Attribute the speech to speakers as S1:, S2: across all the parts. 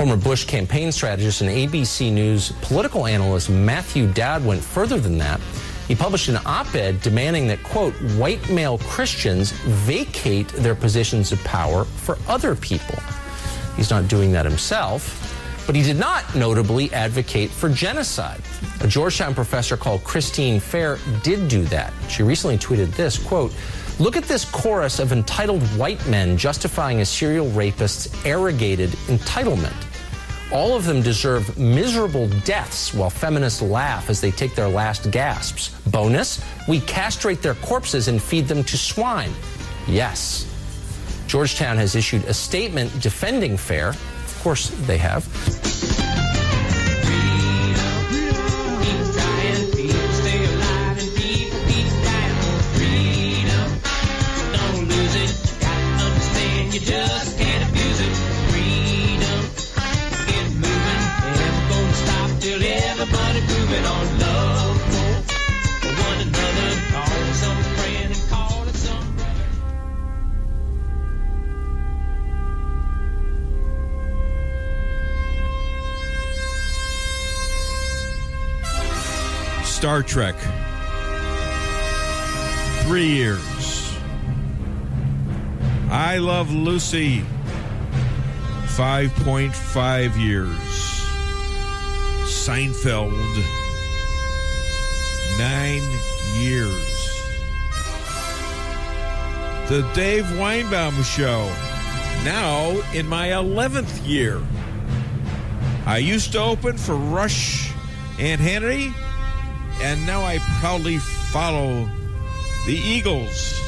S1: Former Bush campaign strategist and ABC News political analyst Matthew Dowd went further than that. He published an op-ed demanding that, quote, white male Christians vacate their positions of power for other people. He's not doing that himself, but he did not notably advocate for genocide. A Georgetown professor called Christine Fair did do that. She recently tweeted this, quote, look at this chorus of entitled white men justifying a serial rapist's arrogated entitlement. All of them deserve miserable deaths while feminists laugh as they take their last gasps. Bonus, we castrate their corpses and feed them to swine. Yes. Georgetown has issued a statement defending Fair. Of course they have.
S2: Star Trek. 3 years. I Love Lucy. 5.5 years. Seinfeld. 9 years. The Dave Weinbaum Show. Now in my 11th year. I used to open for Rush and Hannity, and now I proudly follow the Eagles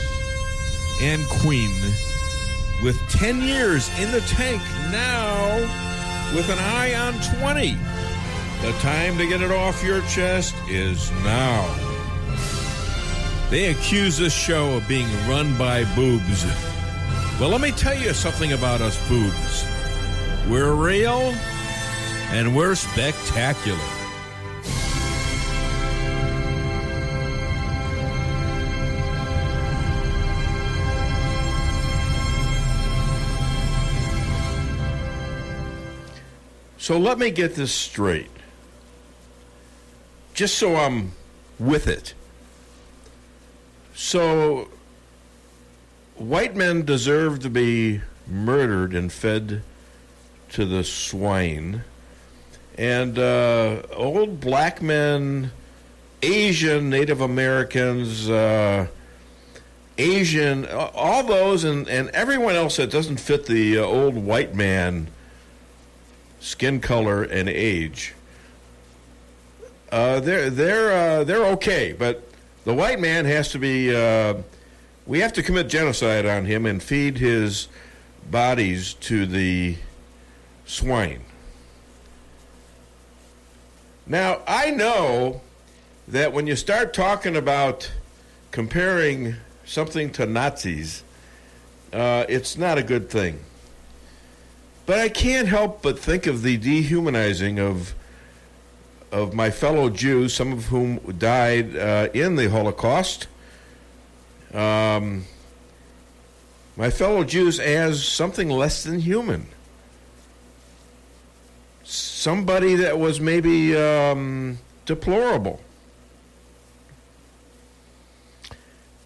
S2: and Queen with 10 years in the tank now with an eye on 20. The time to get it off your chest is now. They accuse this show of being run by boobs. Well, let me tell you something about us boobs. We're real and we're spectacular. So let me get this straight, just so I'm with it. So white men deserve to be murdered and fed to the swine, and old black men, Asian, Native Americans, Asian, all those, and everyone else that doesn't fit the old white man skin color and age, they're okay, but the white man has to be. We have to commit genocide on him and feed his bodies to the swine. Now, I know that when you start talking about comparing something to Nazis, it's not a good thing. But I can't help but think of the dehumanizing of my fellow Jews, some of whom died in the Holocaust. My fellow Jews as something less than human. Somebody that was maybe deplorable.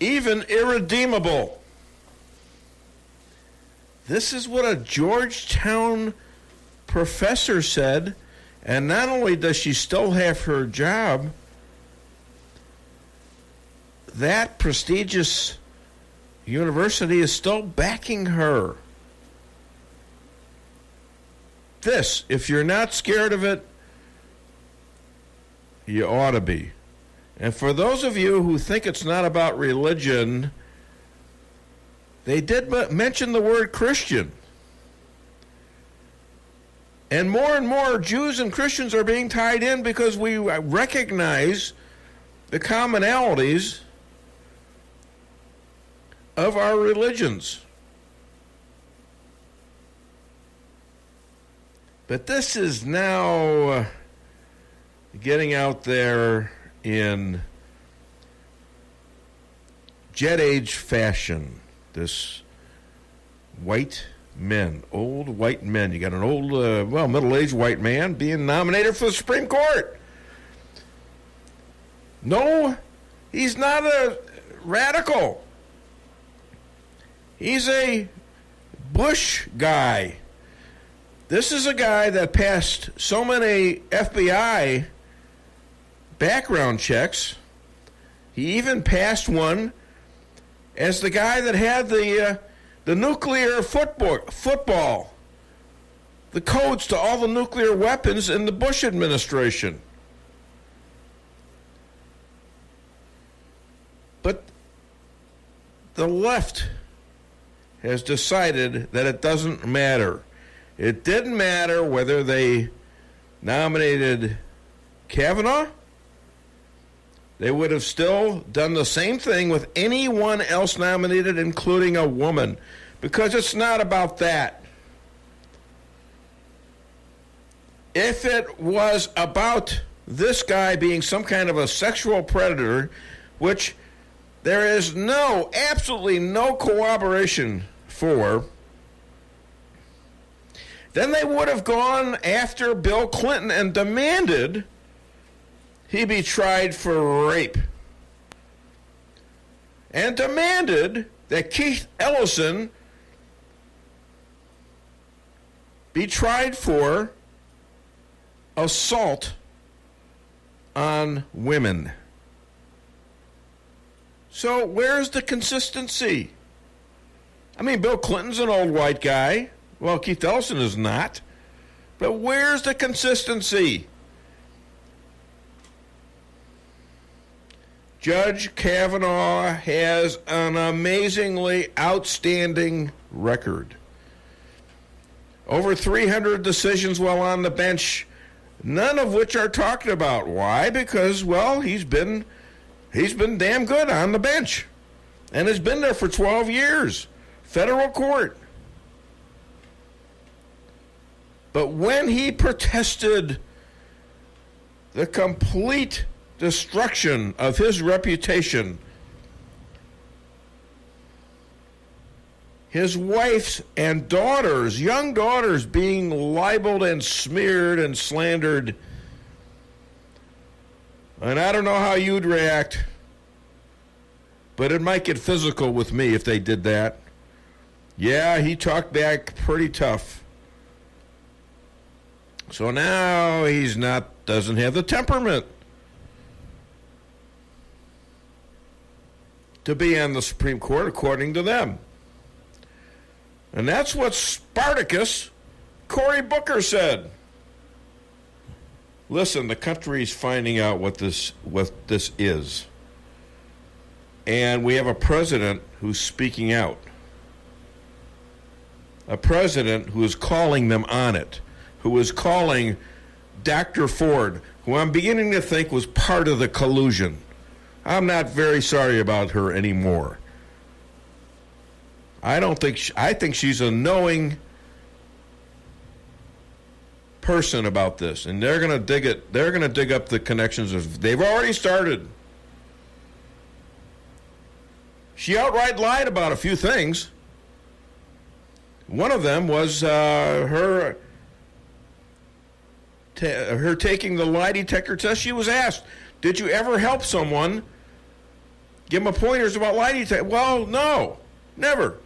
S2: Even irredeemable. This is what a Georgetown professor said, and not only does she still have her job, that prestigious university is still backing her. This, if you're not scared of it, you ought to be. And for those of you who think it's not about religion, they did mention the word Christian. And more Jews and Christians are being tied in because we recognize the commonalities of our religions. But this is now getting out there in jet age fashion. This white men, old white men. You got an old, middle-aged white man being nominated for the Supreme Court. No, he's not a radical. He's a Bush guy. This is a guy that passed so many FBI background checks. He even passed one as the guy that had the nuclear football, the codes to all the nuclear weapons in the Bush administration. But the left has decided that it doesn't matter. It didn't matter whether they nominated Kavanaugh. They would have still done the same thing with anyone else nominated, including a woman, because it's not about that. If it was about this guy being some kind of a sexual predator, which there is absolutely no corroboration for, then they would have gone after Bill Clinton and demanded he be tried for rape, and demanded that Keith Ellison be tried for assault on women. So where's the consistency? I mean, Bill Clinton's an old white guy. Well, Keith Ellison is not. But where's the consistency? Judge Kavanaugh has an amazingly outstanding record. Over 300 decisions while on the bench, none of which are talked about. Why? Because, well, he's been damn good on the bench and has been there for 12 years. Federal court. But when he protested the complete destruction of his reputation, his wife's and daughters, young daughters, being libeled and smeared and slandered, and I don't know how you'd react, but it might get physical with me if they did that. Yeah, he talked back pretty tough. So now doesn't have the temperament to be on the Supreme Court, according to them. And that's what Spartacus Cory Booker said. Listen, the country's finding out what this is. And we have a president who's speaking out. A president who is calling them on it, who is calling Dr. Ford, who I'm beginning to think was part of the collusion. I'm not very sorry about her anymore. I think she's a knowing person about this, and they're going to dig it. They're going to dig up the connections. They've already started. She outright lied about a few things. One of them was her taking the lie detector test. She was asked, "Did you ever help someone?" Give them pointers about lie detector. Well, no, never.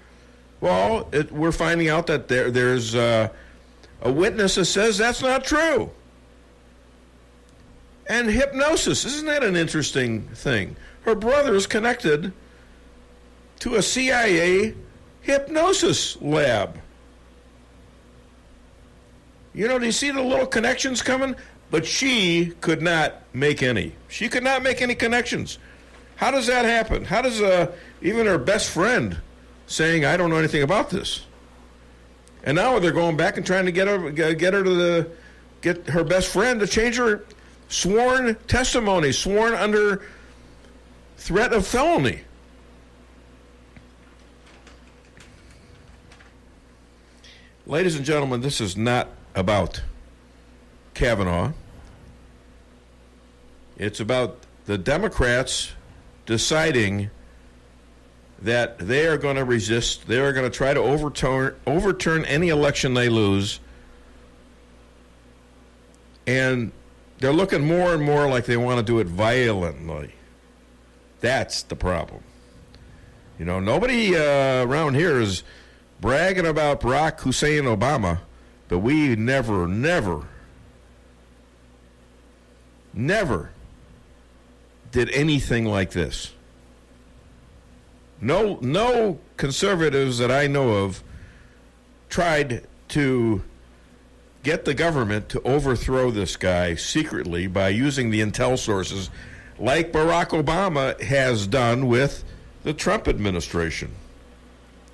S2: Well, we're finding out that there's a witness that says that's not true. And hypnosis, isn't that an interesting thing? Her brother is connected to a CIA hypnosis lab. You know, do you see the little connections coming? But she could not make any. She could not make any connections. How does that happen? How does even her best friend saying, "I don't know anything about this"? And now they're going back and trying to get her best friend to change her sworn testimony, sworn under threat of felony. Ladies and gentlemen, this is not about Kavanaugh. It's about the Democrats deciding that they are going to resist. They are going to try to overturn any election they lose. And they're looking more and more like they want to do it violently. That's the problem. You know, nobody around here is bragging about Barack Hussein Obama, but we never did anything like this. No conservatives that I know of tried to get the government to overthrow this guy secretly by using the intel sources like Barack Obama has done with the Trump administration.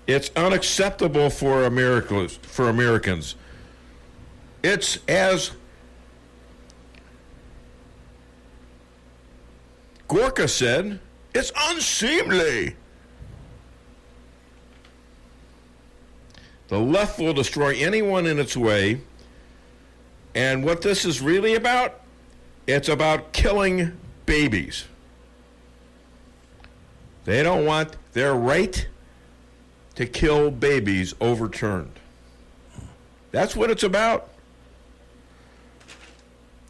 S2: It's unacceptable for Americans. It's, as Gorka said, it's unseemly. The left will destroy anyone in its way. And what this is really about, it's about killing babies. They don't want their right to kill babies overturned. That's what it's about.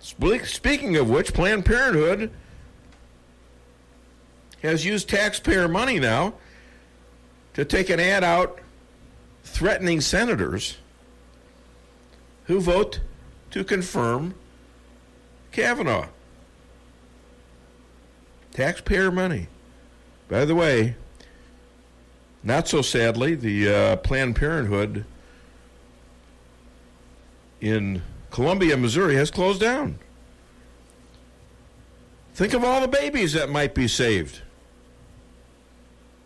S2: Speaking of which, Planned Parenthood has used taxpayer money now to take an ad out threatening senators who vote to confirm Kavanaugh. Taxpayer money. By the way, not so sadly, the Planned Parenthood in Columbia, Missouri has closed down. Think of all the babies that might be saved.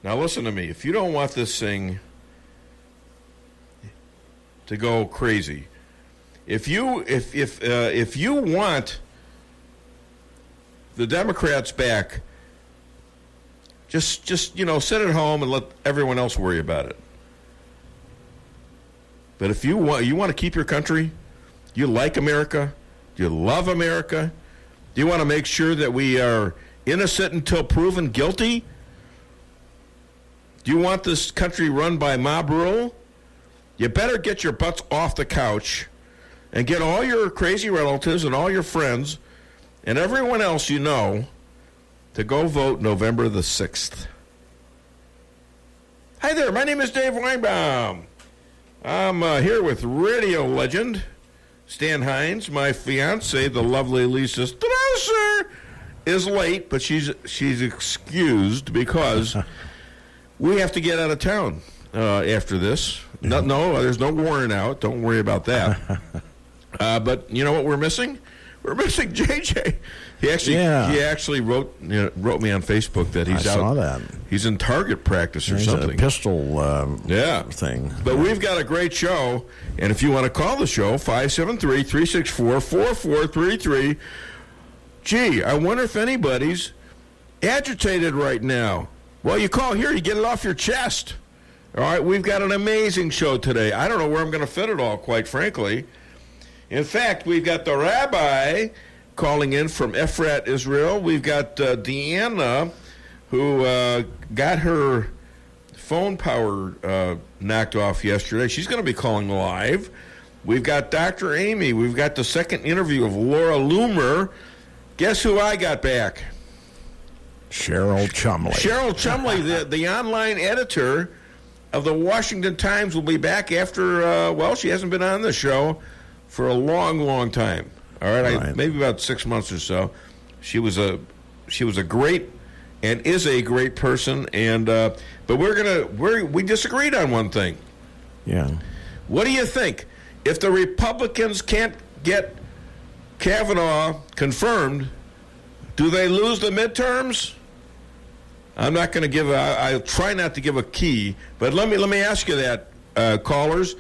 S2: Now listen to me. If you don't want this thing to go crazy, if you want the Democrats back, just sit at home and let everyone else worry about it. But if you want to keep your country, you like America, you love America, do you want to make sure that we are innocent until proven guilty? Do you want this country run by mob rule? You better get your butts off the couch and get all your crazy relatives and all your friends and everyone else you know to go vote November the 6th. Hi there, my name is Dave Weinbaum. I'm here with radio legend Stan Hines. My fiance, the lovely Lisa Strasser, is late, but she's excused because we have to get out of town after this. No, there's no warrant out. Don't worry about that. But you know what we're missing? We're missing JJ. He actually wrote me on Facebook that he's out. I saw that. He's in target practice or something.
S3: A pistol thing.
S2: But we've got a great show, and if you want to call the show, 573-364-4433. Gee, I wonder if anybody's agitated right now. Well, you call here, you get it off your chest. All right, we've got an amazing show today. I don't know where I'm going to fit it all, quite frankly. In fact, we've got the rabbi calling in from Efrat, Israel. We've got Deanna, who got her phone power knocked off yesterday. She's going to be calling live. We've got Dr. Amy. We've got the second interview of Laura Loomer. Guess who I got back?
S3: Cheryl Chumley.
S2: Cheryl Chumley, the online editor of the Washington Times, will be back after, she hasn't been on the show for a long, long time. All right, maybe about 6 months or so. She was a great and is a great person, and but we disagreed on one thing.
S3: Yeah.
S2: What do you think? If the Republicans can't get Kavanaugh confirmed, do they lose the midterms? I'm not going to give I'll try not to give a key, but let me ask you that, callers.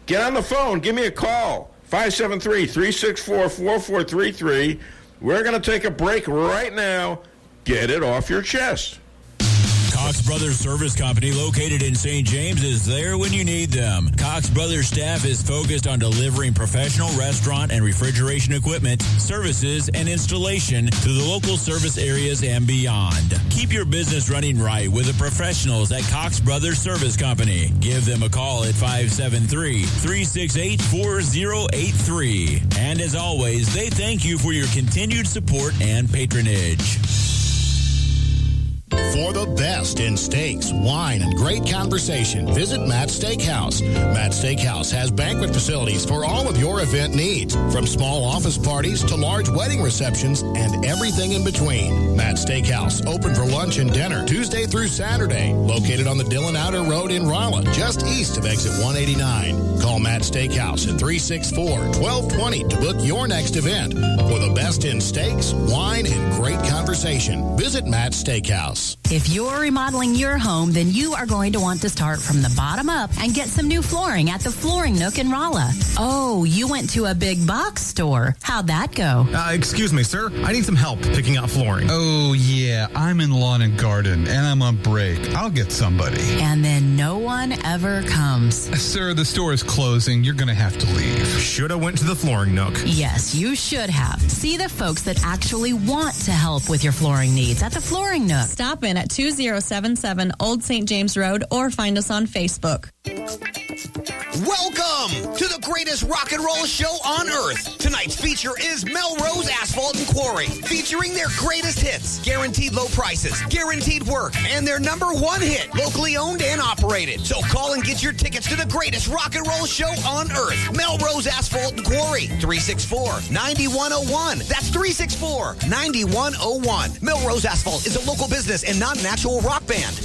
S2: Get on the phone. Give me a call. 573-364-4433. We're going to take a break right now. Get it off your chest.
S4: Cox Brothers Service Company, located in St. James, is there when you need them. Cox Brothers staff is focused on delivering professional restaurant and refrigeration equipment, services, and installation to the local service areas and beyond. Keep your business running right with the professionals at Cox Brothers Service Company. Give them a call at 573-368-4083. And as always, they thank you for your continued support and patronage.
S5: For the best in steaks, wine, and great conversation, visit Matt's Steakhouse. Matt's Steakhouse has banquet facilities for all of your event needs, from small office parties to large wedding receptions and everything in between. Matt's Steakhouse, open for lunch and dinner Tuesday through Saturday, located on the Dillon Outer Road in Rolla, just east of exit 189. Call Matt's Steakhouse at 364-1220 to book your next event. For the best in steaks, wine, and great conversation, visit Matt's Steakhouse.
S6: If you're remodeling your home, then you are going to want to start from the bottom up and get some new flooring at the Flooring Nook in Rolla. Oh, you went to a big box store. How'd that go?
S7: Excuse me, sir. I need some help picking out flooring. Oh, yeah. I'm in lawn and garden, and I'm on break. I'll get somebody.
S6: And then no one ever comes.
S7: Sir, the store is closing. You're going to have to leave. Should have went to the Flooring Nook.
S6: Yes, you should have. See the folks that actually want to help with your flooring needs at the Flooring Nook.
S8: Stop in at 2077 Old St. James Road or find us on Facebook.
S9: Welcome to the greatest rock and roll show on earth. Tonight's feature is Melrose Asphalt and Quarry, featuring their greatest hits, guaranteed low prices, guaranteed work, and their r1 hit, locally owned and operated. So call and get your tickets to the greatest rock and roll show on earth. Melrose Asphalt and Quarry, 364-9101. That's 364-9101. Melrose Asphalt is a local business and not an actual rock band.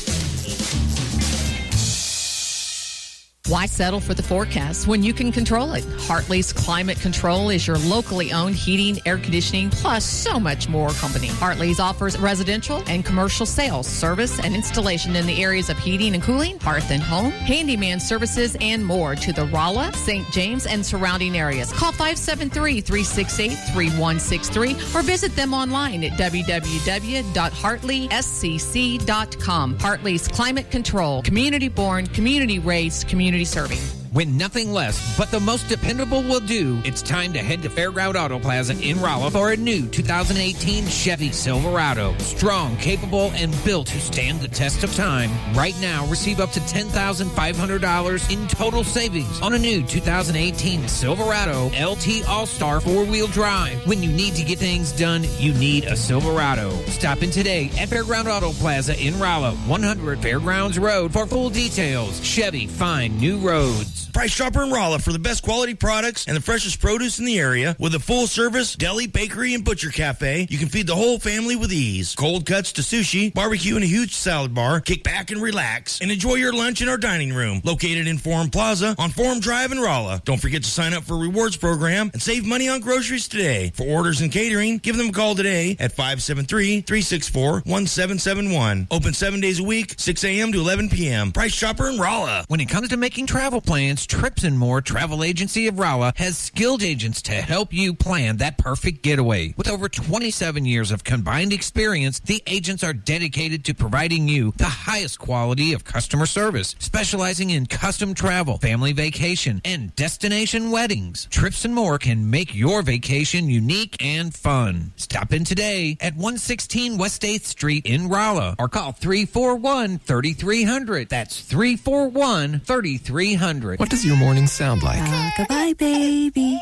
S10: Why settle for the forecast when you can control it? Hartley's Climate Control is your locally owned heating, air conditioning, plus so much more company. Hartley's offers residential and commercial sales, service, and installation in the areas of heating and cooling, hearth and home, handyman services, and more to the Rolla, St. James, and surrounding areas. Call 573-368-3163 or visit them online at www.hartleyscc.com. Hartley's Climate Control, community-born, community-raised, community serving.
S11: When nothing less but the most dependable will do, it's time to head to Fairground Auto Plaza in Rolla for a new 2018 Chevy Silverado. Strong, capable, and built to stand the test of time. Right now, receive up to $10,500 in total savings on a new 2018 Silverado LT All-Star 4-wheel drive. When you need to get things done, you need a Silverado. Stop in today at Fairground Auto Plaza in Rolla, 100 Fairgrounds Road for full details. Chevy, find new roads.
S12: Price Chopper in Rolla for the best quality products and the freshest produce in the area. With a full-service deli, bakery, and butcher cafe, you can feed the whole family with ease. Cold cuts to sushi, barbecue, and a huge salad bar. Kick back and relax and enjoy your lunch in our dining room, located in Forum Plaza on Forum Drive in Rolla. Don't forget to sign up for a rewards program and save money on groceries today. For orders and catering, give them a call today at 573-364-1771. Open 7 days a week, 6 a.m. to 11 p.m. Price Chopper in Rolla.
S11: When it comes to making travel plans, Trips and More Travel Agency of Rolla has skilled agents to help you plan that perfect getaway. With over 27 years of combined experience, the agents are dedicated to providing you the highest quality of customer service, specializing in custom travel, family vacation, and destination weddings. Trips and More can make your vacation unique and fun. Stop in today at 116 West 8th Street in Rolla or call 341-3300. That's 341-3300.
S13: What does your morning sound like?
S14: Rock-a-bye, baby.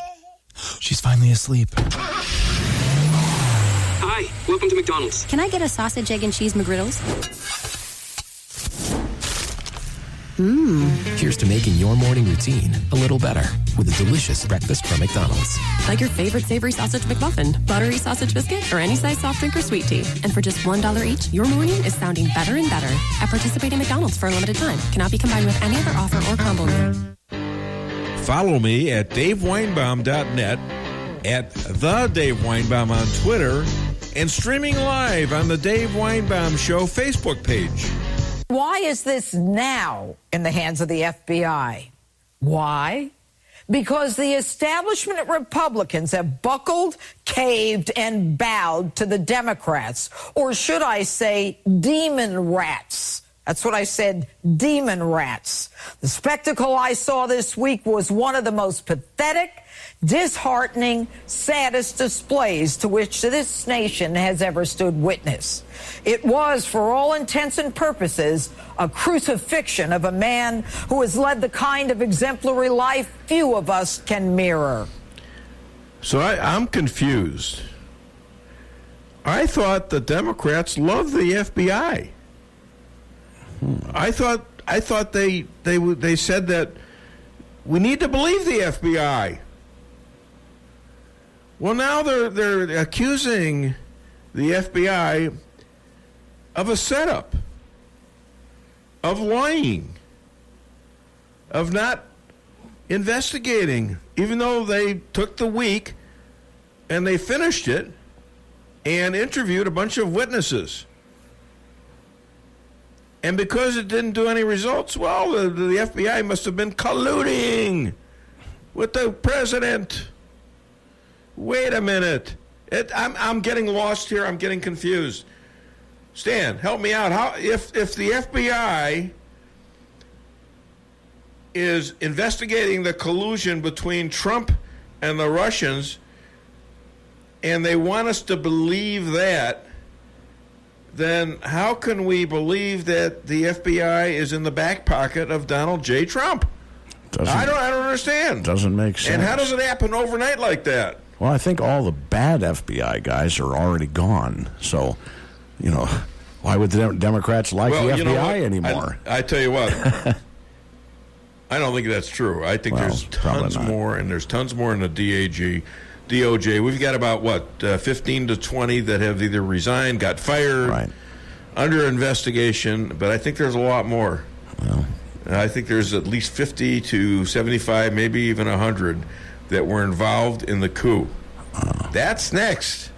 S13: She's finally asleep.
S15: Hi, welcome to McDonald's.
S14: Can I get a sausage, egg, and cheese McGriddles?
S13: Here's to making your morning routine a little better with a delicious breakfast from McDonald's.
S16: Like your favorite savory sausage McMuffin, buttery sausage biscuit, or any size soft drink or sweet tea. And for just $1 each, your morning is sounding better and better at participating McDonald's for a limited time. Cannot be combined with any other offer or combo meal.
S2: Follow me at DaveWeinbaum.net, at The Dave Weinbaum on Twitter, and streaming live on the Dave Weinbaum Show Facebook page.
S17: Why is this now in the hands of the FBI? Why? because the establishment Republicans have buckled, caved, and bowed to the Democrats, or should I say demon rats. That's what I said, demon rats. The spectacle I saw this week was one of the most pathetic, disheartening, saddest displays to which this nation has ever stood witness. It was, for all intents and purposes, a crucifixion of a man who has led the kind of exemplary life few of us can mirror.
S3: So I'm confused. I thought the Democrats loved the FBI. I thought they said that we need to believe the FBI. Well, now they're accusing the FBI of a setup, of lying, of not investigating, even though they took the week and they finished it and interviewed a bunch of witnesses. And because it didn't do any results, well, the FBI must have been colluding with the president. Wait a minute. I'm getting lost here. I'm getting confused. Stan, help me out. How if the FBI is investigating the collusion between Trump and the Russians, and they want us to believe that, then how can we believe that the FBI is in the back pocket of Donald J. Trump? I don't understand.
S18: Doesn't make sense.
S3: And how does it happen overnight like that?
S18: Well, I think all the bad FBI guys are already gone. So, why would the Democrats like the FBI anymore?
S3: I tell you what, I don't think that's true. I think there's tons more, and there's tons more in the DOJ. We've got about, 15 to 20 that have either resigned, got fired, under investigation, but I think there's a lot more.
S18: Well,
S3: I think there's at least 50 to 75, maybe even 100 that were involved in the coup. That's next.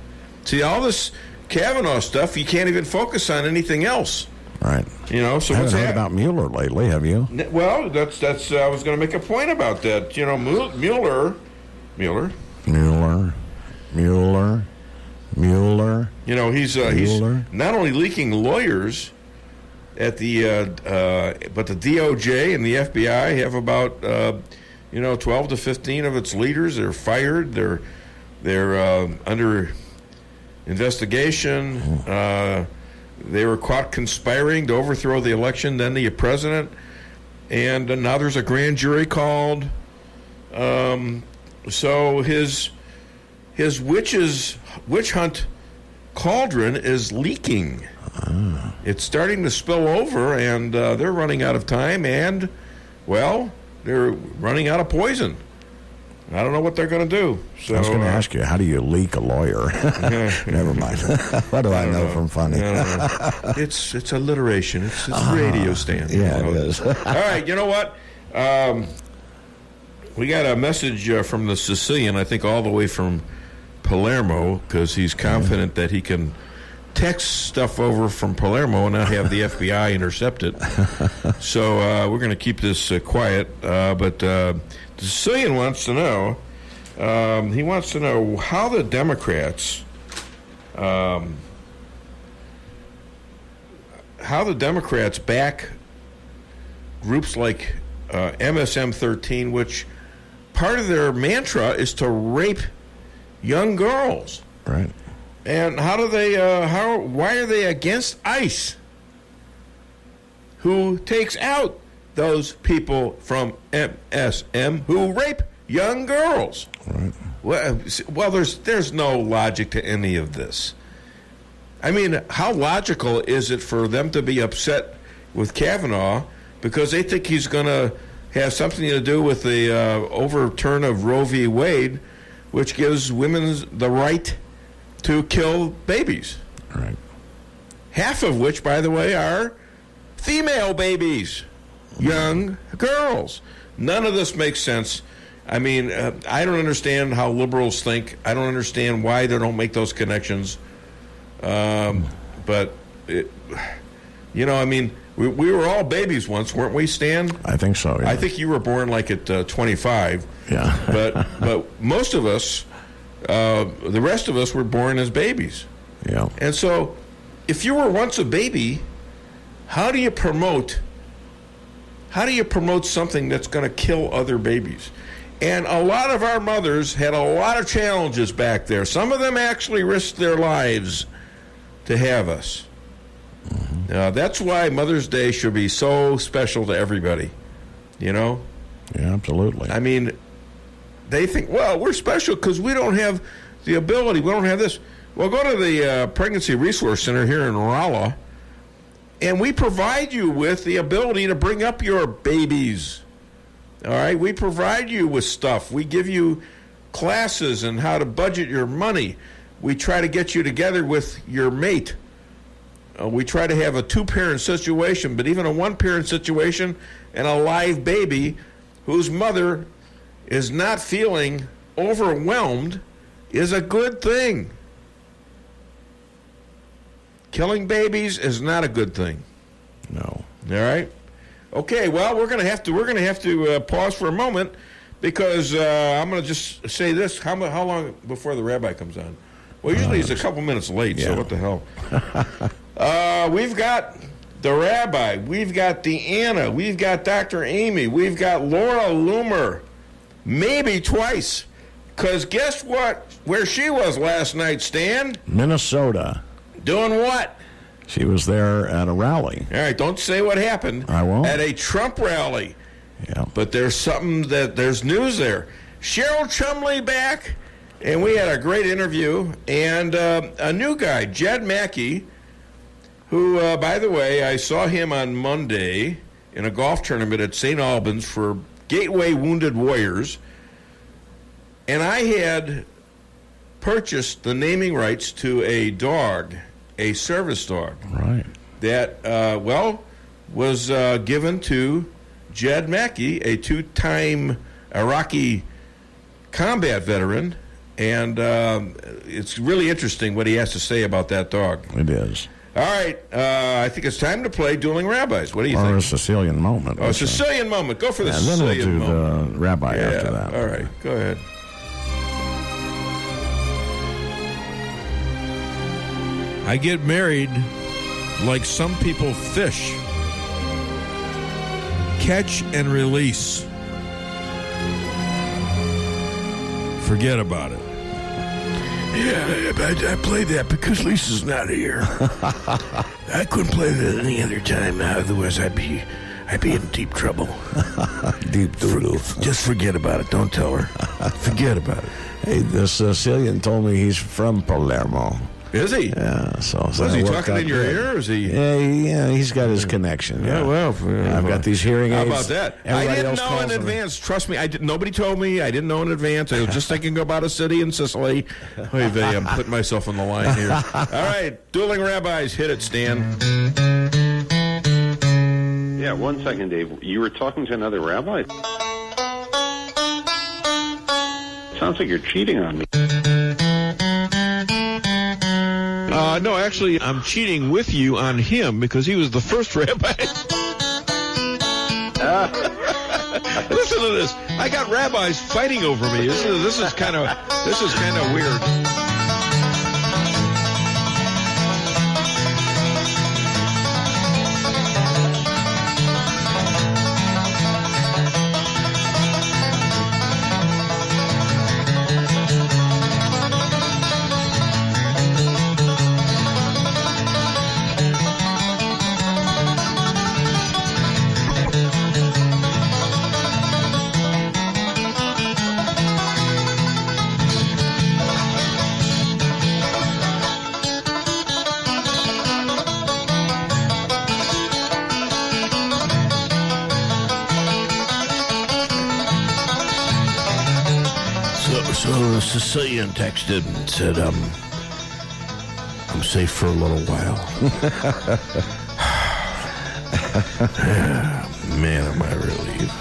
S3: See, all this Kavanaugh stuff, you can't even focus on anything else.
S18: Right.
S3: So
S18: I haven't heard about Mueller lately, have you?
S3: Well, that's. I was going to make a point about that. Mueller. He's not only leaking lawyers at the, but the DOJ and the FBI have about 12 to 15 of its leaders. They're fired. They're under investigation. They were caught conspiring to overthrow the election, then the president, and now there's a grand jury called. So his witch hunt cauldron is leaking. It's starting to spill over, and they're running out of time, and, well, they're running out of poison. I don't know what they're going to do. So,
S18: I was going to ask you, how do you leak a lawyer? Never mind. What do I know from funny?
S3: It's alliteration. It's radio stand.
S18: Yeah, it is.
S3: All right, you know what? We got a message from the Sicilian, I think all the way from Palermo, because he's confident that he can text stuff over from Palermo and not have the FBI intercept it. So we're going to keep this quiet. But the Sicilian wants to know, he wants to know how the Democrats back groups like MSM 13, which part of their mantra is to rape young girls.
S18: Right.
S3: And how do they? Why are they against ICE, who takes out those people from MSM who rape young girls?
S18: Right.
S3: Well, there's no logic to any of this. I mean, how logical is it for them to be upset with Kavanaugh because they think he's going to have something to do with the overturn of Roe v. Wade, which gives women the right to kill babies.
S18: Right.
S3: Half of which, by the way, are female babies, young girls. None of this makes sense. I mean, I don't understand how liberals think. I don't understand why they don't make those connections. But, I mean, We were all babies once, weren't we, Stan?
S18: I think so, yeah.
S3: I think you were born like at 25.
S18: Yeah.
S3: but most of us, the rest of us were born as babies.
S18: Yeah.
S3: And so if you were once a baby, how do you promote something that's going to kill other babies? And a lot of our mothers had a lot of challenges back there. Some of them actually risked their lives to have us. That's why Mother's Day should be so special to everybody, you know?
S18: Yeah, absolutely.
S3: I mean, they think, well, we're special because we don't have the ability, we don't have this. Well, go to the Pregnancy Resource Center here in Rolla, and we provide you with the ability to bring up your babies. All right? We provide you with stuff. We give you classes on how to budget your money. We try to get you together with your mate. We try to have a two-parent situation, but even a one-parent situation and a live baby whose mother is not feeling overwhelmed is a good thing. Killing babies is not a good thing.
S18: No.
S3: All right? Okay, well, we're going to have to pause for a moment because I'm going to just say this. How long before the rabbi comes on? Well, usually he's a couple minutes late, so what the hell? We've got the rabbi, we've got Deanna, we've got Dr. Amy, we've got Laura Loomer, maybe twice. Because guess what? Where she was last night, Stan?
S18: Minnesota.
S3: Doing what?
S18: She was there at a rally.
S3: All right, don't say what happened.
S18: I won't.
S3: At a Trump rally.
S18: Yeah.
S3: But there's news there. Cheryl Chumley back, and we had a great interview. And a new guy, Jed Mackey, who, by the way, I saw him on Monday in a golf tournament at St. Albans for Gateway Wounded Warriors. And I had purchased the naming rights to a dog, a service dog.
S18: Right.
S3: That, was given to Jed Mackey, a two-time Iraqi combat veteran. And it's really interesting what he has to say about that dog.
S18: It is.
S3: All right. I think it's time to play Dueling Rabbis. What do you think?
S18: Or a Sicilian moment.
S3: Oh, Sicilian moment. Go for the Sicilian moment.
S18: Then we'll do the rabbi after that.
S3: All right. Go ahead. I get married like some people fish. Catch and release. Forget about it.
S19: Yeah, I played that because Lisa's not here. I couldn't play that any other time. Otherwise, I'd be in deep trouble.
S18: Deep doo-doo.
S19: Just forget about it. Don't tell her. Forget about it.
S18: Hey, the Sicilian told me he's from Palermo.
S3: Is he?
S18: Yeah. So
S3: is he talking in your ear? Or is he?
S18: Yeah, he's got his connection. Yeah, I've got these hearing aids.
S3: How about that? I didn't know in advance. Trust me, nobody told me. I didn't know in advance. I was just thinking about a city in Sicily. I'm putting myself on the line here. All right, Dueling Rabbis, hit it, Stan.
S20: Yeah, 1 second, Dave. You were talking to another rabbi? Sounds like you're cheating on me.
S2: No, actually, I'm cheating with you on him because he was the first rabbi. Listen to this. I got rabbis fighting over me. This is kind of weird.
S19: So the Sicilian texted and said, I'm safe for a little while. Man, am I relieved.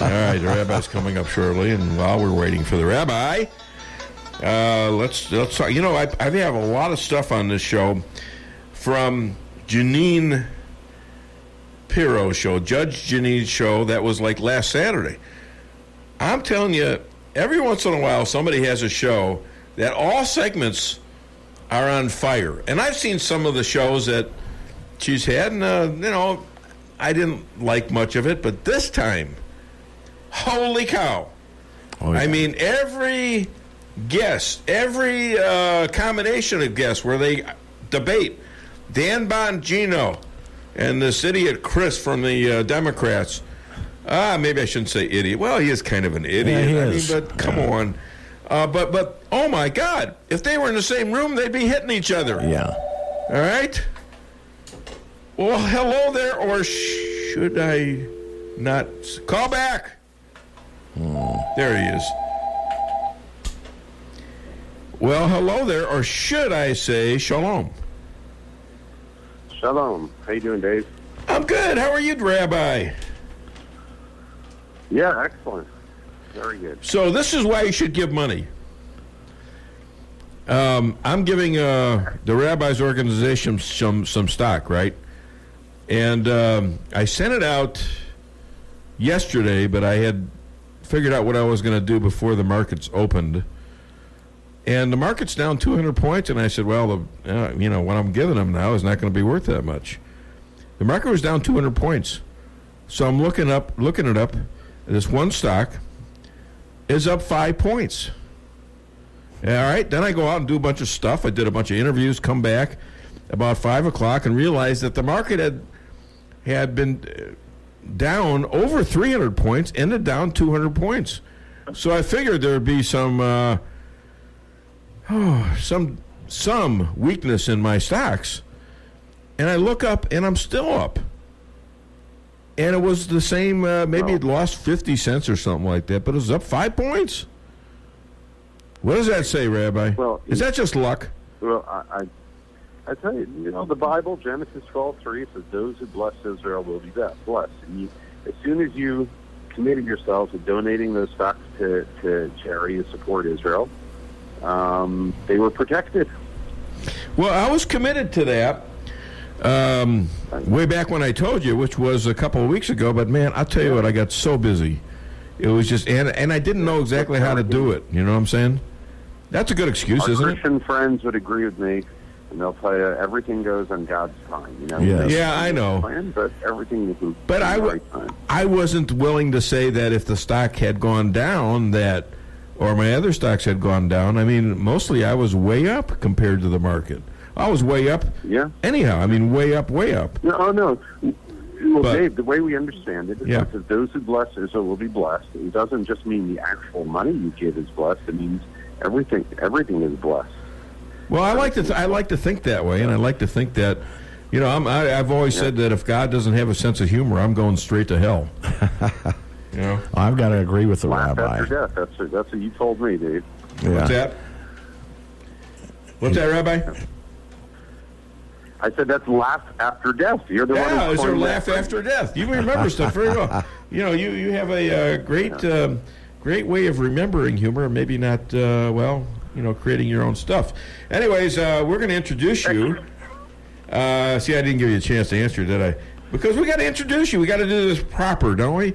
S3: All right, the rabbi's coming up shortly, and while we're waiting for the rabbi, let's talk. You know, I have a lot of stuff on this show from Janine Pirro's show, Judge Ginny's show, that was like last Saturday. I'm telling you, every once in a while, somebody has a show that all segments are on fire. And I've seen some of the shows that she's had, and, I didn't like much of it. But this time, holy cow. Oh, yeah. I mean, every guest, every combination of guests where they debate, Dan Bongino and this idiot Chris from the Democrats. Maybe I shouldn't say idiot. Well, he is kind of an idiot.
S18: Yeah, he is.
S3: But come on. But oh my God, if they were in the same room, they'd be hitting each other.
S18: Yeah.
S3: All right. Well, hello there, or should I not call back? There he is. Well, hello there, or should I say shalom?
S20: Shalom. How you doing, Dave?
S3: I'm good. How are you, Rabbi?
S20: Yeah, excellent. Very good.
S3: So this is why you should give money. I'm giving the Rabbi's organization some stock, right? And I sent it out yesterday, but I had figured out what I was going to do before the markets opened. And the market's down 200 points, and I said, well, what I'm giving them now is not going to be worth that much. The market was down 200 points. So I'm looking it up. This one stock is up 5 points. All right, then I go out and do a bunch of stuff. I did a bunch of interviews, come back about 5 o'clock, and realized that the market had been down over 300 points, ended down 200 points. So I figured there would be some weakness in my stocks. And I look up, and I'm still up. And it was the same, maybe it lost 50 cents or something like that, but it was up 5 points. What does that say, Rabbi?
S20: Well,
S3: is that just luck?
S20: Well, I tell you, the Bible, Genesis 12:3, says, those who bless Israel will be blessed. And as soon as you committed yourselves to donating those stocks to charity to support Israel, they were protected.
S3: Well, I was committed to that way back when I told you, which was a couple of weeks ago. But, man, I'll tell you what, I got so busy. It was just, and I didn't know exactly how to do it. You know what I'm saying? That's a good excuse, isn't it?
S20: Our Christian friends would agree with me, and they'll tell you everything goes on God's time.
S3: Yes. Yeah, I know.
S20: Plan, but everything is
S3: but I wasn't willing to say that if the stock had gone down or my other stocks had gone down. I mean, mostly I was way up compared to the market. I was way up.
S20: Yeah.
S3: Anyhow, I mean, way up.
S20: No. Well, Dave, the way we understand it is that those who bless Israel will be blessed. It doesn't just mean the actual money you give is blessed. It means everything is blessed.
S3: Well, I like to think that way, and I like to think that, I've always said that if God doesn't have a sense of humor, I'm going straight to hell.
S18: I've got to agree with the Rabbi.
S20: After death. That's what you told me, Dave.
S18: Yeah.
S3: What's that, Rabbi?
S20: I said that's laugh after death. You're the one who's
S3: it's a laugh after death. You remember stuff very well. You have a great way of remembering humor. Maybe not, creating your own stuff. Anyways, we're going to introduce you. See, I didn't give you a chance to answer, did I? Because we got to introduce you. We got to do this proper, don't we?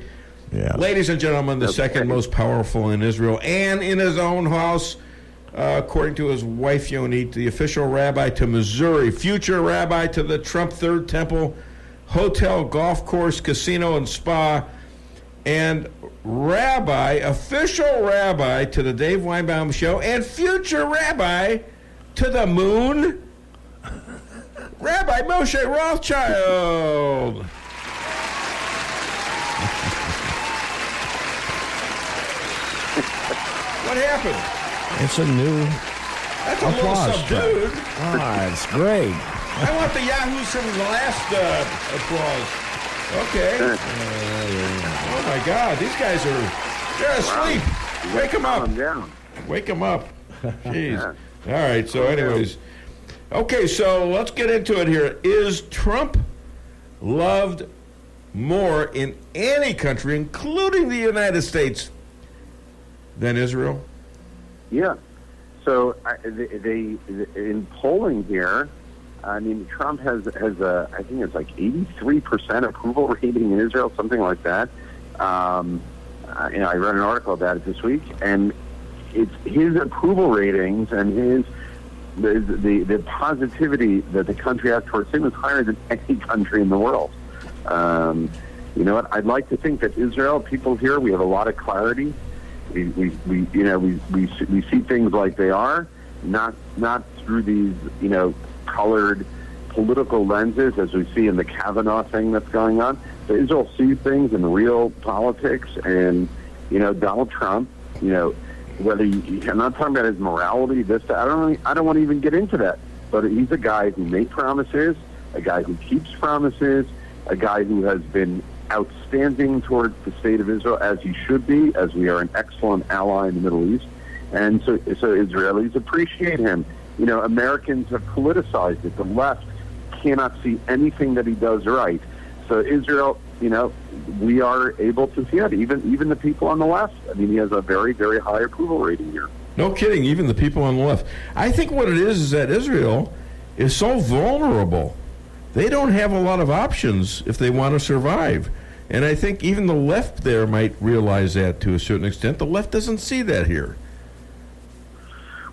S18: Yeah.
S3: Ladies and gentlemen, the second most powerful in Israel and in his own house, according to his wife Yonit, the official rabbi to Missouri, future rabbi to the Trump Third Temple Hotel, Golf Course, Casino, and Spa, and official rabbi to the Dave Weinbaum Show, and future rabbi to the moon, Rabbi Moshe Rothschild. What happened?
S18: It's a new
S3: That's a
S18: applause
S3: little subdued.
S18: It's great.
S3: I want the Yahoos from the last applause. Okay. Oh, my God. These guys they're asleep. Wake them up. Wake them up. Jeez. All right. So anyways. Okay, so let's get into it here. Is Trump loved more in any country, including the United States, than Israel?
S20: Yeah. So they in polling here, I mean, Trump has I think it's like 83% approval rating in Israel, something like that. I read an article about it this week, and it's his approval ratings and the positivity that the country has towards him is higher than any country in the world. You know what? I'd like to think that Israel, people here, we have a lot of clarity. We see things like they are, not through these colored political lenses as we see in the Kavanaugh thing that's going on. But Israel sees things in real politics, and Donald Trump. Whether I'm not talking about his morality, I don't want to even get into that. But he's a guy who made promises, a guy who keeps promises, a guy who has been outstanding towards the state of Israel, as he should be, as we are an excellent ally in the Middle East. And so Israelis appreciate him. Americans have politicized it. The left cannot see anything that he does right. So Israel, we are able to see it. Even the people on the left. I mean, he has a very, very high approval rating here.
S3: No kidding, even the people on the left. I think what it is that Israel is so vulnerable. They don't have a lot of options if they want to survive. And I think even the left there might realize that to a certain extent. The left doesn't see that here.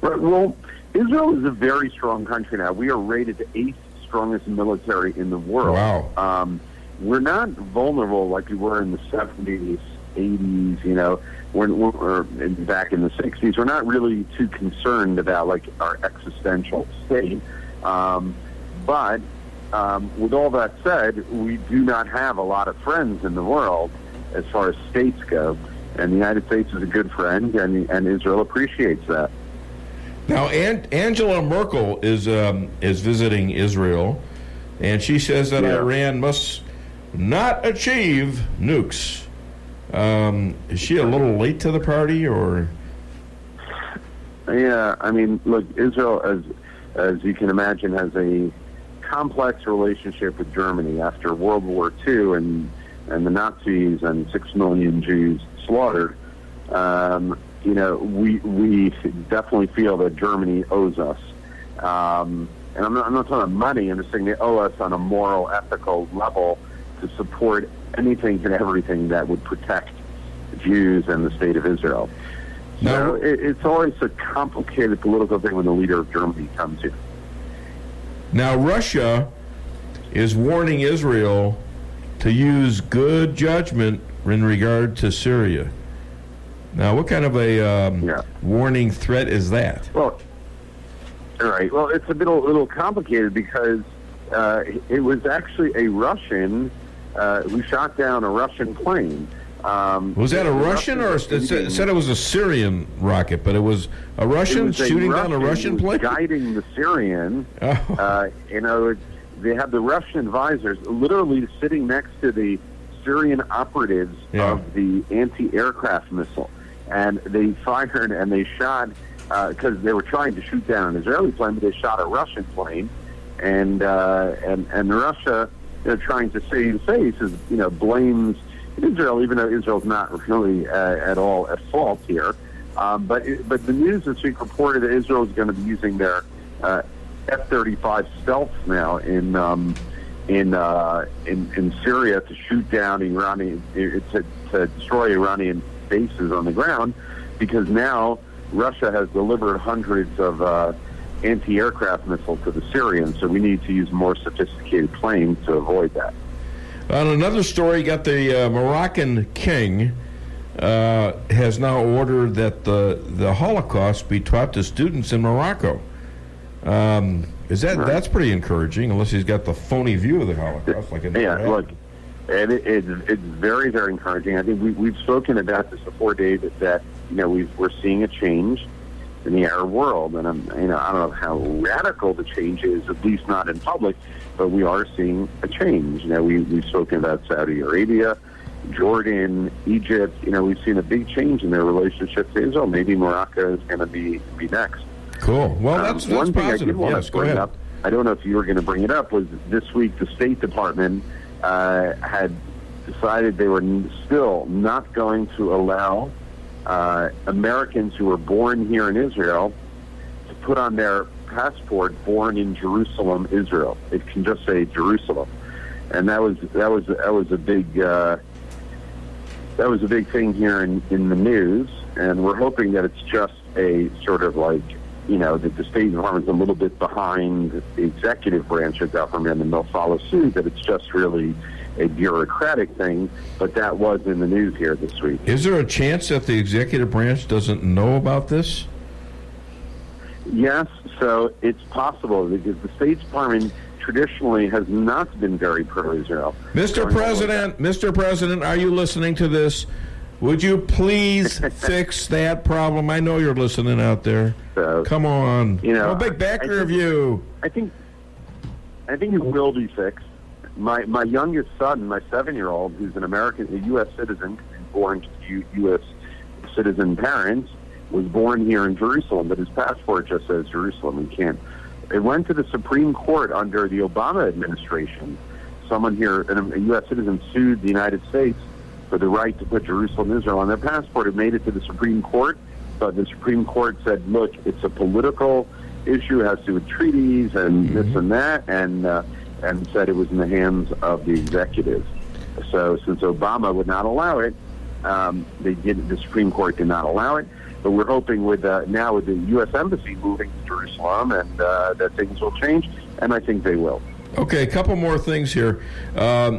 S20: Right. Well, Israel is a very strong country now. We are rated the 8th strongest military in the world.
S3: Wow.
S20: We're not vulnerable like we were in the 70s, 80s, or back in the 60s. We're not really too concerned about, like, our existential state. But with all that said, we do not have a lot of friends in the world as far as states go. And the United States is a good friend, and Israel appreciates that.
S3: Now, Angela Merkel is visiting Israel, and she says that Iran must not achieve nukes. Is she a little late to the party, or?
S20: Yeah, I mean, look, Israel, as you can imagine, has a complex relationship with Germany after World War II and the Nazis and 6 million Jews slaughtered. We definitely feel that Germany owes us. And I'm not talking about money. I'm just saying they owe us on a moral, ethical level to support anything and everything that would protect Jews and the state of Israel. So it's always a complicated political thing when the leader of Germany comes here.
S3: Now, Russia is warning Israel to use good judgment in regard to Syria. Now, what kind of a warning threat is that?
S20: Well, all right. Well, it's a little complicated because it was actually a Russian who shot down a Russian plane.
S3: Was that a Russian, or it said it was a Syrian rocket, but it was a Russian shooting down a Russian plane?
S20: Guiding the Syrian. They have the Russian advisors literally sitting next to the Syrian operatives of the anti-aircraft missile. And they fired and they shot, because they were trying to shoot down an Israeli plane, but they shot a Russian plane. And Russia, trying to save face, blames Israel, even though Israel's not really at all at fault here. But the news this week reported that Israel is going to be using their F-35 stealth now in Syria to shoot down Iranian, to destroy Iranian bases on the ground, because now Russia has delivered hundreds of anti-aircraft missiles to the Syrians, so we need to use more sophisticated planes to avoid that.
S3: On another story, you got the Moroccan king has now ordered that the Holocaust be taught to students in Morocco. That's pretty encouraging, unless he's got the phony view of the Holocaust.
S20: Look, and it's very, very encouraging. I think we've spoken about this before, David, that we're seeing a change in the Arab world, and I don't know how radical the change is, at least not in public, but we are seeing a change. We've spoken about Saudi Arabia, Jordan, Egypt. We've seen a big change in their relationship to Israel. Maybe Morocco is going to be next.
S3: Cool. Well, that's
S20: one thing
S3: positive.
S20: I did want to bring up. I don't know if you were going to bring it up. Was this week the State Department had decided they were still not going to allow Americans who were born here in Israel to put on their passport born in Jerusalem, Israel. It can just say Jerusalem, and that was a big thing here in the news. And we're hoping that it's just a sort of like, that the State Department's a little bit behind the executive branch of government, and they'll follow suit. That it's just really a bureaucratic thing, but that was in the news here this week.
S3: Is there a chance that the executive branch doesn't know about this?
S20: Yes, so it's possible because the State Department traditionally has not been very pro-Israel.
S3: Mr. President, are you listening to this? Would you please fix that problem? I know you're listening out there.
S20: So,
S3: come on. I'm a big backer of you.
S20: I think it will be fixed. My youngest son, my 7-year-old, who's an American, a U.S. citizen, born to U.S. citizen parents, was born here in Jerusalem, but his passport just says Jerusalem. He can't. It went to the Supreme Court under the Obama administration. Someone here, a U.S. citizen, sued the United States for the right to put Jerusalem, Israel on their passport. It made it to the Supreme Court, but the Supreme Court said, look, it's a political issue, it has to do with treaties and this and that, and said it was in the hands of the executive. So since Obama would not allow it, the Supreme Court did not allow it. But we're hoping now with the U.S. Embassy moving to Jerusalem and that things will change, and I think they will.
S3: Okay, a couple more things here.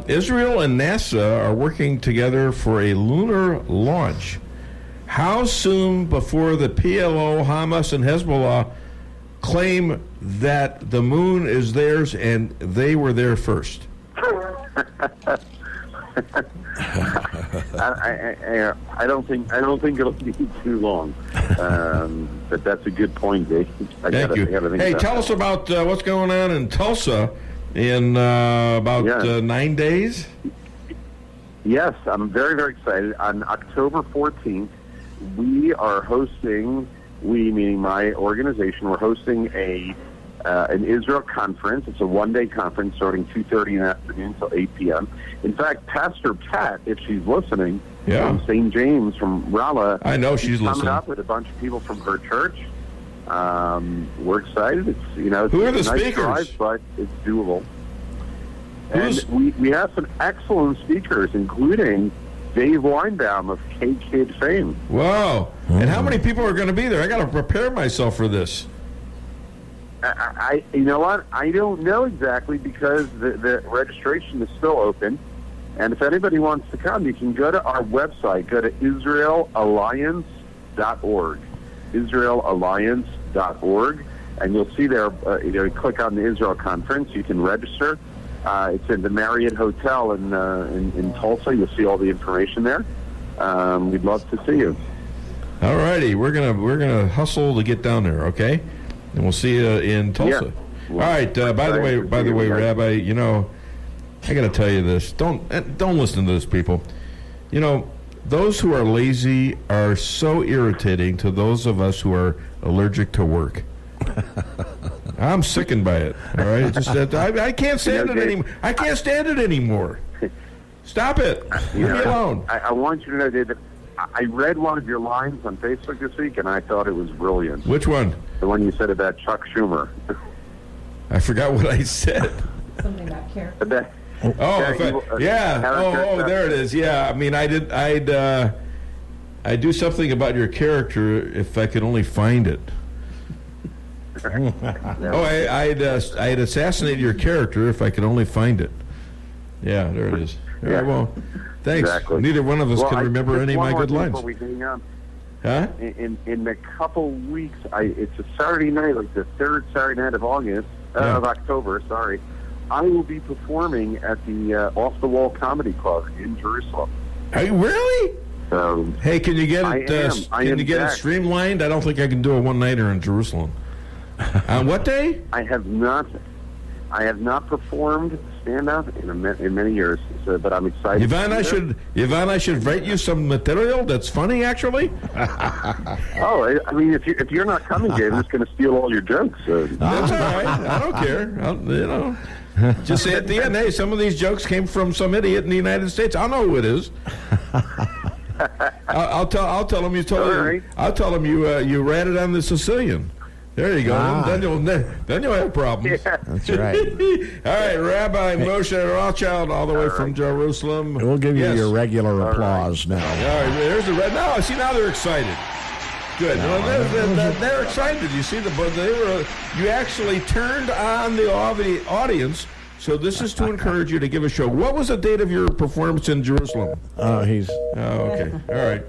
S3: Israel and NASA are working together for a lunar launch. How soon before the PLO, Hamas, and Hezbollah claim that the moon is theirs and they were there first?
S20: I don't think it'll be too long. But that's a good point, Dave.
S3: Thank you. Hey, tell us about what's going on in Tulsa in about 9 days.
S20: Yes, I'm very, very excited. On October 14th, we are hosting. We, meaning my organization, we're hosting an Israel conference. It's a one-day conference starting 2:30 in the afternoon till 8 p.m. In fact, Pastor Pat, if she's listening, from St. James, from Raleigh,
S3: I know she's
S20: coming
S3: listening.
S20: up with a bunch of people from her church. We're excited. It's
S3: who are the
S20: nice
S3: speakers?
S20: Drive, but it's doable. And we have some excellent speakers, including Dave Weinbaum of K-Kid fame.
S3: Wow! And how many people are going to be there? I got to prepare myself for this.
S20: You know what? I don't know exactly because the registration is still open. And if anybody wants to come, you can go to our website. Go to IsraelAlliance.org. IsraelAlliance.org. And you'll see there, click on the Israel Conference. You can register. It's in the Marriott Hotel in Tulsa. You'll see all the information there. We'd love to see you.
S3: All righty. We're gonna hustle to get down there, okay? And we'll see you in Tulsa.
S20: Yeah.
S3: All right. By the way, Rabbi, I got to tell you this. Don't listen to this, people. Those who are lazy are so irritating to those of us who are allergic to work. I'm sickened by it. All right. I can't stand it anymore. I can't stand it anymore. Stop it. Leave me alone.
S20: I want you to know, David, I read one of your lines on Facebook this week, and I thought it was brilliant.
S3: Which one?
S20: The one you said about Chuck Schumer.
S3: I forgot what I said.
S8: Something about character.
S3: There it is. Yeah, I mean, I'd do something about your character if I could only find it. I'd assassinate your character if I could only find it. Yeah, there it is. All right, well, thanks.
S20: Exactly.
S3: Neither one of us can remember any of my good lines.
S20: We hang on.
S3: Huh?
S20: In a couple weeks, it's a Saturday night, like the third Saturday night of October. Sorry. I will be performing at the Off the Wall Comedy Club in Jerusalem.
S3: Are you really?
S20: So,
S3: hey, can you get it? Can you get it streamlined? I don't think I can do a one-nighter in Jerusalem. On what day?
S20: I have not performed stand-up in many years, but I'm excited.
S3: Yvonne, I should write you some material that's funny, actually.
S20: I mean, if you're not coming, Dave, I'm just going to steal all your jokes.
S3: That's all right. I don't care. Just say at the end, hey, some of these jokes came from some idiot in the United States. I'll know who it is. I'll tell him you told. Right. I'll tell him you ratted on the Sicilian. There you go.
S18: Ah.
S3: Then you'll have problems.
S20: Yeah.
S18: That's right.
S3: All right, Rabbi Moshe Rothschild, all the way from Jerusalem.
S18: We'll give you
S3: Yes.
S18: your regular applause now.
S3: All right, there's the red. Now, see, now they're excited. Good. They're excited. You see, you actually turned on the audience. So this is to encourage you to give a show. What was the date of your performance in Jerusalem?
S18: Oh,
S3: okay. All right.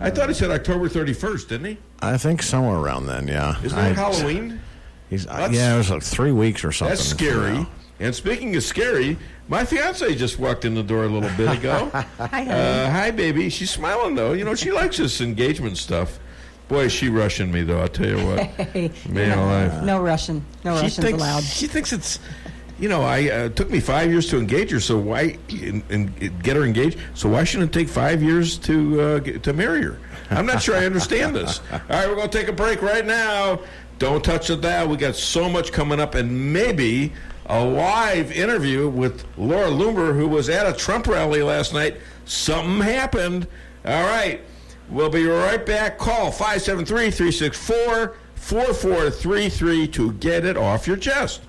S3: I thought he said October 31st, didn't he?
S18: I think somewhere around then, yeah.
S3: Isn't that Halloween?
S18: It was like 3 weeks or something.
S3: That's scary. And speaking of scary, my fiance just walked in the door a little bit ago.
S21: Hi, honey.
S3: Hi, baby. She's smiling, though. You know, she likes this engagement stuff. Boy, is she rushing me, though. I'll tell you what.
S21: Hey,
S3: Man alive.
S21: no Russian. No Russians allowed.
S3: She thinks it's... You know, it took me 5 years to engage her, so why and get her engaged? So why shouldn't it take 5 years to marry her? I'm not sure I understand this. All right, we're going to take a break right now. Don't touch the dial. We got so much coming up, and maybe a live interview with Laura Loomer, who was at a Trump rally last night. Something happened. All right, we'll be right back. Call 573-364-4433 to get it off your chest.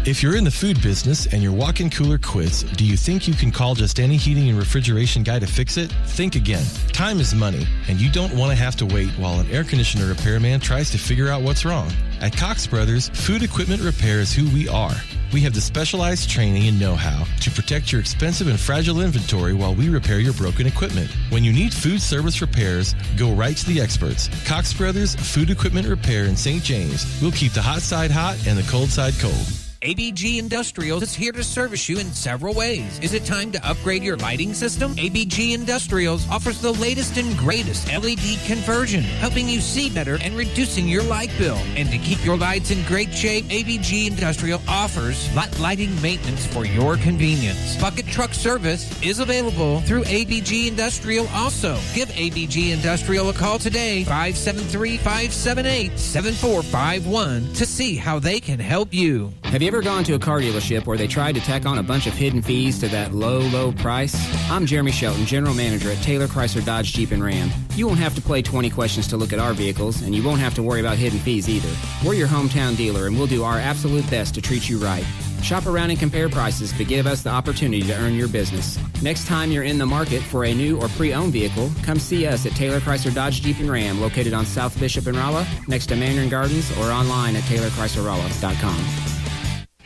S22: If you're in the food business and your walk-in cooler quits, do you think you can call just any heating and refrigeration guy to fix it? Think again. Time is money, and you don't want to have to wait while an air conditioner repairman tries to figure out what's wrong. At Cox Brothers, food equipment repair is who we are. We have the specialized training and know-how to protect your expensive and fragile inventory while we repair your broken equipment. When you need food service repairs, go right to the experts. Cox Brothers Food Equipment Repair in St. James. We'll keep the hot side hot and the cold side cold.
S11: ABG Industrials is here to service you in several ways. Is it time to upgrade your lighting system? ABG Industrials offers the latest and greatest LED conversion, helping you see better and reducing your light bill. And to keep your lights in great shape, ABG Industrial offers lighting maintenance for your convenience. Bucket truck service is available through ABG Industrial also. Give ABG Industrial a call today, 573-578-7451, to see how they can help you.
S23: Have you ever gone to a car dealership where they tried to tack on a bunch of hidden fees to that low price? I'm Jeremy Shelton, General Manager at Taylor Chrysler Dodge Jeep and Ram. You won't have to play 20 questions to look at our vehicles, and you won't have to worry about hidden fees either. We're your hometown dealer, and we'll do our absolute best to treat you right. Shop around and compare prices, but give us the opportunity to earn your business. Next time you're in the market for a new or pre-owned vehicle, come see us at Taylor Chrysler Dodge Jeep and Ram, located on South Bishop and Rolla, next to Mandarin Gardens, or online at TaylorChryslerRolla.com.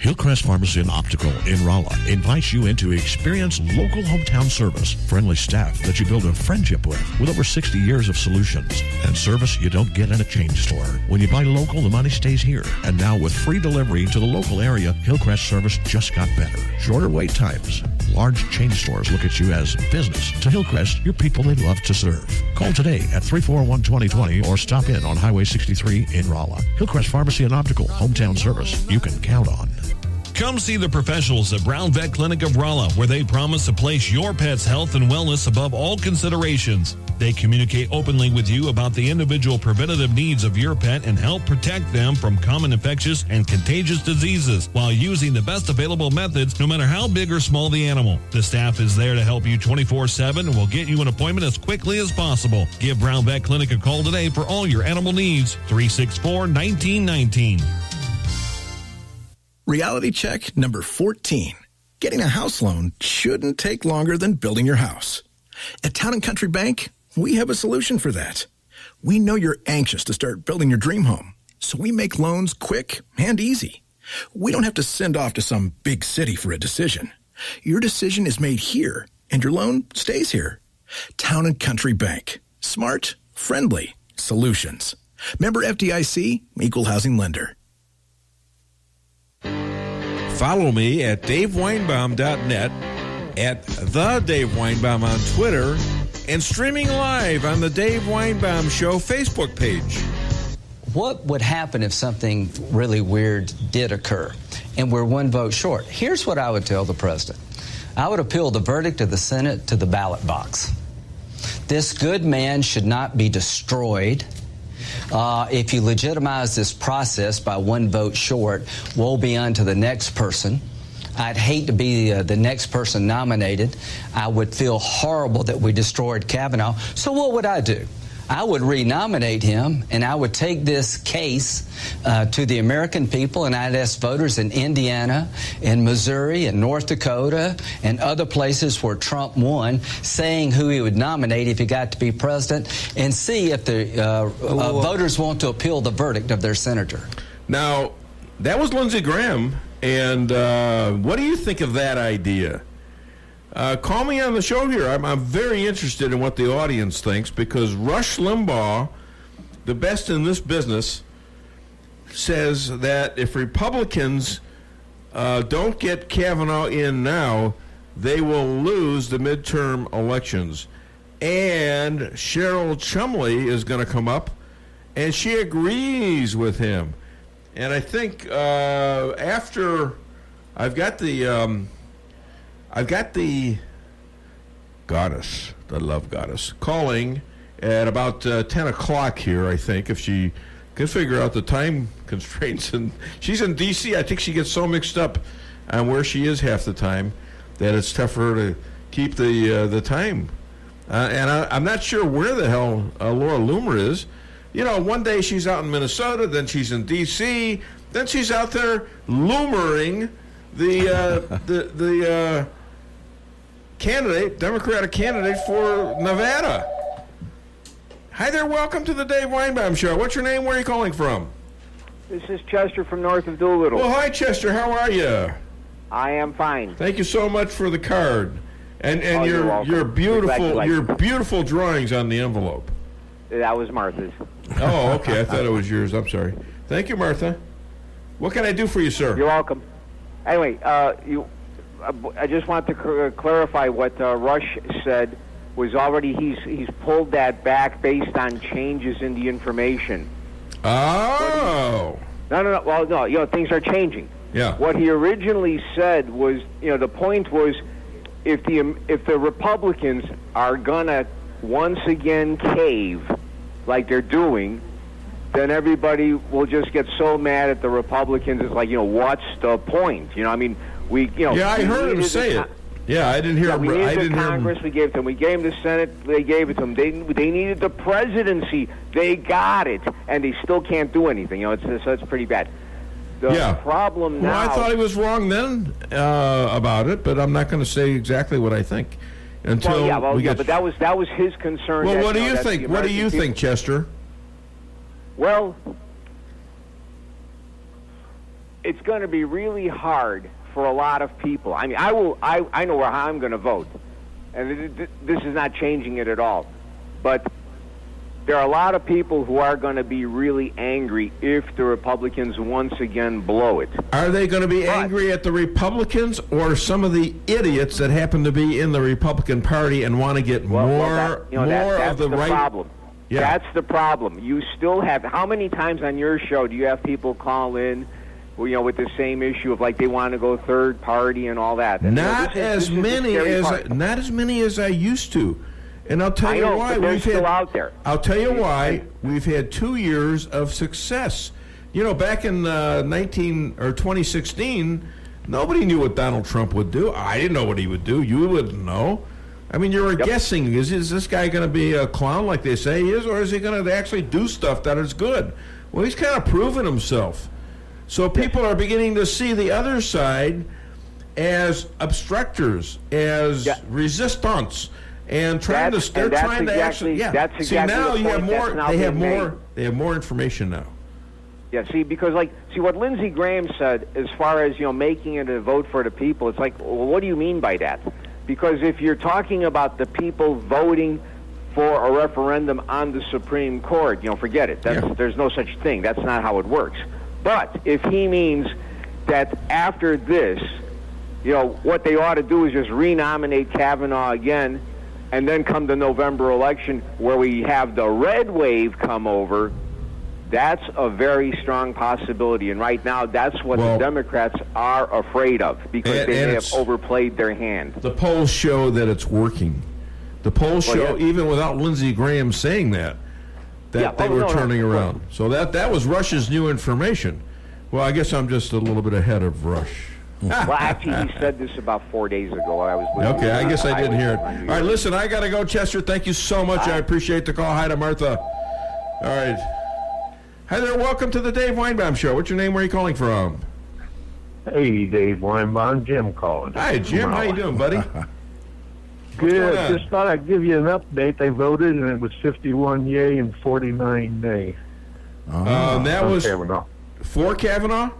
S24: Hillcrest Pharmacy and Optical in Rolla invites you in to experience local hometown service, friendly staff that you build a friendship with over 60 years of solutions, and service you don't get in a chain store. When you buy local, the money stays here. And now with free delivery to the local area, Hillcrest service just got better. Shorter wait times. Large chain stores look at you as business. To Hillcrest, you're people they love to serve. Call today at 341-2020 or stop in on Highway 63 in Rolla. Hillcrest Pharmacy and Optical, hometown service you can count on.
S25: Come see the professionals at Brown Vet Clinic of Rolla, where they promise to place your pet's health and wellness above all considerations. They communicate openly with you about the individual preventative needs of your pet and help protect them from common infectious and contagious diseases while using the best available methods, no matter how big or small the animal. The staff is there to help you 24/7 and will get you an appointment as quickly as possible. Give Brown Vet Clinic a call today for all your animal needs. 364-1919.
S26: Reality check number 14. Getting a house loan shouldn't take longer than building your house. At Town & Country Bank, we have a solution for that. We know you're anxious to start building your dream home, so we make loans quick and easy. We don't have to send off to some big city for a decision. Your decision is made here, and your loan stays here. Town & Country Bank. Smart, friendly solutions. Member FDIC, Equal Housing Lender.
S2: Follow me at DaveWeinbaum.net, at The Dave Weinbaum on Twitter, and streaming live on the Dave Weinbaum Show Facebook page.
S27: What would happen if something really weird did occur and we're one vote short? Here's what I would tell the president. I would appeal the verdict of the Senate to the ballot box. This good man should not be destroyed. If you legitimize this process by one vote short, woe be unto the next person. I'd hate to be the next person nominated. I would feel horrible that we destroyed Kavanaugh. So what would I do? I would renominate him, and I would take this case to the American people, and I'd ask voters in Indiana, in Missouri, and North Dakota, and other places where Trump won, saying who he would nominate if he got to be president, and see if the voters want to appeal the verdict of their senator.
S3: Now, that was Lindsey Graham, and what do you think of that idea? Call me on the show here. I'm very interested in what the audience thinks, because Rush Limbaugh, the best in this business, says that if Republicans don't get Kavanaugh in now, they will lose the midterm elections. And Cheryl Chumley is going to come up, and she agrees with him. And I think after I've got the goddess, the love goddess, calling at about 10 o'clock here, I think, if she can figure out the time constraints. And she's in D.C. I think she gets so mixed up on where she is half the time that it's tough for her to keep the time. And I'm not sure where the hell Laura Loomer is. You know, one day she's out in Minnesota, then she's in D.C., then she's out there loomering the candidate, Democratic candidate for Nevada. Hi there, welcome to the Dave Weinbaum Show. What's your name? Where are you calling from?
S1: This is Chester from north of Doolittle.
S3: Well, hi, Chester. How are you?
S1: I am fine.
S3: Thank you so much for the card and your beautiful drawings on the envelope.
S1: That was Martha's.
S3: Oh, okay. I thought it was yours. I'm sorry. Thank you, Martha. What can I do for you, sir?
S1: You're welcome. Anyway, I just want to clarify what Rush said was already he's pulled that back based on changes in the information.
S3: Oh.
S1: No. Well, no. You know, things are changing.
S3: Yeah.
S1: What he originally said was, you know, the point was, if the Republicans are gonna once again cave like they're doing, then everybody will just get so mad at the Republicans. It's like, you know, what's the point? You know, I mean,
S3: I heard him say it. Yeah, I didn't hear him.
S1: We needed the Congress, we gave it to them. We gave them the Senate, they gave it to them. They needed the presidency, they got it, and they still can't do anything. You know, it's pretty bad. The problem now.
S3: Well, I thought he was wrong then about it, but I'm not going to say exactly what I think until
S1: but that was his concern.
S3: Well, what do you think? What do you think, Chester?
S1: Well, it's going to be really hard for a lot of people. I mean, I know how I'm going to vote, and this is not changing it at all. But there are a lot of people who are going to be really angry if the Republicans once again blow it.
S3: Are they going to be angry at the Republicans or some of the idiots that happen to be in the Republican Party and want to get more of the right?
S1: Problem.
S3: Yeah.
S1: That's the problem. You still have, how many times on your show do you have people call in, you know, with the same issue of like they want to go third party and all that? And,
S3: not as many as I used to. And I'll tell you why.
S1: They're still out there.
S3: I'll tell you why. We've had 2 years of success. You know, back in 2016, nobody knew what Donald Trump would do. I didn't know what he would do. You wouldn't know. I mean, you were guessing. Is this guy going to be a clown like they say he is, or is he going to actually do stuff that is good? Well, he's kind of proven himself. So people are beginning to see the other side as obstructors, as resistants. And they're trying to actually. See, now you have more. They have more. They have more information now.
S1: Yeah. See, because what Lindsey Graham said, as far as, you know, making it a vote for the people, it's like, well, what do you mean by that? Because if you're talking about the people voting for a referendum on the Supreme Court, you know, forget it. There's no such thing. That's not how it works. But if he means that after this, you know, what they ought to do is just renominate Kavanaugh again, and then come the November election where we have the red wave come over, that's a very strong possibility. And right now, that's what the Democrats are afraid of, because they have overplayed their hand.
S3: The polls show that it's working. The polls show, even without Lindsey Graham saying that they were turning around. So that was Rush's new information. Well, I guess I'm just a little bit ahead of Rush.
S1: Well, actually, he said this about 4 days ago. I was listening.
S3: Okay, I guess I didn't hear it. All right, listen, I got to go, Chester. Thank you so much. I appreciate the call. Hi to Martha. All right. Hi there. Welcome to the Dave Weinbaum Show. What's your name? Where are you calling from?
S4: Hey, Dave Weinbaum. Jim calling.
S3: Hi, Jim. How you doing, buddy?
S4: Good. Just thought I'd give you an update. They voted, and it was 51 yay and 49 nay.
S3: That was
S4: Kavanaugh.
S3: For Kavanaugh?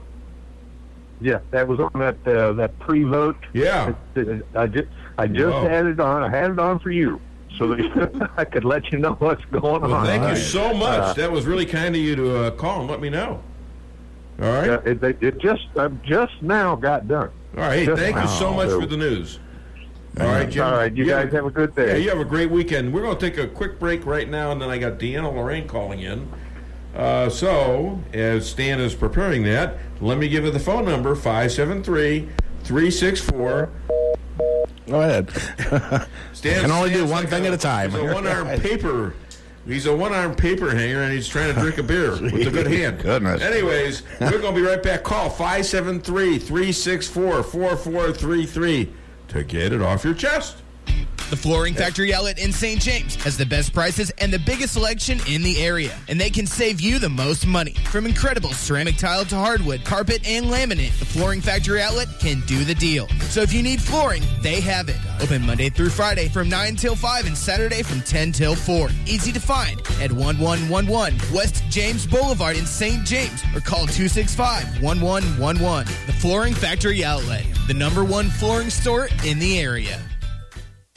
S4: Yeah, that was on that pre-vote.
S3: Yeah.
S4: I just had it on. I had it on for you, so I could let you know what's going on.
S3: Thank you so much. That was really kind of you to call and let me know. All right.
S4: It just now got done.
S3: All right. Thank you so much for the news. All right, Jim.
S4: All right, you guys have a good day.
S3: Yeah, you have a great weekend. We're going to take a quick break right now, and then I got Deanna Lorraine calling in. So, as Stan is preparing that, let me give you the phone number, 573-364.
S18: Go ahead.
S3: Stan
S18: can only do one thing at a time.
S3: He's a one-armed paper hanger, and he's trying to drink a beer with a good hand.
S18: Goodness.
S3: Anyways, we're going to be right back. Call 573-364-4433 to get it off your chest.
S5: The Flooring Factory Outlet in St. James has the best prices and the biggest selection in the area, and they can save you the most money. From incredible ceramic tile to hardwood, carpet, and laminate, the Flooring Factory Outlet can do the deal. So if you need flooring, they have it. Open Monday through Friday from 9 till 5 and Saturday from 10 till 4. Easy to find at 1111 West James Boulevard in St. James or call 265-1111. The Flooring Factory Outlet, the #1 flooring store in the area.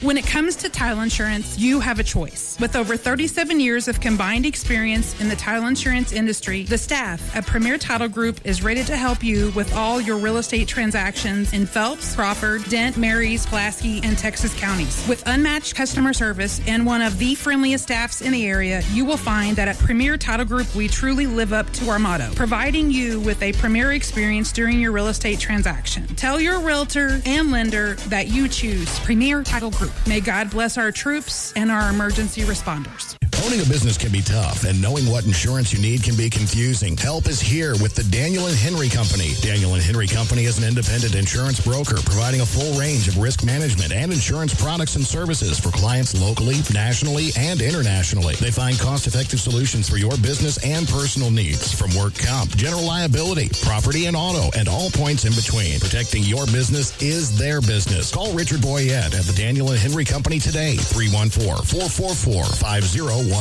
S6: When it comes to title insurance, you have a choice. With over 37 years of combined experience in the title insurance industry, the staff at Premier Title Group is ready to help you with all your real estate transactions in Phelps, Crawford, Dent, Marys, Pulaski, and Texas counties. With unmatched customer service and one of the friendliest staffs in the area, you will find that at Premier Title Group, we truly live up to our motto, providing you with a premier experience during your real estate transaction. Tell your realtor and lender that you choose Premier Title Group. May God bless our troops and our emergency responders.
S7: Owning a business can be tough, and knowing what insurance you need can be confusing. Help is here with the Daniel and Henry Company. Daniel and Henry Company is an independent insurance broker providing a full range of risk management and insurance products and services for clients locally, nationally, and internationally. They find cost-effective solutions for your business and personal needs, from work comp, general liability, property and auto, and all points in between. Protecting your business is their business. Call Richard Boyette at the Daniel and Henry Company today, 314-444-5011.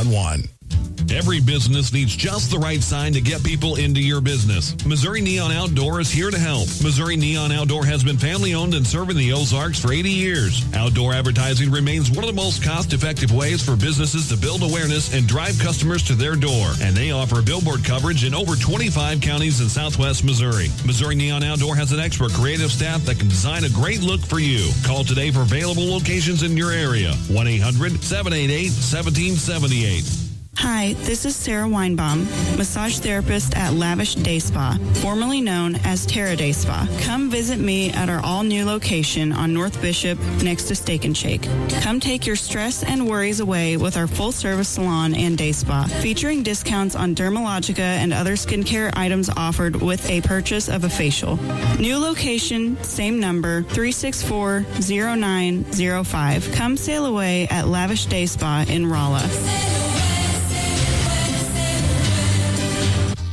S25: Every business needs just the right sign to get people into your business. Missouri Neon Outdoor is here to help. Missouri Neon Outdoor has been family-owned and serving the Ozarks for 80 years. Outdoor advertising remains one of the most cost-effective ways for businesses to build awareness and drive customers to their door. And they offer billboard coverage in over 25 counties in southwest Missouri. Missouri Neon Outdoor has an expert creative staff that can design a great look for you. Call today for available locations in your area. 1-800-788-1778.
S9: Hi, this is Sarah Weinbaum, massage therapist at Lavish Day Spa, formerly known as Terra Day Spa. Come visit me at our all-new location on North Bishop next to Steak and Shake. Come take your stress and worries away with our full-service salon and day spa, featuring discounts on Dermalogica and other skincare items offered with a purchase of a facial. New location, same number, 364-0905. Come sail away at Lavish Day Spa in Rolla.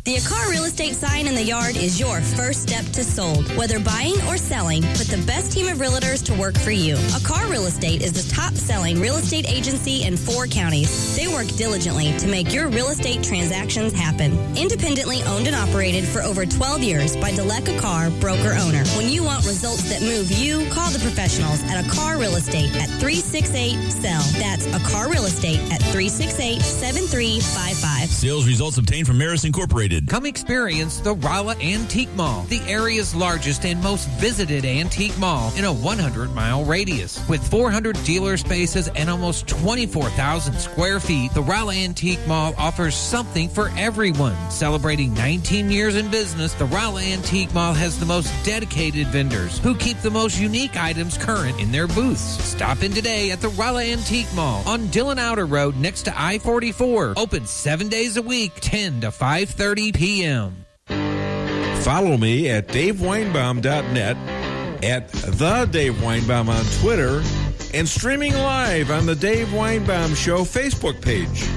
S10: The Akar Real Estate sign in the yard is your first step to sold. Whether buying or selling, put the best team of realtors to work for you. Akar Real Estate is the top-selling real estate agency in 4 counties. They work diligently to make your real estate transactions happen. Independently owned and operated for over 12 years by Delek Akar, broker-owner. When you want results that move you, call the professionals at Akar Real Estate at 368-SELL. That's Akar Real Estate at 368-7355.
S12: Sales results obtained from Maris Incorporated.
S11: Come experience the Rolla Antique Mall, the area's largest and most visited antique mall in a 100-mile radius. With 400 dealer spaces and almost 24,000 square feet, the Rolla Antique Mall offers something for everyone. Celebrating 19 years in business, the Rolla Antique Mall has the most dedicated vendors who keep the most unique items current in their booths. Stop in today at the Rolla Antique Mall on Dillon Outer Road next to I-44. Open 7 days a week, 10 to 5:30 p.m.
S2: Follow me at DaveWeinbaum.net at The Dave Weinbaum on Twitter and streaming live on the Dave Weinbaum Show Facebook page.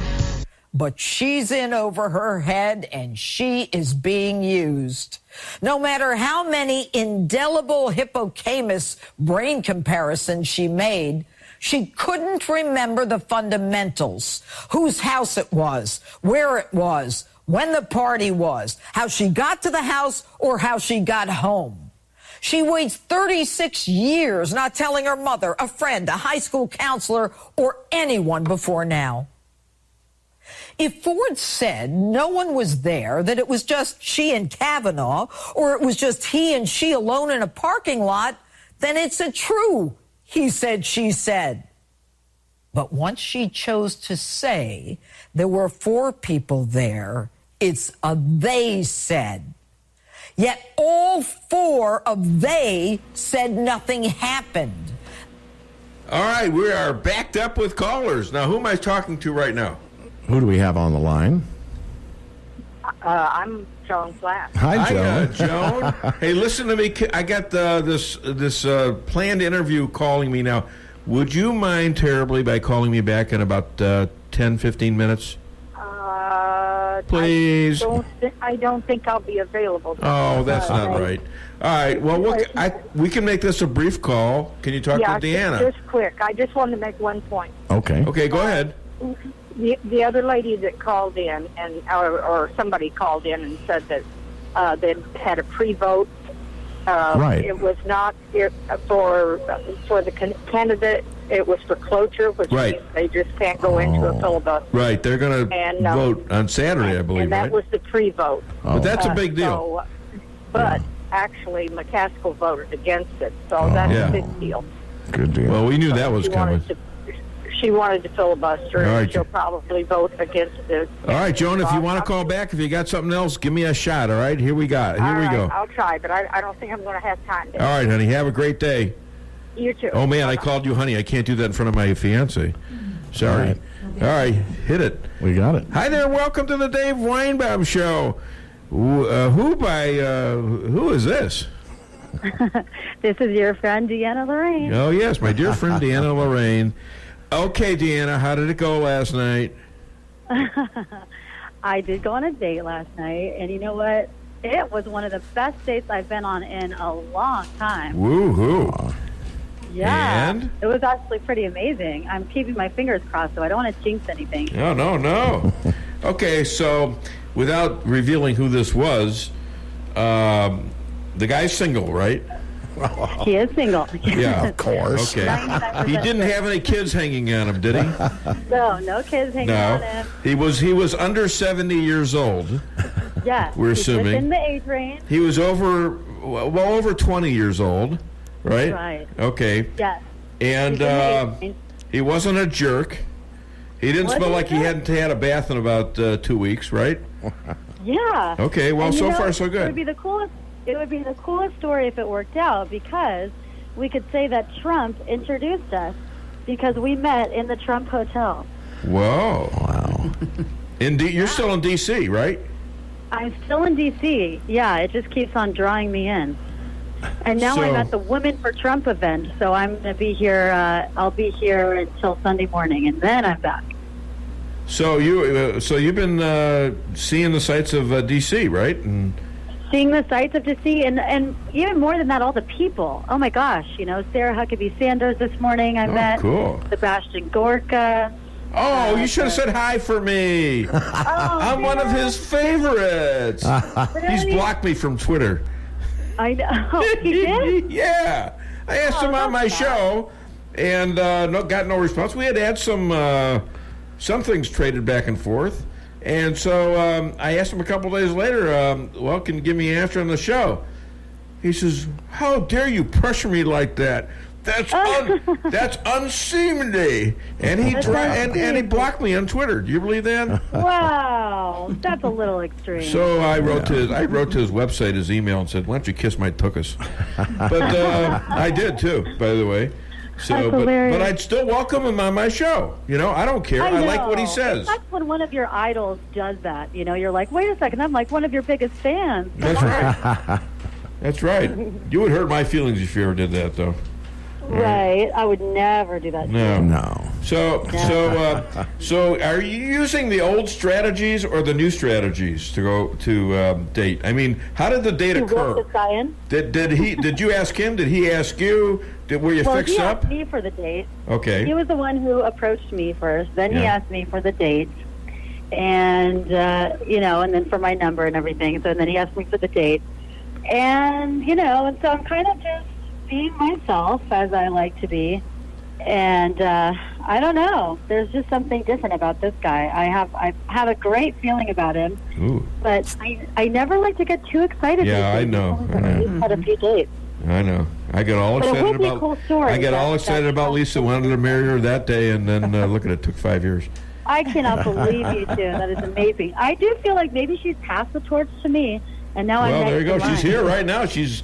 S8: But she's in over her head and she is being used. No matter how many indelible hippocampus brain comparisons she made, she couldn't remember the fundamentals: whose house it was, where it was, when the party was, how she got to the house, or how she got home. She waits 36 years not telling her mother, a friend, a high school counselor, or anyone before now. If Ford said no one was there, that it was just she and Kavanaugh, or it was just he and she alone in a parking lot, then it's a true he said, she said. But once she chose to say there were 4 people there, it's a they said. Yet all 4 of they said nothing happened.
S3: All right, we are backed up with callers. Now, who am I talking to right now?
S18: Who do we have on the line?
S13: I'm Joan Flatt.
S18: Hi, Joan.
S3: Joan. Hey, listen to me. I got this planned interview calling me now. Would you mind terribly by calling me back in about 10, 15 minutes? Please.
S13: I don't think I'll be available.
S3: Oh, that's not right. All right. Well, we can make this a brief call. Can you talk to Deanna?
S13: Just quick. I just wanted to make one point.
S18: Okay.
S3: Okay, go ahead.
S13: The other lady that called in, or somebody called in and said that they had a pre-vote.
S18: Right.
S13: It was not for the candidate. It was for cloture, which means they just can't go into a filibuster.
S3: Right. They're going to vote on Saturday, I believe.
S13: And that was the pre-vote.
S3: But that's a big deal.
S13: Actually, McCaskill voted against it, so that's a big deal.
S18: Good deal.
S3: Well, we knew that was coming.
S13: She wanted to filibuster, and she'll probably vote against it.
S3: All right, Joan, if you want to call back, if you got something else, give me a shot, all right? Here we go.
S13: I'll try, but I don't think I'm going to have time.
S3: All right, honey, have a great day.
S13: You too.
S3: Oh, man, I called you honey. I can't do that in front of my fiancé. Sorry. All right, hit it.
S18: We got it.
S3: Hi there, welcome to the Dave Weinbaum Show. Who is this?
S14: This is your friend, Deanna Lorraine.
S3: Oh, yes, my dear friend, Deanna Lorraine. Okay, Deanna, how did it go last night?
S14: I did go on a date last night, and you know what? It was one of the best dates I've been on in a long time.
S3: Woo-hoo.
S14: Yeah.
S3: And?
S14: It was actually pretty amazing. I'm keeping my fingers crossed, so I don't want to jinx anything.
S3: No. Okay, so without revealing who this was, the guy's single, right?
S14: He is single.
S3: Yeah,
S18: of course.
S3: Okay. He didn't have any kids hanging on him, did he?
S14: No kids hanging on him.
S3: He was under 70 years old.
S14: Yeah.
S3: We're assuming.
S14: Within the age range.
S3: He was over 20 years old, right?
S14: Right.
S3: Okay.
S14: Yes.
S3: And he wasn't a jerk. He didn't smell like he hadn't had a bath in about 2 weeks, right?
S14: Yeah.
S3: Okay, well,
S14: and
S3: so far so good.
S14: It would be the coolest story if it worked out, because we could say that Trump introduced us because we met in the Trump Hotel.
S3: Whoa. Wow. You're still in D.C., right?
S14: I'm still in D.C. Yeah, it just keeps on drawing me in. And now I'm at the Women for Trump event, so I'm going to be here. I'll be here until Sunday morning, and then I'm back.
S3: So you've been seeing the sights of D.C., right? And
S14: seeing the sights of D.C. and even more than that, all the people. Oh my gosh, Sarah Huckabee Sanders this morning. I met
S3: cool.
S14: Sebastian Gorka.
S3: Oh, you should have said hi for me. I'm one of his favorites.
S14: Really?
S3: He's blocked me from Twitter.
S14: I know. He did?
S3: Yeah. I asked him on my show, and got no response. We had some things traded back and forth. And so I asked him a couple days later, can you give me an answer on the show? He says, how dare you pressure me like that? That's unseemly. And he blocked me on Twitter. Do you believe that?
S14: Wow, that's a little extreme.
S3: So I wrote to his website, his email, and said, "Why don't you kiss my tuchus?" But I did too, by the way. So, but I'd still welcome him on my show. I don't care. I like what he says.
S14: That's when one of your idols does that. You're like, wait a second, I'm like one of your biggest fans.
S3: That's right. That's right. You would hurt my feelings if you ever did that, though.
S14: Right. I would never do that.
S3: No. So are you using the old strategies or the new strategies to go to date? I mean, how did the date occur? Did you ask him? Did he ask you? Were you fixed up?
S14: He asked me for the date.
S3: Okay.
S14: He was the one who approached me first. Then he asked me for the date, and and then for my number and everything. So then he asked me for the date, and and so I'm kind of just being myself as I like to be, and I don't know. There's just something different about this guy. I have a great feeling about him.
S3: Ooh.
S14: But I never like to get too excited.
S3: Yeah, I know.
S14: We've had a few dates.
S3: I know. I get all excited
S14: But it would be a cool story.
S3: I get all excited about Lisa. Wanted to marry her that day, and then look at it. Took 5 years.
S14: I cannot believe you two. That is amazing. I do feel like maybe she's passed the torch to me, and now I'm next
S3: there you go.
S14: in line.
S3: She's here right now. She's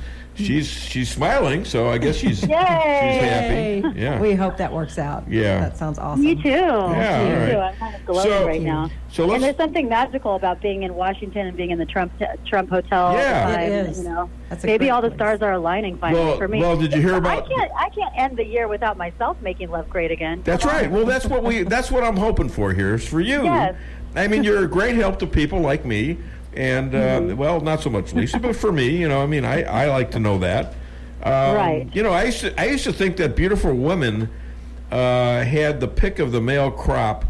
S3: smiling, so I guess she's happy. Yeah.
S15: We hope that works out.
S3: Yeah.
S15: That sounds awesome.
S14: Me too.
S3: Yeah,
S14: Me
S3: all
S14: too.
S3: right.
S14: I'm kind of glowing right now.
S3: So
S14: and there's something magical about being in Washington and being in the Trump Hotel.
S3: Yeah.
S14: all the time,
S15: It is. That's a
S14: maybe
S15: great
S14: all the
S15: place.
S14: stars are aligning finally for me.
S3: Well, did you hear about?
S14: I can't end the year without myself making love great again.
S3: That's right. Well, that's what I'm hoping for here is for you.
S14: Yes.
S3: I mean, you're a great help to people like me, and well, not so much Lisa, but for me, I like to know that.
S14: Right.
S3: I used to think that beautiful women had the pick of the male crop,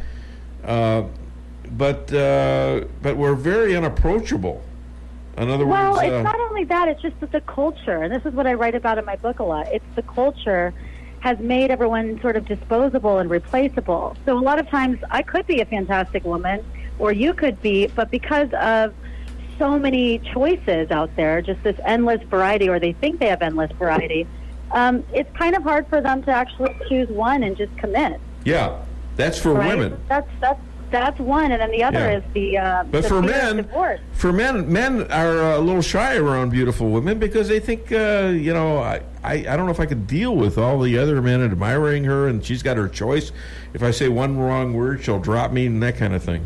S3: but were very unapproachable. In other
S14: Well,
S3: words,
S14: it's not only that, it's just that the culture, and this is what I write about in my book a lot, it's the culture has made everyone sort of disposable and replaceable. So a lot of times I could be a fantastic woman, or you could be, but because of so many choices out there, just this endless variety, or they think they have endless variety, it's kind of hard for them to actually choose one and just commit.
S3: yeah, that's for
S14: Right?
S3: women.
S14: That's one, and then the other is the
S3: But
S14: the
S3: for
S14: fear of
S3: men,
S14: divorce.
S3: men are a little shy around beautiful women because they think, I don't know if I could deal with all the other men admiring her, and she's got her choice. If I say one wrong word, she'll drop me, and that kind of thing.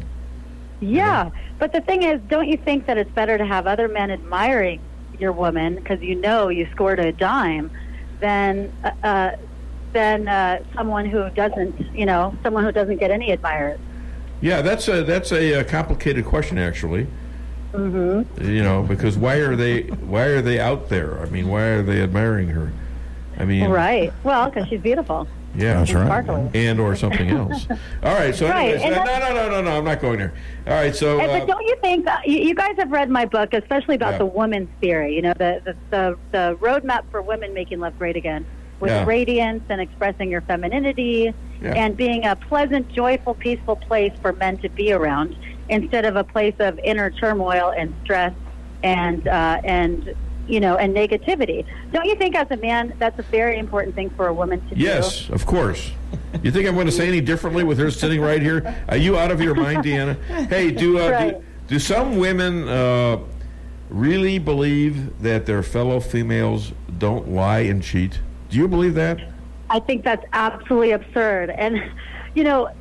S14: Yeah, but the thing is, don't you think that it's better to have other men admiring your woman because you scored a dime than someone who doesn't get any admirers?
S3: Yeah, that's a complicated question, actually.
S14: Mm-hmm.
S3: Because why are they out there? I mean, why are they admiring her? I mean,
S14: Right. Well, because she's beautiful.
S3: Yeah,
S14: that's right. Sparkly.
S3: And or something else. All right. So,
S14: Right,
S3: anyways,
S14: and
S3: no, I'm not going there. All right. So,
S14: but don't you think you guys have read my book, especially about the woman's theory? The roadmap for women making love great again, with radiance and expressing your femininity, and being a pleasant, joyful, peaceful place for men to be around, instead of a place of inner turmoil and stress and negativity. Don't you think, as a man, that's a very important thing for a woman to do?
S3: Yes, of course. You think I'm going to say any differently with her sitting right here? Are you out of your mind, Deanna? Hey, do some women really believe that their fellow females don't lie and cheat? Do you believe that?
S14: I think that's absolutely absurd. And,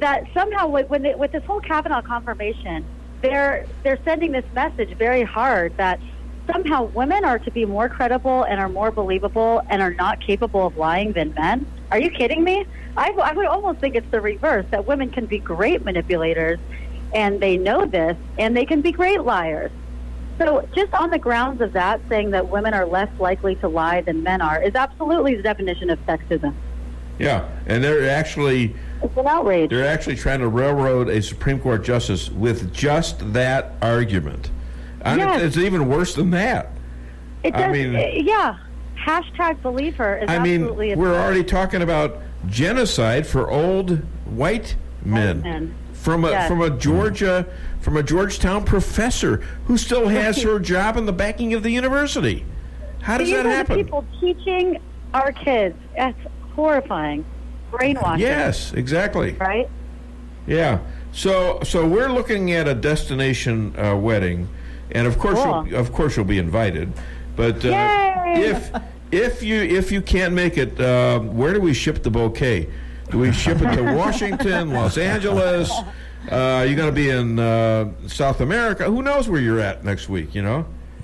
S14: that somehow with this whole Kavanaugh confirmation, they're sending this message very hard that somehow women are to be more credible and are more believable and are not capable of lying than men. Are you kidding me? I would almost think it's the reverse, that women can be great manipulators, and they know this, and they can be great liars. So just on the grounds of that, saying that women are less likely to lie than men are is absolutely the definition of sexism.
S3: Yeah, and they're actually...
S14: It's an outrage.
S3: They're actually trying to railroad a Supreme Court justice with just that argument.
S14: Yes.
S3: It's even worse than that.
S14: It does,
S3: I mean,
S14: Hashtag believe her is absolutely absurd.
S3: We're already talking about genocide for old white men. From a Georgetown professor who still has her job in the backing of the university. How does that happen?
S14: People teaching our kids. That's horrifying. Brainwashing.
S3: Yes, exactly.
S14: Right?
S3: Yeah. So we're looking at a destination wedding, and of course you'll be invited. But if you can't make it, where do we ship the bouquet? Do we ship it to Washington, Los Angeles? You're going to be in South America. Who knows where you're at next week?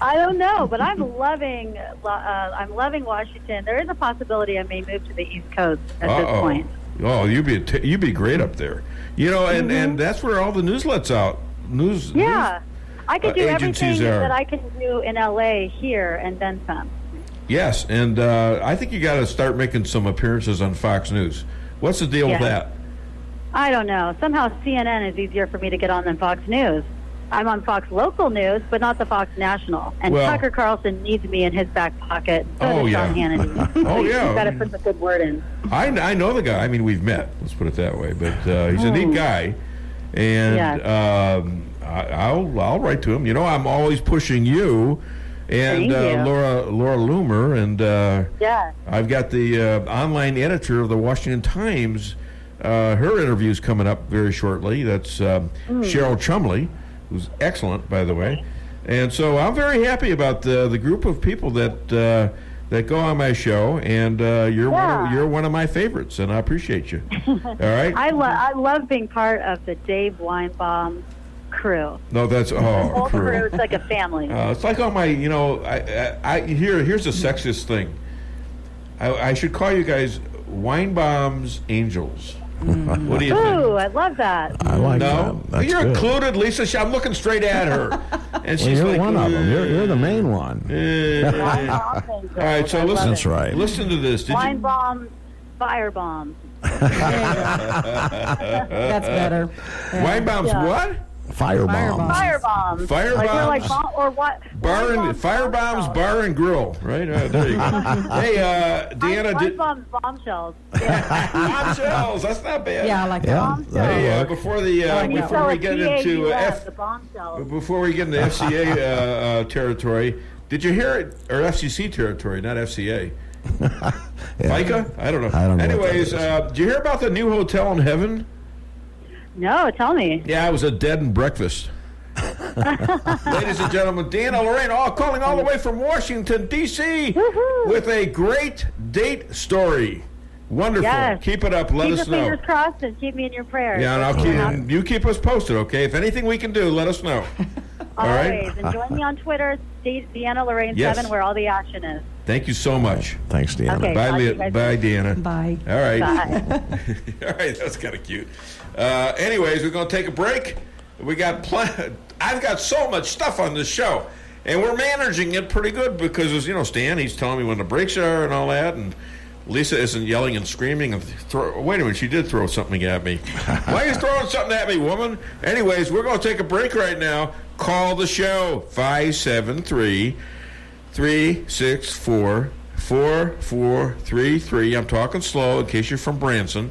S14: I don't know, but I'm loving Washington. There is a possibility I may move to the East Coast at this point.
S3: Oh, you'd be great up there. You know, and that's where all the newslet's out.
S14: I could do everything that I can do in LA here and then some.
S3: Yes, and I think you got to start making some appearances on Fox News. What's the deal with that?
S14: I don't know. Somehow CNN is easier for me to get on than Fox News. I'm on Fox Local News, but not the Fox National. And Tucker Carlson needs me in his back pocket. So does Sean Hannity. He's got to put the good word in.
S3: I know the guy. I mean, we've met. Let's put it that way. But he's a neat guy. And I'll write to him. You know, I'm always pushing you and Laura Loomer. And I've got the online editor of the Washington Times. Her interview's coming up very shortly. That's Cheryl Chumley, who's excellent, by the way. And so I'm very happy about the group of people that go on my show, and you're one of my favorites, and I appreciate you. All right?
S14: I love being part of the Dave Weinbaum crew.
S3: No, that's
S14: whole crew. It's like a family.
S3: It's like all my, here's a sexist thing. I should call you guys Weinbaum's Angels. What do you think?
S14: Ooh, I love that.
S18: I like that. That's
S3: you're
S18: good.
S3: included, Lisa. I'm looking straight at her, and she's
S18: you're
S3: like,
S18: one of them. You're the main one.
S3: All right, so listen.
S18: That's right.
S3: Listen to this.
S14: Weinbaum, firebomb.
S15: That's better.
S3: Weinbaum's what?
S18: Firebomb.
S14: Firebomb.
S3: Firebomb.
S14: Like or what?
S3: Firebomb's Bar and Grill. Right? There you go. Hey, Deanna.
S14: Weinbaum's bombshells.
S3: Bombshells. That's not bad.
S15: Yeah, I like that.
S3: Hey, before we get into FCA territory, did you hear it? Or FCC territory, not FCA. FICA? I don't know. Anyways, did you hear about the new hotel in heaven?
S14: No, tell me.
S3: Yeah, it was a bed and breakfast. Ladies and gentlemen, Deanna Lorraine, calling all the way from Washington, D.C. with a great date story. Wonderful.
S14: Yes.
S3: Keep it up. Let us know.
S14: Keep your fingers crossed and keep me in your prayers.
S3: Yeah, and you keep us posted, okay? If anything we can do, let us know. All right?
S14: Always. And join me on Twitter, Deanna Lorraine 7, where all the action is.
S3: Thank you so much.
S18: Thanks, Deanna.
S14: Okay,
S3: Bye, Deanna.
S15: Bye.
S3: All right.
S14: Bye.
S3: All right, that's kind of cute. Anyways, we're going to take a break. We got I've got so much stuff on this show, and we're managing it pretty good because, Stan, he's telling me when the breaks are and all that, and Lisa isn't yelling and screaming. And wait a minute, she did throw something at me. Why are you throwing something at me, woman? Anyways, we're going to take a break right now. Call the show, 573-364-4433. I'm talking slow in case you're from Branson.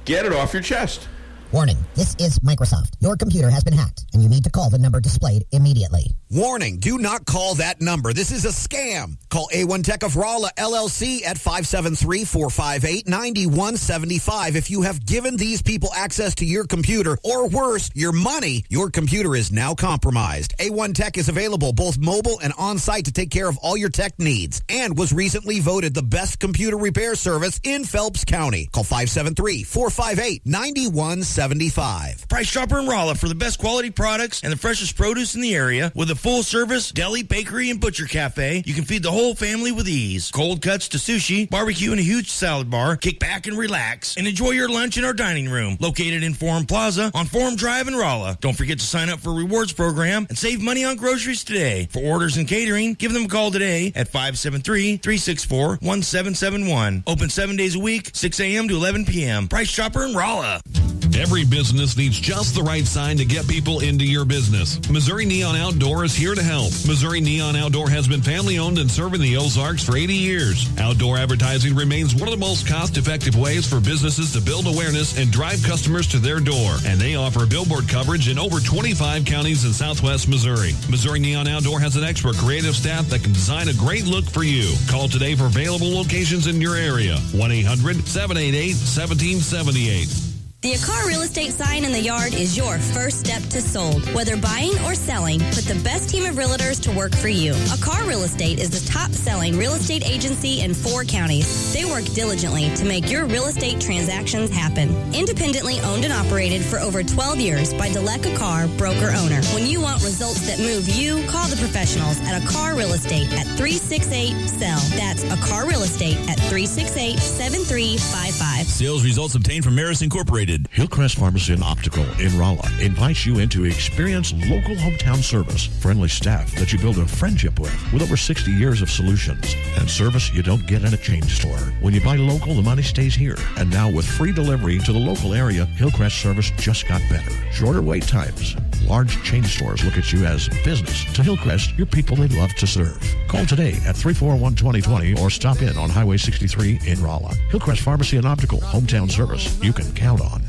S3: Get it off your chest.
S16: Warning, this is Microsoft. Your computer has been hacked, and you need to call the number displayed immediately.
S17: Warning, do not call that number. This is a scam. Call A1 Tech of Rolla, LLC at 573-458-9175. If you have given these people access to your computer, or worse, your money, your computer is now compromised. A1 Tech is available both mobile and on-site to take care of all your tech needs, and was recently voted the best computer repair service in Phelps County. Call 573-458-9175.
S19: Price Chopper and Rolla for the best quality products and the freshest produce in the area. With a full-service deli, bakery, and butcher cafe, you can feed the whole family with ease. Cold cuts to sushi, barbecue, and a huge salad bar. Kick back and relax, and enjoy your lunch in our dining room, located in Forum Plaza on Forum Drive in Rolla. Don't forget to sign up for rewards program and save money on groceries today. For orders and catering, give them a call today at 573-364-1771. Open 7 days a week, 6 a.m. to 11 p.m. Price Chopper and Rolla.
S25: Every business needs just the right sign to get people into your business. Missouri Neon Outdoor is here to help. Missouri Neon Outdoor has been family-owned and serving the Ozarks for 80 years. Outdoor advertising remains one of the most cost-effective ways for businesses to build awareness and drive customers to their door. And they offer billboard coverage in over 25 counties in southwest Missouri. Missouri Neon Outdoor has an expert creative staff that can design a great look for you. Call today for available locations in your area. 1-800-788-1778.
S10: The Akar Real Estate sign in the yard is your first step to sold. Whether buying or selling, put the best team of realtors to work for you. Akar Real Estate is the top-selling real estate agency in 4 counties. They work diligently to make your real estate transactions happen. Independently owned and operated for over 12 years by Delek Akar, broker-owner. When you want results that move you, call the professionals at Akar Real Estate at 368-SELL. That's Akar Real Estate at 368-7355.
S12: Sales results obtained from Maris Incorporated.
S20: Hillcrest Pharmacy and Optical in Rolla invites you into experienced local hometown service, friendly staff that you build a friendship with over 60 years of solutions, and service you don't get in a chain store. When you buy local, the money stays here. And now with free delivery to the local area, Hillcrest service just got better. Shorter wait times. Large chain stores look at you as business. To Hillcrest, you're people they love to serve. Call today at 341-2020 or stop in on Highway 63 in Rolla. Hillcrest Pharmacy and Optical, hometown service you can count on.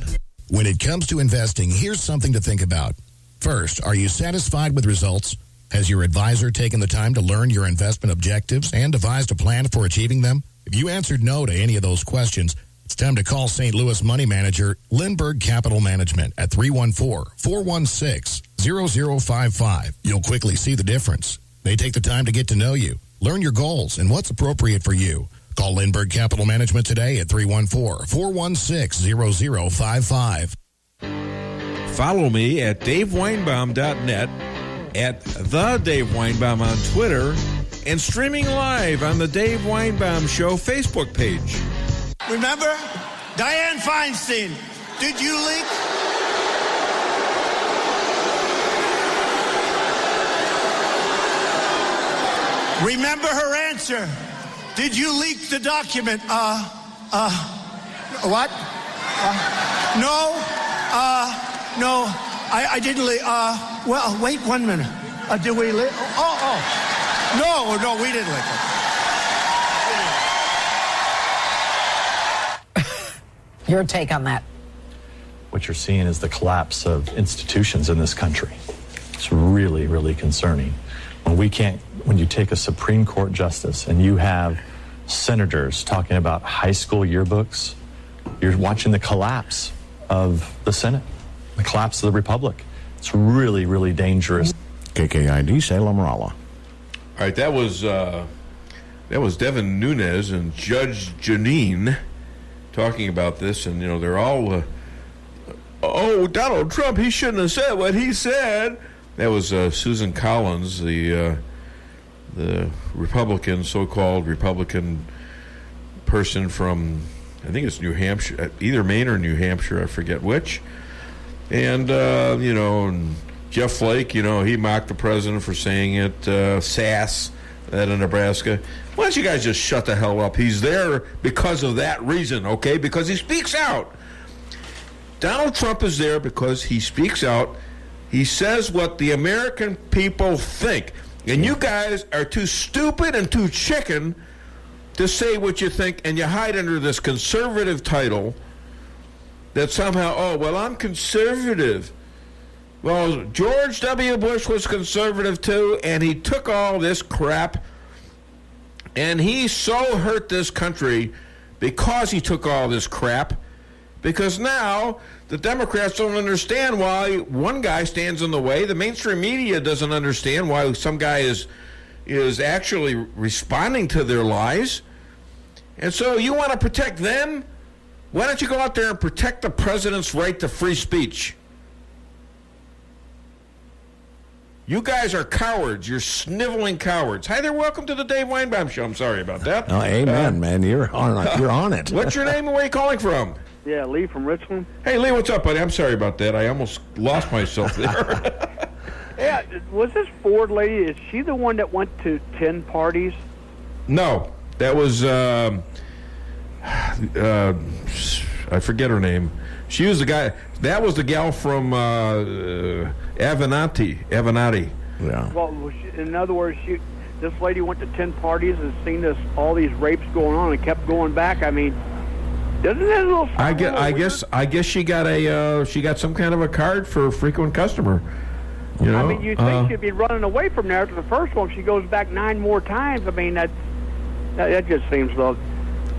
S7: When it comes to investing, here's something to think about. First, are you satisfied with results? Has your advisor taken the time to learn your investment objectives and devised a plan for achieving them? If you answered no to any of those questions, it's time to call St. Louis money manager Lindbergh Capital Management at 314-416-0055. You'll quickly see the difference. They take the time to get to know you, learn your goals, and what's appropriate for you. Call Lindbergh Capital Management today at 314-416-0055.
S2: Follow me at DaveWeinbaum.net, at The Dave Weinbaum on Twitter, and streaming live on the Dave Weinbaum Show Facebook page.
S21: Remember? Dianne Feinstein, did you leak? Remember her answer? Did you leak the document? What? No. No, I didn't leak. Well, wait 1 minute. Did we leak? No, we didn't leak it.
S8: Your take on that?
S22: What you're seeing is the collapse of institutions in this country. It's really, really concerning. When you take a Supreme Court justice and you have senators talking about high school yearbooks, you're watching the collapse of the Senate, the collapse of the Republic. It's really, really dangerous.
S18: KKID, Salem, Rolla.
S3: All right, that was Devin Nunes and Judge Janine talking about this, and they're all, Donald Trump, he shouldn't have said what he said. That was Susan Collins, the Republican, so-called Republican person from, I think it's New Hampshire, either Maine or New Hampshire, I forget which. And, and Jeff Flake, he mocked the president for saying it, sass, that in Nebraska. Why don't you guys just shut the hell up? He's there because of that reason, okay? Because he speaks out. Donald Trump is there because he speaks out. He says what the American people think. And you guys are too stupid and too chicken to say what you think, and you hide under this conservative title that somehow, I'm conservative. Well, George W. Bush was conservative too, and he took all this crap, and he so hurt this country because he took all this crap, because now the Democrats don't understand why one guy stands in the way. The mainstream media doesn't understand why some guy is actually responding to their lies. And so you want to protect them? Why don't you go out there and protect the president's right to free speech? You guys are cowards. You're sniveling cowards. Hi there. Welcome to the Dave Weinbaum Show. I'm sorry about that.
S18: Oh, amen, man. You're on it.
S3: What's your name and where are you calling from?
S23: Yeah, Lee from Richmond.
S3: Hey, Lee, what's up, buddy? I'm sorry about that. I almost lost myself there.
S23: Yeah, was this Ford lady, is she the one that went to 10 parties?
S3: No, that was, I forget her name. She was the guy, that was the gal from Avenatti.
S18: Yeah.
S23: Well, in other words, this lady went to 10 parties and seen all these rapes going on and kept going back. I mean, doesn't that a little? I
S3: guess she got some kind of a card for a frequent customer.
S23: I mean, you'd think she'd be running away from there after the first one. She goes back 9 more times. I mean, that just seems low.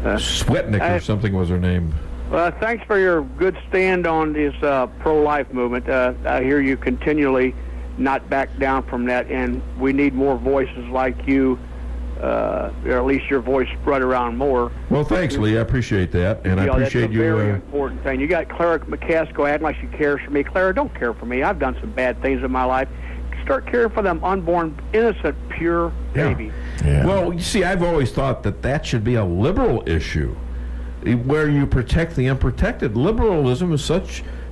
S3: Swetnick or something was her name.
S23: Thanks for your good stand on this pro-life movement. I hear you continually not back down from that, and we need more voices like you, or at least your voice spread around more.
S3: Well, thanks, Lee. I appreciate that, and I appreciate
S23: that's a very important thing. You got Clara McCaskill acting like she cares for me. Clara, don't care for me. I've done some bad things in my life. Start caring for them unborn, innocent, pure babies.
S3: Yeah. Well, you see, I've always thought that should be a liberal issue, where you protect the unprotected. Liberalism is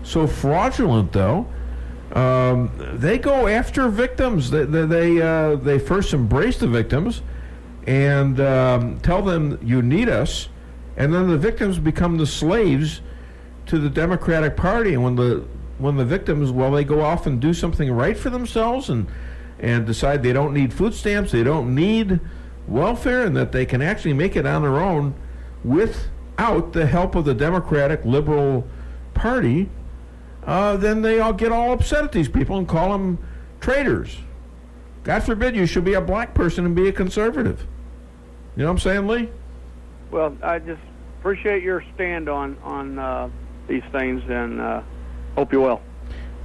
S3: so fraudulent, though. They go after victims. They first embrace the victims and tell them you need us, and then the victims become the slaves to the Democratic Party. And when the victims, they go off and do something right for themselves and decide they don't need food stamps, they don't need welfare, and that they can actually make it on their own without the help of the Democratic Liberal Party, then they all get all upset at these people and call them traitors. God forbid you should be a black person and be a conservative. You know what I'm saying, Lee?
S23: Well, I just appreciate your stand on these things, and hope you're well.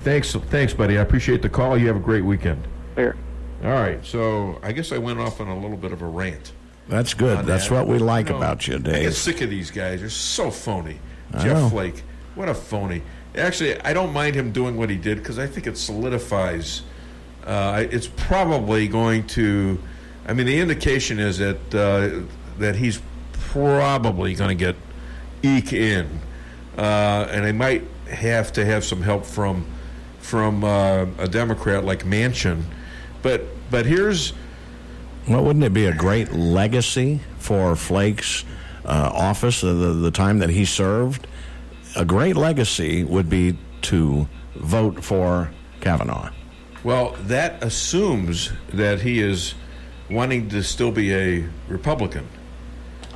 S3: Thanks, buddy. I appreciate the call. You have a great weekend.
S23: Here.
S3: All right, so I guess I went off on a little bit of a rant.
S18: That's good. That's what we like about you, Dave.
S3: I get sick of these guys. They're so phony. Jeff Flake, what a phony. Actually, I don't mind him doing what he did because I think it solidifies. It's probably going to. I mean, the indication is that he's probably going to eke in, and they might have to have some help from a Democrat like Manchin. But here's.
S18: Well, wouldn't it be a great legacy for Flake's office, the time that he served? A great legacy would be to vote for Kavanaugh.
S3: Well, that assumes that he is wanting to still be a Republican.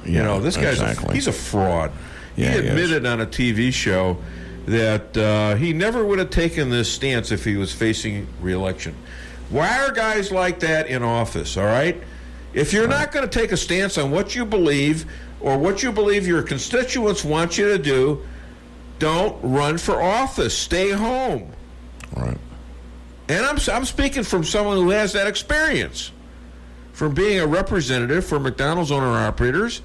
S18: Yeah,
S3: this guy's he's a fraud.
S18: Yeah,
S3: he admitted on a TV show that he never would have taken this stance if he was facing re-election. Why are guys like that in office, all right? If you're not going to take a stance on what you believe or what you believe your constituents want you to do, don't run for office. Stay home.
S18: Right.
S3: And I'm speaking from someone who has that experience, from being a representative for McDonald's owner-operators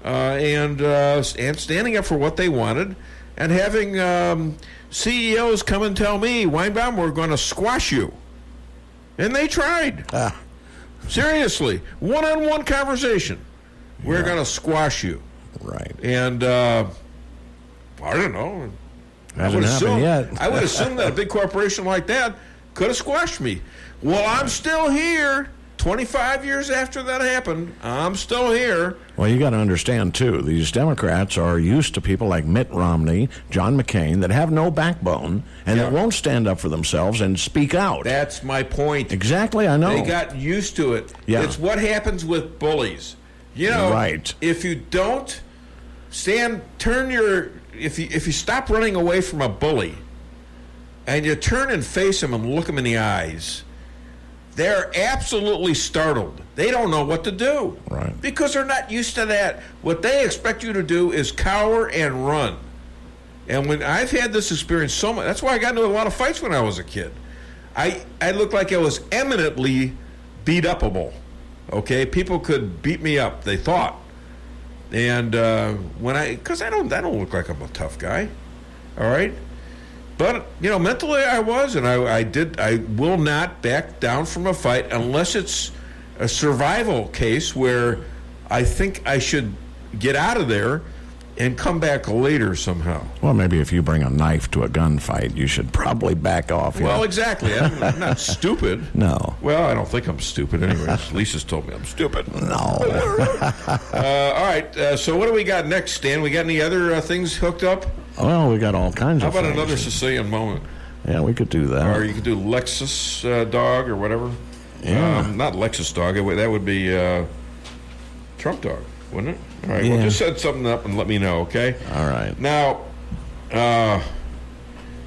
S3: and standing up for what they wanted and having CEOs come and tell me, Weinbaum, we're going to squash you. And they tried. Seriously. One-on-one conversation. We're going to squash you.
S18: Right.
S3: And I don't know.
S18: Hasn't happened yet.
S3: I would assume that a big corporation like that could have squashed me. Well, I'm still here. 25 years after that happened, I'm still here.
S18: Well, you got to understand, too, these Democrats are used to people like Mitt Romney, John McCain, that have no backbone and that won't stand up for themselves and speak out.
S3: That's my point.
S18: Exactly, I know.
S3: They got used to it.
S18: Yeah.
S3: It's what happens with bullies.
S18: Right.
S3: If you don't if you stop running away from a bully and you turn and face him and look him in the eyes, they're absolutely startled. They don't know what to do.
S18: Right.
S3: Because they're not used to that. What they expect you to do is cower and run. And when I've had this experience so much, that's why I got into a lot of fights when I was a kid. I looked like I was eminently beat upable. Okay? People could beat me up, they thought. And because I don't look like I'm a tough guy. All right? But, mentally I was, and I will not back down from a fight unless it's a survival case where I think I should get out of there and come back later somehow.
S18: Well, maybe if you bring a knife to a gunfight, you should probably back off.
S3: Well, exactly. I'm not stupid.
S18: No.
S3: Well, I don't think I'm stupid anyways. Lisa's told me I'm stupid.
S18: No.
S3: All right. So what do we got next, Stan? We got any other things hooked up?
S18: Well, we got all kinds of
S3: things. How about
S18: things.
S3: Another Sicilian moment?
S18: Yeah, we could do that.
S3: Or you could do Lexus dog or whatever.
S18: Yeah.
S3: Not Lexus dog. That would be Trump dog, wouldn't it? All right.
S18: Yeah.
S3: Well, just set something up and let me know, okay?
S18: All right.
S3: Now,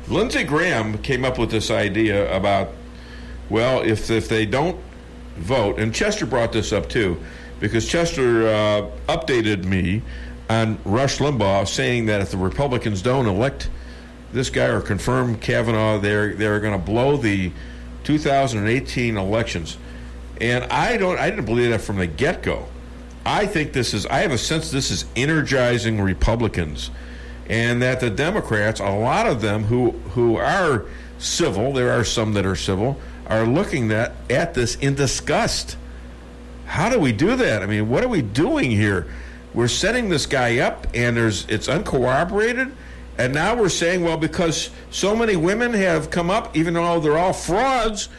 S3: Lindsey Graham came up with this idea about, well, if they don't vote, and Chester brought this up too, because Chester updated me on Rush Limbaugh saying that if the Republicans don't elect this guy or confirm Kavanaugh, they're going to blow the 2018 elections. And I didn't believe that from the get-go. I have a sense this is energizing Republicans, and that the Democrats, a lot of them who are civil, there are some that are civil, are looking at this in disgust. How do we do that? I mean, what are we doing here? We're setting this guy up, and it's uncorroborated, and now we're saying, well, because so many women have come up, even though they're all frauds,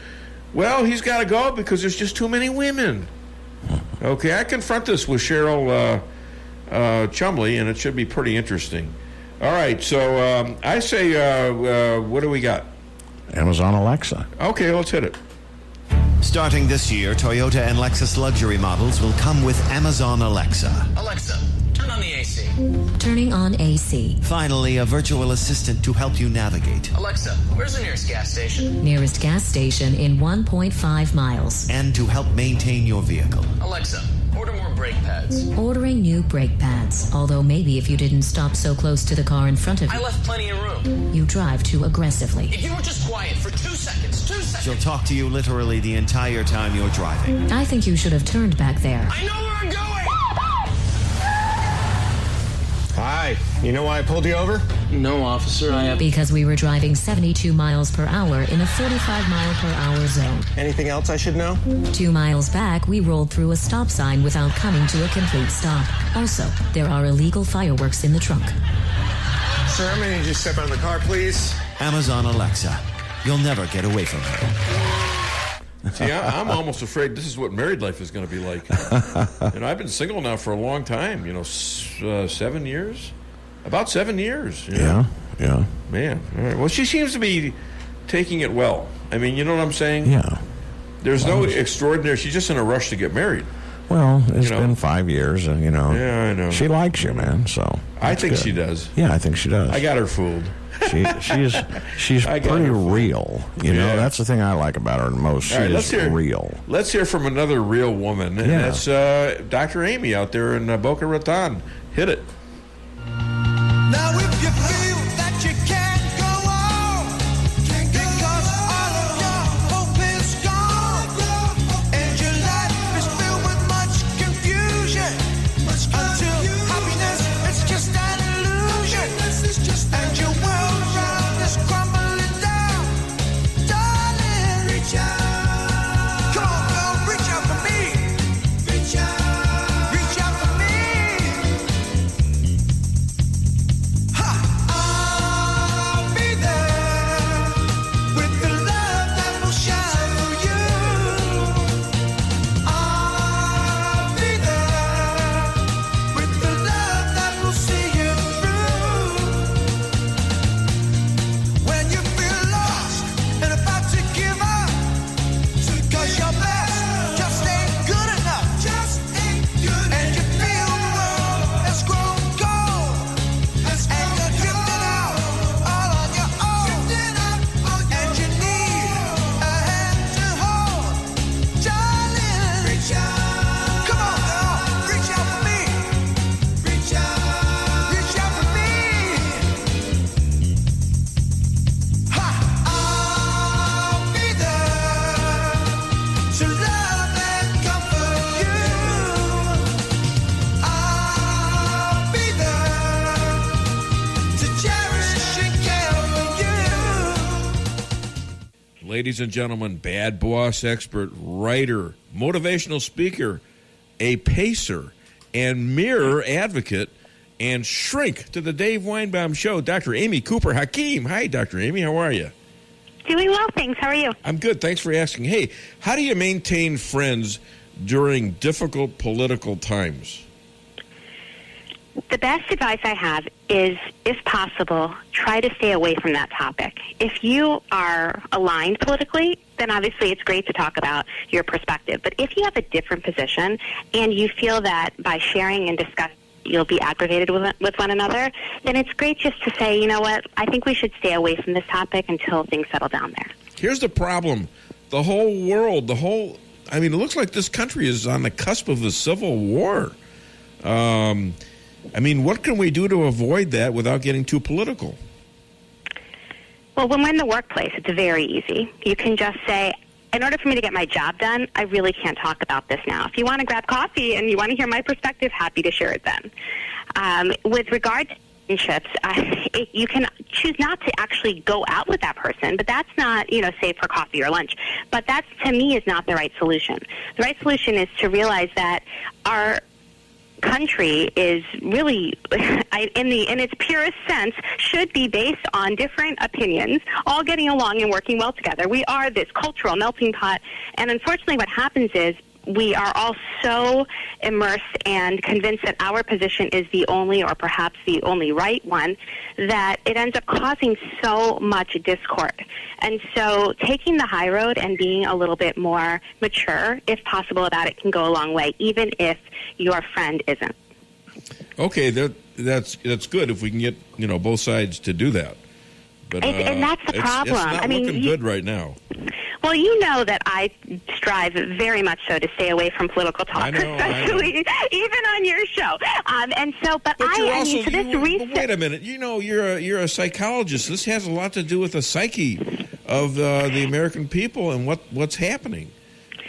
S3: well, he's got to go because there's just too many women. Okay, I confront this with Cheryl Chumley, and it should be pretty interesting. All right, so I say, what do we got?
S18: Amazon Alexa.
S3: Okay, let's hit it.
S1: Starting this year, Toyota and Lexus luxury models will come with Amazon Alexa.
S4: Alexa, turn on the AC.
S5: Turning on AC.
S1: Finally, a virtual assistant to help you navigate.
S4: Alexa, where's the nearest gas station?
S5: Nearest gas station in 1.5 miles.
S1: And to help maintain your vehicle.
S4: Alexa, order more brake pads.
S5: Ordering new brake pads. Although maybe if you didn't stop so close to the car in front of you.
S4: I left plenty of room.
S5: You drive too aggressively.
S4: If you were just quiet for 2 seconds.
S1: She'll talk to you literally the entire time you're driving.
S5: I think you should have turned back there.
S4: I know where I'm going!
S6: Hi. You know why I pulled you over?
S4: No, officer, I have...
S5: Because we were driving 72 miles per hour in a 45 mile per hour zone.
S6: Anything else I should know?
S5: 2 miles back, we rolled through a stop sign without coming to a complete stop. Also, there are illegal fireworks in the trunk.
S6: Sir, I'm going to need you to step out of the car, please.
S1: Amazon Alexa. You'll never get away from her.
S3: See, I'm almost afraid this is what married life is going to be like. And I've been single now for a long time, 7 years? About 7 years.
S18: Yeah.
S3: Man. All right. Well, she seems to be taking it well. I mean, you know what I'm saying?
S18: Yeah.
S3: There's no extraordinary. She's just in a rush to get married.
S18: Well, it's been 5 years, and
S3: Yeah, I know.
S18: She likes you, man. So
S3: I think
S18: good.
S3: she does.
S18: Yeah, I think she does.
S3: I got her fooled.
S18: She's pretty real. You know, that's the thing I like about her the most. She is real.
S3: Let's hear from another real woman, and that's Dr. Amy out there in Boca Raton. Hit it.
S24: Now, if you feel that you can't go on, because all of your hope is gone, and your life is filled with much confusion, until happiness is just an illusion, and your world around is crumbling down, darling, reach out. Come on, girl, reach out for me. Reach out for me. I'll be there with the love that will shine for you. I'll be there with the love that will see you through. When you feel lost and about to give up, because your best just ain't good enough. And you feel the world has grown cold, and you're drifting out all on your own, and you need a hand to hold, darling. Reach out. Come on, girl, reach out for me. Reach out for me. I'll be there to love and comfort you. I'll be there to cherish and care for you.
S3: Ladies and gentlemen, bad boss expert, writer, motivational speaker, a pacer, and mirror advocate, and shrink to the Dave Weinbaum Show, Dr. Amy Cooper Hakeem. Hi, Dr. Amy. How are you?
S26: Doing well, thanks. How are you?
S3: I'm good. Thanks for asking. Hey, how do you maintain friends during difficult political times?
S26: The best advice I have is, if possible, try to stay away from that topic. If you are aligned politically, then obviously it's great to talk about your perspective. But if you have a different position and you feel that by sharing and discussing you'll be aggravated with one another, then it's great just to say, you know what, I think we should stay away from this topic until things settle down there.
S3: Here's the problem. The whole world, it looks like this country is on the cusp of a civil war. I mean, what can we do to avoid that without getting too political?
S26: Well, when we're in the workplace, it's very easy. You can just say, in order for me to get my job done, I really can't talk about this now. If you want to grab coffee and you want to hear my perspective, happy to share it then. With regard to relationships, you can choose not to actually go out with that person, but that's not, say for coffee or lunch. But that, to me, is not the right solution. The right solution is to realize that our country is really, in its purest sense, should be based on different opinions, all getting along and working well together. We are this cultural melting pot, and unfortunately what happens is we are all so immersed and convinced that our position is the only or perhaps the only right one that it ends up causing so much discord. And so taking the high road and being a little bit more mature, if possible, about it can go a long way, even if your friend isn't.
S3: Okay, that's good if we can get both sides to do that. But
S26: and that's the problem.
S3: It's not looking good right now.
S26: Well, you know that I strive very much so to stay away from political talk, especially even on your show. And so, but
S3: wait a minute. You're a psychologist. This has a lot to do with the psyche of the American people and what's happening.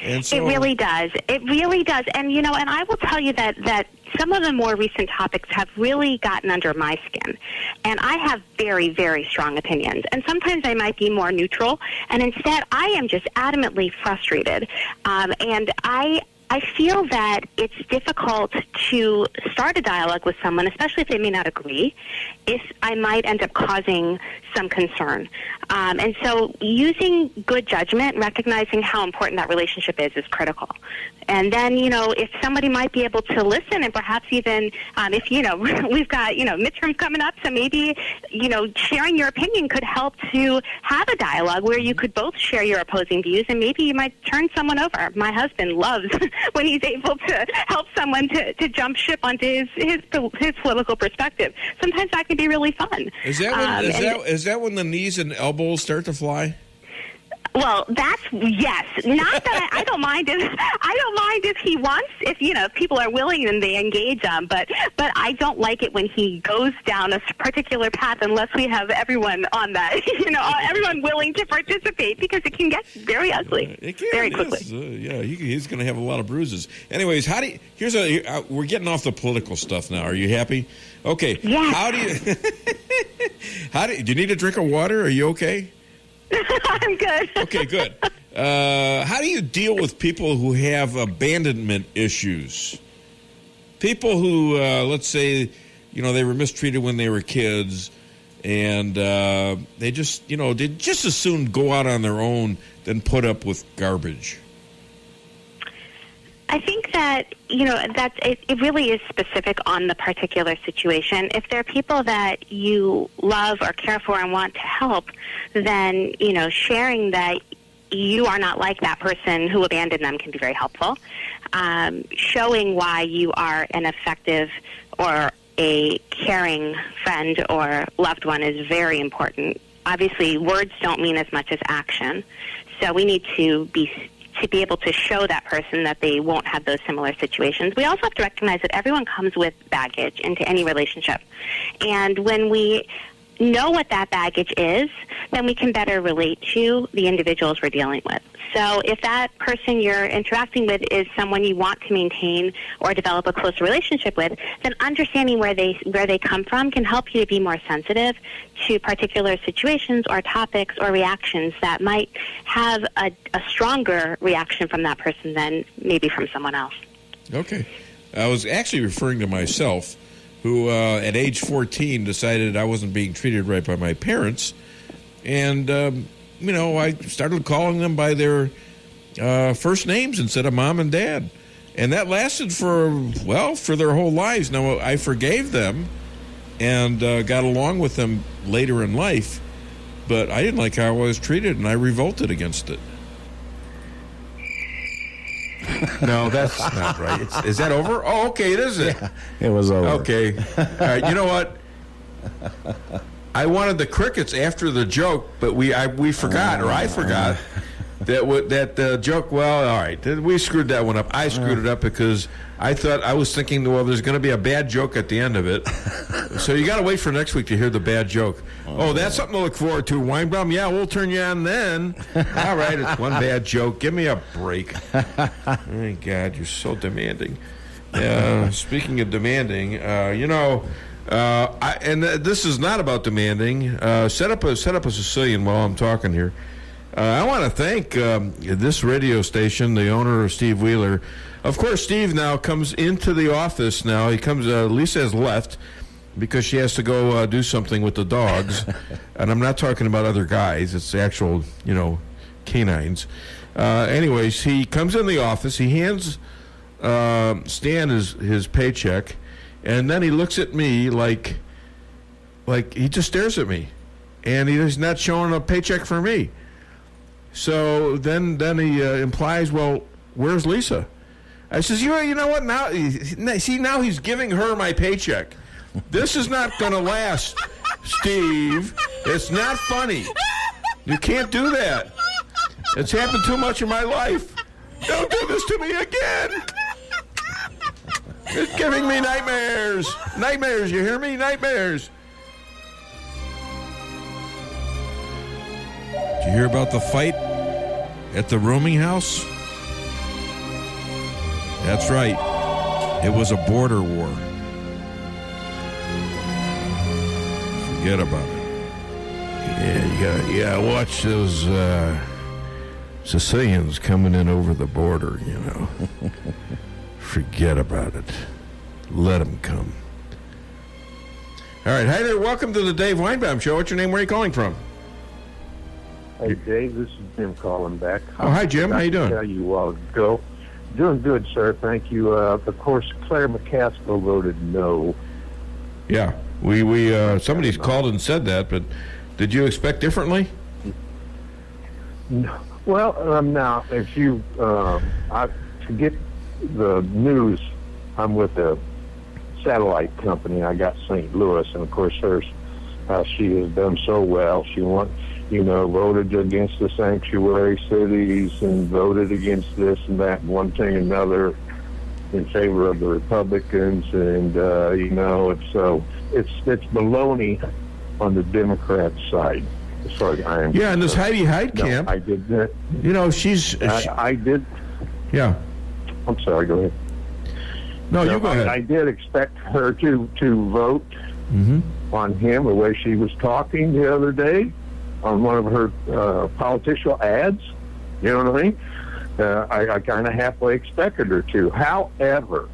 S3: And so,
S26: it really does. It really does. And and I will tell you that some of the more recent topics have really gotten under my skin. And I have very, very strong opinions. And sometimes I might be more neutral. And instead, I am just adamantly frustrated. And I feel that it's difficult to start a dialogue with someone, especially if they may not agree, if I might end up causing some concern. And so using good judgment, recognizing how important that relationship is critical. And then, if somebody might be able to listen and perhaps even if, we've got, midterms coming up, so maybe, sharing your opinion could help to have a dialogue where you could both share your opposing views and maybe you might turn someone over. My husband loves when he's able to help someone to jump ship onto his political perspective. Sometimes that can be really fun.
S3: Is that when the knees and elbows start to fly?
S26: Well, yes. Not that I don't mind if he wants, if people are willing and they engage him, but I don't like it when he goes down a particular path unless we have everyone on that, everyone willing to participate, because it can get very ugly very quickly.
S3: He's going to have a lot of bruises. Anyways, we're getting off the political stuff now. Are you happy? Okay.
S26: Yes.
S3: Do you need a drink of water? Are you okay?
S26: I'm good.
S3: Okay, good. How do you deal with people who have abandonment issues? People who, let's say, they were mistreated when they were kids, and they just, they just as soon go out on their own than put up with garbage.
S26: I think that, it really is specific on the particular situation. If there are people that you love or care for and want to help, then, sharing that you are not like that person who abandoned them can be very helpful. Showing why you are an effective or a caring friend or loved one is very important. Obviously, words don't mean as much as action, so we need to be able to show that person that they won't have those similar situations. We also have to recognize that everyone comes with baggage into any relationship. And when we know what that baggage is, then we can better relate to the individuals we're dealing with. So if that person you're interacting with is someone you want to maintain or develop a closer relationship with, then understanding where they come from can help you to be more sensitive to particular situations or topics or reactions that might have a stronger reaction from that person than maybe from someone else.
S3: Okay. I was actually referring to myself, who at age 14 decided I wasn't being treated right by my parents. And, I started calling them by their first names instead of mom and dad. And that lasted for their whole lives. Now, I forgave them and got along with them later in life, but I didn't like how I was treated, and I revolted against it. No, that's not right. Is that over? Oh, okay, it is.
S18: Yeah, it was over.
S3: Okay. All right, you know what? I wanted the crickets after the joke, but we forgot, or I forgot, that the joke, well, all right, we screwed that one up. I screwed it up because I was thinking, well, there's going to be a bad joke at the end of it. So you got to wait for next week to hear the bad joke. Oh, that's something to look forward to, Weinbaum. Yeah, we'll turn you on then. All right, it's one bad joke. Give me a break. Oh, my God, you're so demanding. Speaking of demanding, this is not about demanding. Set up a Sicilian while I'm talking here. I want to thank this radio station, the owner, Steve Wheeler. Of course, Steve now comes into the office now. He comes, Lisa has left because she has to go do something with the dogs. And I'm not talking about other guys. It's actual, canines. Anyways, he comes in the office. He hands Stan his paycheck. And then he looks at me like he just stares at me. And he's not showing a paycheck for me. So then he implies, well, where's Lisa? I says, you know what? Now he's giving her my paycheck. This is not going to last, Steve. It's not funny. You can't do that. It's happened too much in my life. Don't do this to me again. It's giving me nightmares. Nightmares, you hear me? Nightmares. Did you hear about the fight at the rooming house? That's right. It was a border war. Forget about it. Yeah, you gotta watch those Sicilians coming in over the border, Forget about it. Let them come. All right, hi there. Welcome to the Dave Weinbaum Show. What's your name? Where are you calling from?
S9: Hey, Dave, this is Jim calling back.
S3: Oh, hi, Jim. How you doing?
S9: Tell you a while ago. Doing good, sir. Thank you. Of course, Claire McCaskill voted no.
S3: Yeah, we somebody's called and said that, but did you expect differently?
S9: No. Well, now, if you, I forget the news, I'm with a satellite company. I got St. Louis, and of course, she has done so well. She voted against the sanctuary cities and voted against this and that and one thing and another in favor of the Republicans. And, it's baloney on the Democrat side. As far as I am
S3: concerned. And this Heidi Hyde camp.
S9: I did that.
S3: I
S9: did.
S3: Yeah.
S9: I'm sorry, go ahead.
S3: No, you go ahead.
S9: I did expect her to vote on him the way she was talking the other day on one of her political ads. You know what I mean? I kind of halfway expected her to. However,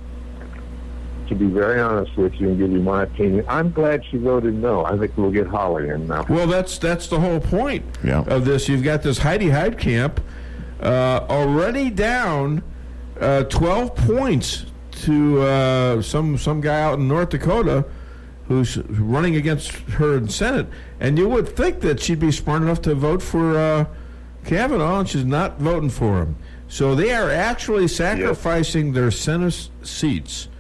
S9: to be very honest with you and give you my opinion, I'm glad she voted no. I think we'll get Holly in now.
S3: Well, that's the whole point of this. You've got this Heidi Hyde camp already down 12 points to some guy out in North Dakota who's running against her in Senate. And you would think that she'd be smart enough to vote for Kavanaugh, and she's not voting for him. So they are actually sacrificing their Senate seats,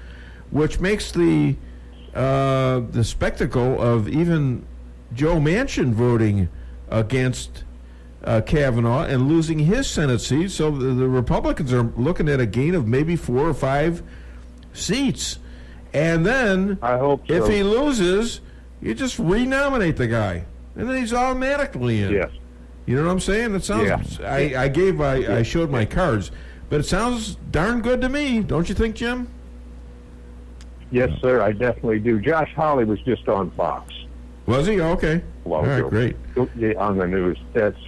S3: which makes the spectacle of even Joe Manchin voting against Kavanaugh and losing his Senate seat. So the Republicans are looking at a gain of maybe 4 or 5 seats. And then
S9: I hope so.
S3: If he loses, you just renominate the guy, and then he's automatically in.
S9: Yes.
S3: You know what I'm saying? It sounds. I showed my cards, but it sounds darn good to me. Don't you think, Jim?
S9: Yes, sir. I definitely do. Josh Hawley was just on Fox.
S3: Was he? Okay.
S9: All
S3: right, great.
S9: On the news, that's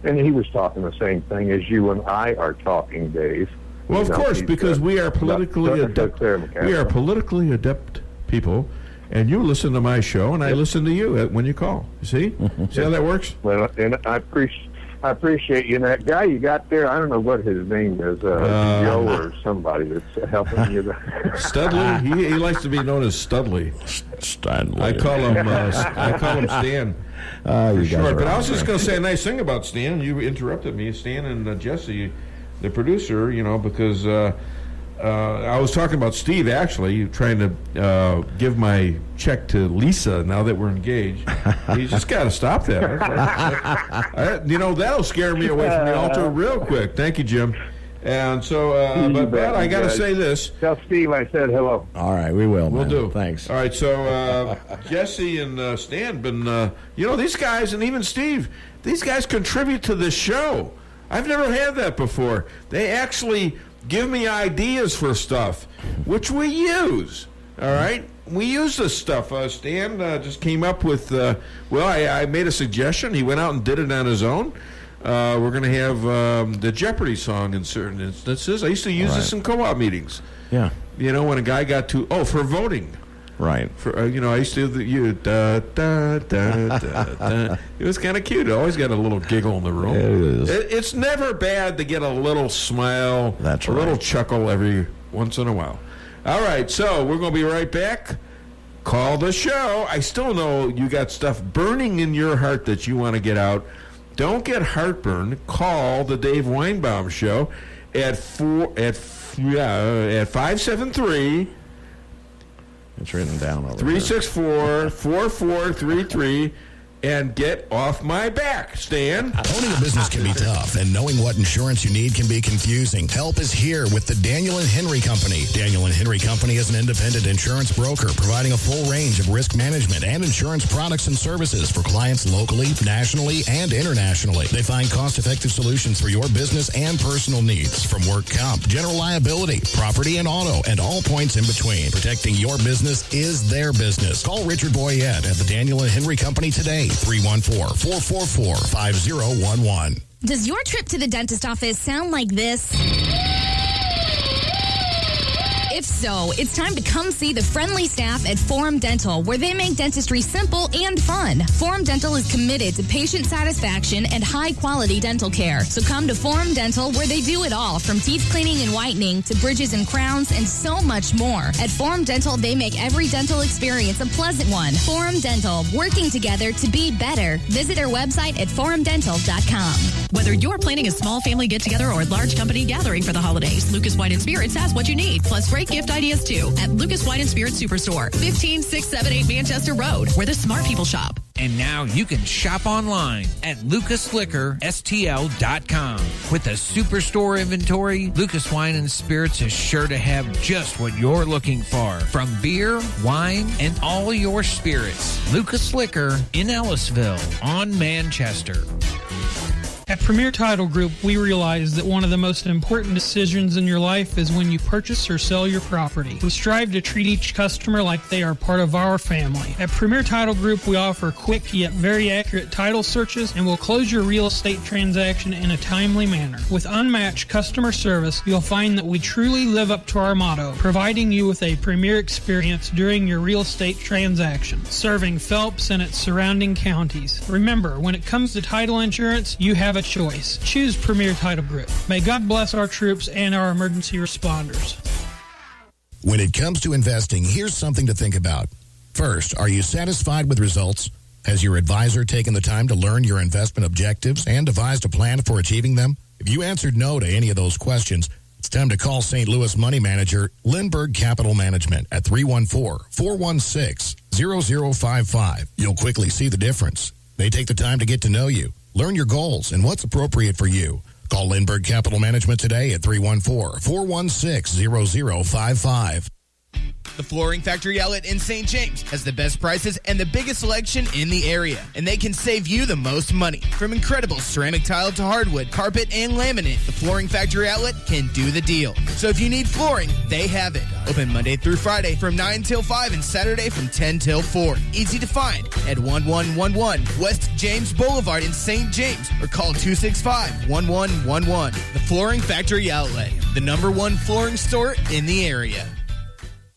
S9: and he was talking the same thing as you and I are talking, Dave.
S3: Well, of course, because we are politically adept. We are politically adept people, and you listen to my show, and I listen to you when you call. You see? See how that works?
S9: Well, and I appreciate you. And that guy you got there, I don't know what his name is, Joe or somebody that's helping you.
S3: Studley. He likes to be known as Studley.
S18: Studley.
S3: I call him Stan. For short. But I was just going to say a nice thing about Stan. You interrupted me, Stan and Jesse, the producer. Because I was talking about Steve actually trying to give my check to Lisa now that we're engaged. You just got to stop that. That'll scare me away from the altar real quick. Thank you, Jim. And so, but Brad, I got to say this.
S9: Tell Steve I said hello.
S18: All right, we will.
S3: We'll
S18: man.
S3: do.
S18: Thanks.
S3: All right, so Jesse and Stan been, these guys, and even Steve, these guys contribute to this show. I've never had that before. They actually give me ideas for stuff, which we use. All right? We use this stuff. Stan just came up with, I made a suggestion. He went out and did it on his own. We're going to have the Jeopardy song in certain instances. I used to use this in co-op meetings.
S18: Yeah.
S3: When a guy got for voting.
S18: Right.
S3: For I used to It was kind of cute. It always got a little giggle in the room.
S18: It is.
S3: It's never bad to get a little smile,
S18: That's
S3: a little
S18: right.
S3: chuckle every once in a while. All right, so we're going to be right back. Call the show. I still know you got stuff burning in your heart that you want to get out. Don't get heartburn. Call the Dave Weinbaum Show at 573.
S18: It's written down over there.
S3: 364-4433 and get off my back, Stan.
S7: Owning a business can be tough, and knowing what insurance you need can be confusing. Help is here with the Daniel and Henry Company. Daniel and Henry Company is an independent insurance broker providing a full range of risk management and insurance products and services for clients locally, nationally, and internationally. They find cost-effective solutions for your business and personal needs, from work comp, general liability, property and auto, and all points in between. Protecting your business is their business. Call Richard Boyette at the Daniel and Henry Company today. 314-444-5011.
S11: Does your trip to the dentist office sound like this? If so, it's time to come see the friendly staff at Forum Dental, where they make dentistry simple and fun. Forum Dental is committed to patient satisfaction and high-quality dental care. So come to Forum Dental, where they do it all, from teeth cleaning and whitening to bridges and crowns and so much more. At Forum Dental, they make every dental experience a pleasant one. Forum Dental, working together to be better. Visit their website at forumdental.com.
S13: Whether you're planning a small family get-together or a large company gathering for the holidays, Lucas Wine & Spirits has what you need, plus great gift ideas too, at Lucas Wine & Spirits Superstore, 15678 Manchester Road, where the smart people shop.
S14: And now you can shop online at lucasliquorstl.com. With a superstore inventory, Lucas Wine & Spirits is sure to have just what you're looking for. From beer, wine, and all your spirits. Lucas Liquor in Ellisville on Manchester.
S15: At Premier Title Group, we realize that one of the most important decisions in your life is when you purchase or sell your property. We strive to treat each customer like they are part of our family. At Premier Title Group, we offer quick yet very accurate title searches and will close your real estate transaction in a timely manner. With unmatched customer service, you'll find that we truly live up to our motto, providing you with a premier experience during your real estate transaction, serving Phelps and its surrounding counties. Remember, when it comes to title insurance, you have a choice. Choose Premier Title Group. May God bless our troops and our emergency responders.
S7: When it comes to investing, here's something to think about. First, are you satisfied with results? Has your advisor taken the time to learn your investment objectives and devised a plan for achieving them? If you answered no to any of those questions, it's time to call St. Louis money manager Lindbergh Capital Management at 314-416-0055. You'll quickly see the difference. They take the time to get to know you, learn your goals, and what's appropriate for you. Call Lindbergh Capital Management today at 314-416-0055.
S16: The Flooring Factory Outlet in St. James has the best prices and the biggest selection in the area, and they can save you the most money. From incredible ceramic tile to hardwood, carpet, and laminate, the Flooring Factory Outlet can do the deal. So if you need flooring, they have it. Open Monday through Friday from 9 till 5 and Saturday from 10 till 4. Easy to find at 1111 West James Boulevard in St. James or call 265-1111. The Flooring Factory Outlet, the #1 flooring store in the area.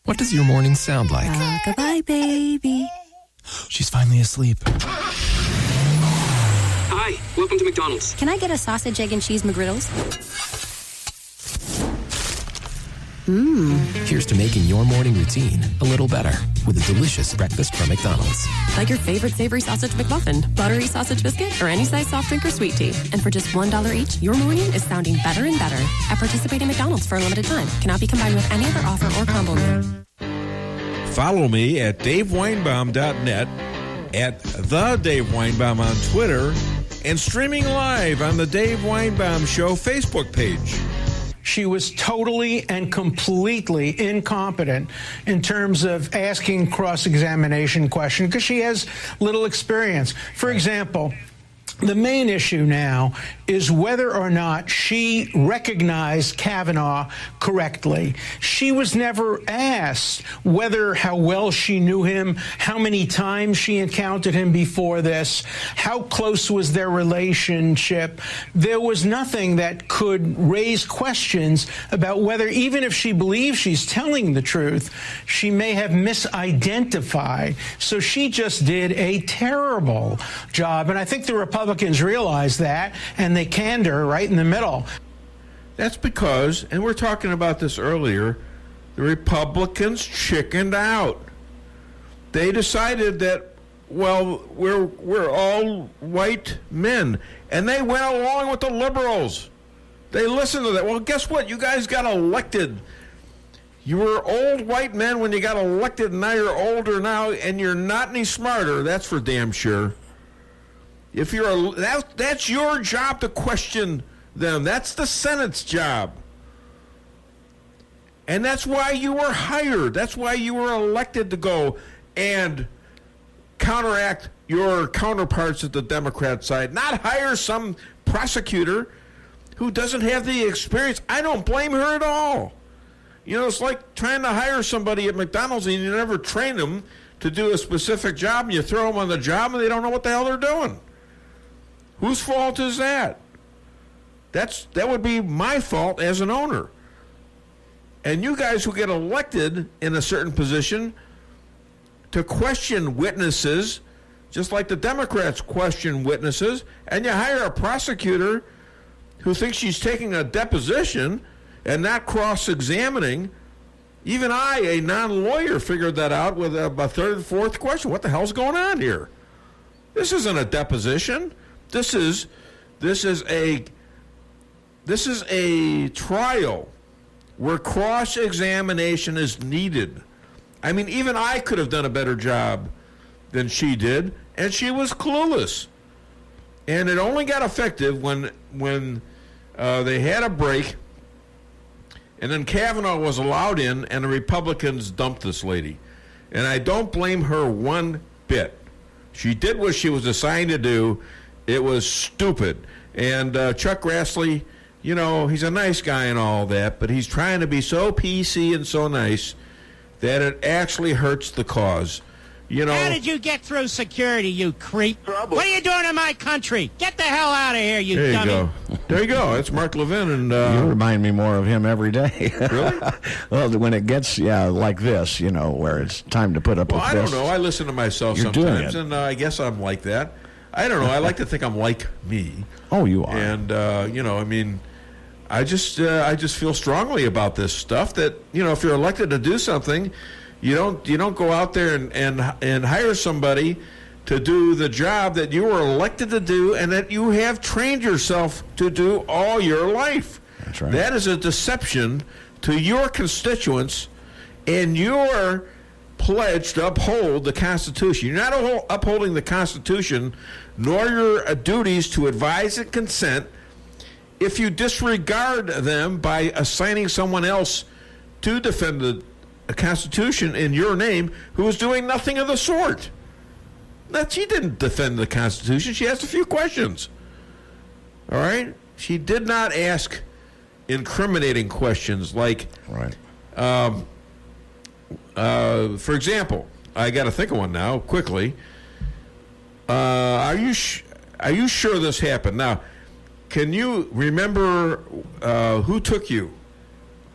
S17: What does your morning sound like?
S27: Goodbye, baby.
S17: She's finally asleep.
S27: Hi, welcome to McDonald's.
S28: Can I get a sausage, egg, and cheese McGriddles?
S17: Here's to making your morning routine a little better with a delicious breakfast from McDonald's.
S28: Like your favorite savory sausage McMuffin, buttery sausage biscuit, or any size soft drink or sweet tea. And for just $1 each, your morning is sounding better and better at participating McDonald's for a limited time. Cannot be combined with any other offer or combo meal.
S2: Follow me at DaveWeinbaum.net, at The Dave Weinbaum on Twitter, and streaming live on the Dave Weinbaum Show Facebook page.
S8: She was totally and completely incompetent in terms of asking cross-examination questions because she has little experience. For example, the main issue now is whether or not she recognized Kavanaugh correctly. She was never asked how well she knew him, how many times she encountered him before this, how close was their relationship. There was nothing that could raise questions about whether, even if she believes she's telling the truth, she may have misidentified. So she just did a terrible job. And I think the Republicans realize that, and they canned her right in the middle.
S3: That's because, and we're talking about this earlier, the Republicans chickened out. They decided that, well, we're all white men, and they went along with the liberals. They listened to that. Well, guess what? You guys got elected. You were old white men when you got elected, and now you're older now, and you're not any smarter. That's for damn sure. If you're that's your job to question them. That's the Senate's job. And that's why you were hired. That's why you were elected to go and counteract your counterparts at the Democrat side. Not hire some prosecutor who doesn't have the experience. I don't blame her at all. You know, it's like trying to hire somebody at McDonald's and you never train them to do a specific job, and you throw them on the job and they don't know what the hell they're doing. Whose fault is that? That would be my fault as an owner. And you guys who get elected in a certain position to question witnesses, just like the Democrats question witnesses, and you hire a prosecutor who thinks she's taking a deposition and not cross-examining. Even I, a non-lawyer, figured that out with a third and fourth question. What the hell's going on here? This isn't a deposition. This is a trial where cross-examination is needed. I mean, even I could have done a better job than she did, and she was clueless. And it only got effective when they had a break, and then Kavanaugh was allowed in, and the Republicans dumped this lady. And I don't blame her one bit. She did what she was assigned to do. It was stupid. And Chuck Grassley, you know, he's a nice guy and all that, but he's trying to be so PC and so nice that it actually hurts the cause. You know,
S10: how did you get through security, you creep? What are you doing in my country? Get the hell out of here, you
S3: there
S10: dummy.
S3: You go. There you go. It's Mark Levin. And
S18: you remind me more of him every day.
S3: Really?
S18: Well, when it gets, like this, you know, where it's time to put up with
S3: I
S18: this.
S3: don't know. I listen to myself
S18: You're
S3: sometimes,
S18: doing it.
S3: and I guess I'm like that. I don't know. I like to think I'm like me.
S18: Oh, you are.
S3: And, you know, I mean, I just feel strongly about this stuff that, you know, if you're elected to do something, you don't go out there and hire somebody to do the job that you were elected to do and that you have trained yourself to do all your life.
S18: That's right.
S3: That is a deception to your constituents and your pledge to uphold the Constitution. You're not upholding the Constitution nor your duties to advise and consent if you disregard them by assigning someone else to defend the Constitution in your name who is doing nothing of the sort. She didn't defend the Constitution. She asked a few questions. All right? She did not ask incriminating questions like,
S18: right.
S3: For example, I got to think of one now quickly. Are you sure this happened? Now, can you remember who took you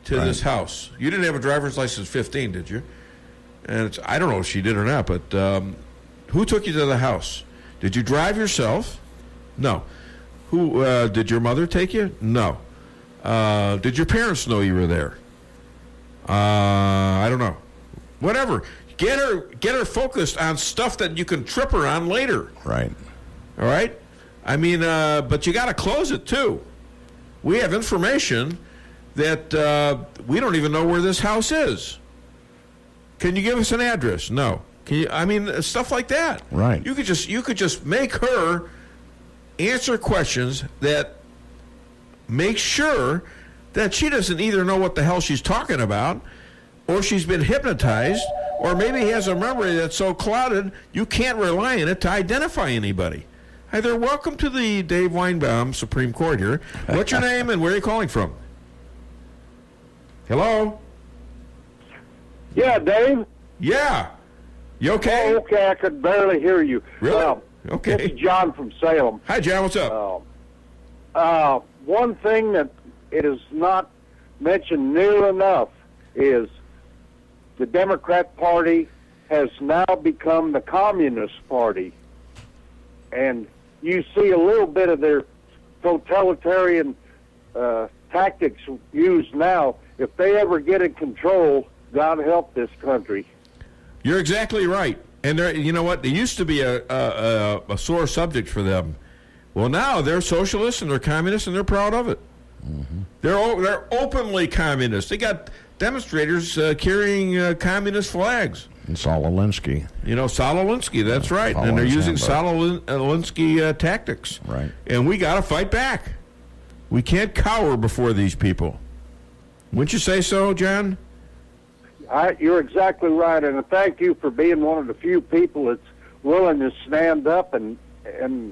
S3: to this house? You didn't have a driver's license 15, did you? And I don't know if she did or not, but who took you to the house? Did you drive yourself? No. Who did your mother take you? No. Did your parents know you were there? I don't know. Whatever. Get her focused on stuff that you can trip her on later.
S18: Right.
S3: All right? I mean, but you got to close it, too. We have information that we don't even know where this house is. Can you give us an address? No. Can you? I mean, stuff like that.
S18: Right.
S3: You could just make her answer questions that make sure that she doesn't either know what the hell she's talking about, or she's been hypnotized, or maybe has a memory that's so clouded you can't rely on it to identify anybody. Hi there, welcome to the Dave Weinbaum Supreme Court here. What's your name and where are you calling from? Hello?
S9: Yeah, Dave?
S3: Yeah. You okay?
S9: Oh, okay, I could barely hear you.
S3: Really? Okay.
S9: This is John from Salem.
S3: Hi, John, what's up?
S9: One thing that it is not mentioned near enough is the Democrat Party has now become the Communist Party. And you see a little bit of their totalitarian tactics used now. If they ever get in control, God help this country.
S3: You're exactly right. And you know what? It used to be a sore subject for them. Well, now they're socialists and they're communists and they're proud of it. Mm-hmm. They're openly communist. They got demonstrators carrying communist flags.
S18: And Saul Alinsky.
S3: You know, Saul Alinsky, that's right. And they're using Saul Alinsky tactics.
S18: Right.
S3: And we got to fight back. We can't cower before these people. Wouldn't you say so, John?
S9: You're exactly right, and thank you for being one of the few people that's willing to stand up and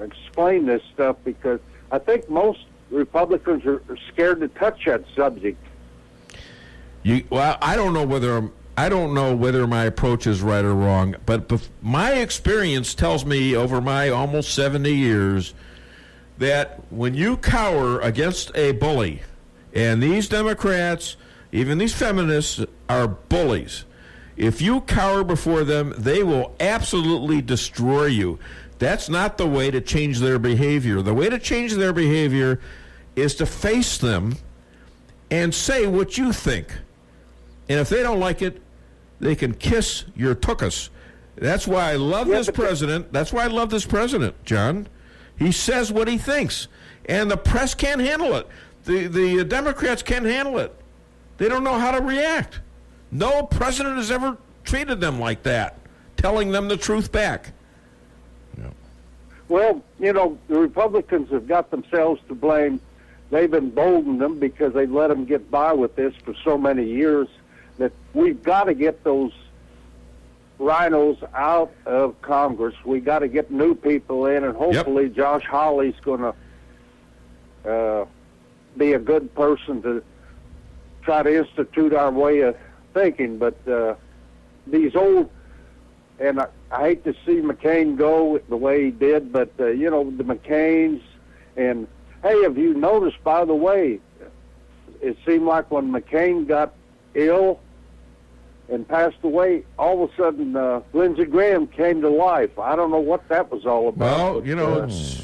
S9: explain this stuff, because I think most Republicans are scared to touch that subject.
S3: Well, I don't know whether my approach is right or wrong, but my experience tells me over my almost 70 years that when you cower against a bully, and these Democrats, even these feminists, are bullies. If you cower before them, they will absolutely destroy you. That's not the way to change their behavior. The way to change their behavior is to face them and say what you think. And if they don't like it, they can kiss your tuchus. That's why I love this president. That's why I love this president, John. He says what he thinks. And the press can't handle it. The Democrats can't handle it. They don't know how to react. No president has ever treated them like that, telling them the truth back.
S18: Yeah.
S9: Well, you know, the Republicans have got themselves to blame. They've emboldened them because they let them get by with this for so many years that we've got to get those rhinos out of Congress. We got to get new people in, and hopefully Josh Hawley's going to be a good person to try to institute our way of thinking. But these old, and I hate to see McCain go the way he did, but you know, the McCains, and hey, have you noticed, by the way, it seemed like when McCain got ill and passed away, all of a sudden Lindsey Graham came to life. I don't know what that was all about.
S3: Well, you know, it's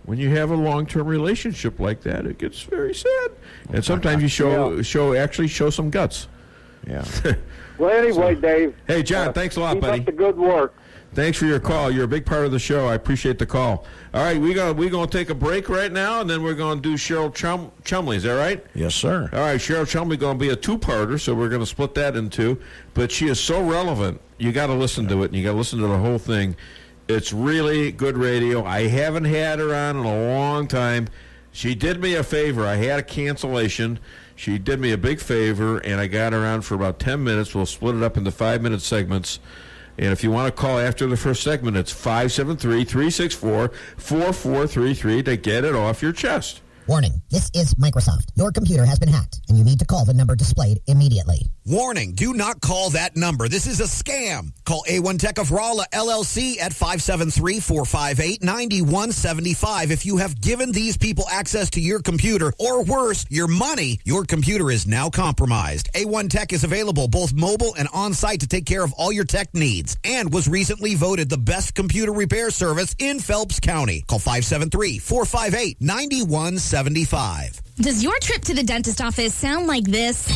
S3: when you have a long-term relationship like that, it gets very sad. And sometimes you show some guts.
S18: Yeah.
S9: Well, anyway, Dave.
S3: Hey, John, thanks a lot,
S9: keep
S3: buddy.
S9: Up the good work.
S3: Thanks for your call. You're a big part of the show. I appreciate the call. All right, we're gonna take a break right now, and then we're going to do Cheryl Chumley. Is that right?
S18: Yes, sir.
S3: All right, Cheryl Chumley going to be a two-parter, so we're going to split that in two. But she is so relevant. You got to listen to it, and you got to listen to the whole thing. It's really good radio. I haven't had her on in a long time. She did me a favor. I had a cancellation. She did me a big favor, and I got her on for about 10 minutes. We'll split it up into 5-minute segments. And if you want to call after the first segment, it's 573-364-4433 to get it off your chest.
S4: Warning, this is Microsoft. Your computer has been hacked, and you need to call the number displayed immediately.
S12: Warning, do not call that number. This is a scam. Call A1 Tech of Rolla, LLC at 573-458-9175. If you have given these people access to your computer, or worse, your money, your computer is now compromised. A1 Tech is available both mobile and on-site to take care of all your tech needs, and was recently voted the best computer repair service in Phelps County. Call 573-458-9175.
S11: Does your trip to the dentist office sound like this?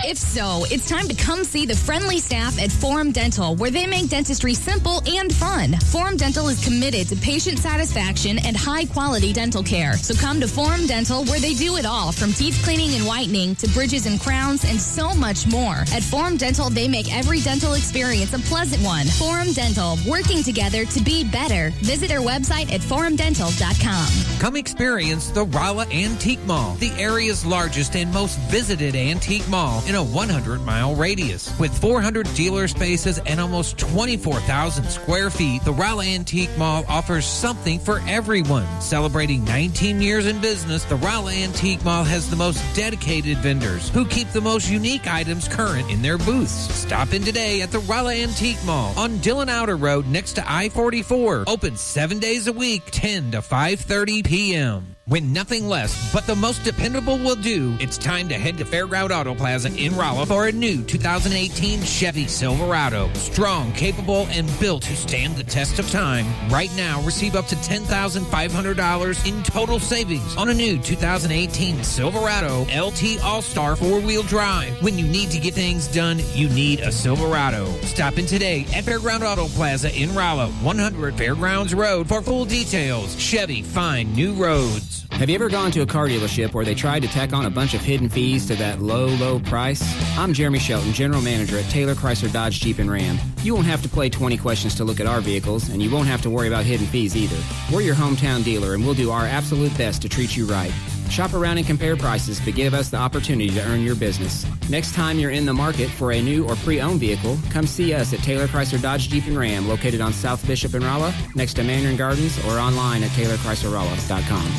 S11: If so, it's time to come see the friendly staff at Forum Dental, where they make dentistry simple and fun. Forum Dental is committed to patient satisfaction and high-quality dental care. So come to Forum Dental, where they do it all, from teeth cleaning and whitening to bridges and crowns and so much more. At Forum Dental, they make every dental experience a pleasant one. Forum Dental, working together to be better. Visit their website at forumdental.com.
S14: Come experience the Rolla Antique Mall, the area's largest and most visited antique mall in a 100-mile radius. With 400 dealer spaces and almost 24,000 square feet, the Rolla Antique Mall offers something for everyone. Celebrating 19 years in business, the Rolla Antique Mall has the most dedicated vendors who keep the most unique items current in their booths. Stop in today at the Rolla Antique Mall on Dillon Outer Road next to I-44. Open 7 days a week, 10 to 5:30 p.m. When nothing less but the most dependable will do, it's time to head to Fairground Auto Plaza in Rolla for a new 2018 Chevy Silverado. Strong, capable, and built to stand the test of time. Right now, receive up to $10,500 in total savings on a new 2018 Silverado LT All-Star 4-wheel drive. When you need to get things done, you need a Silverado. Stop in today at Fairground Auto Plaza in Rolla, 100 Fairgrounds Road for full details. Chevy, find new roads.
S5: Have you ever gone to a car dealership where they tried to tack on a bunch of hidden fees to that low price? I'm Jeremy Shelton, General Manager at Taylor Chrysler Dodge Jeep and Ram. You won't have to play 20 questions to look at our vehicles, and you won't have to worry about hidden fees either. We're your hometown dealer, and we'll do our absolute best to treat you right. Shop around and compare prices, but give us the opportunity to earn your business. Next time you're in the market for a new or pre-owned vehicle, come see us at Taylor Chrysler Dodge Jeep and Ram, located on South Bishop and Rolla, next to Mandarin Gardens, or online at TaylorChryslerRolla.com.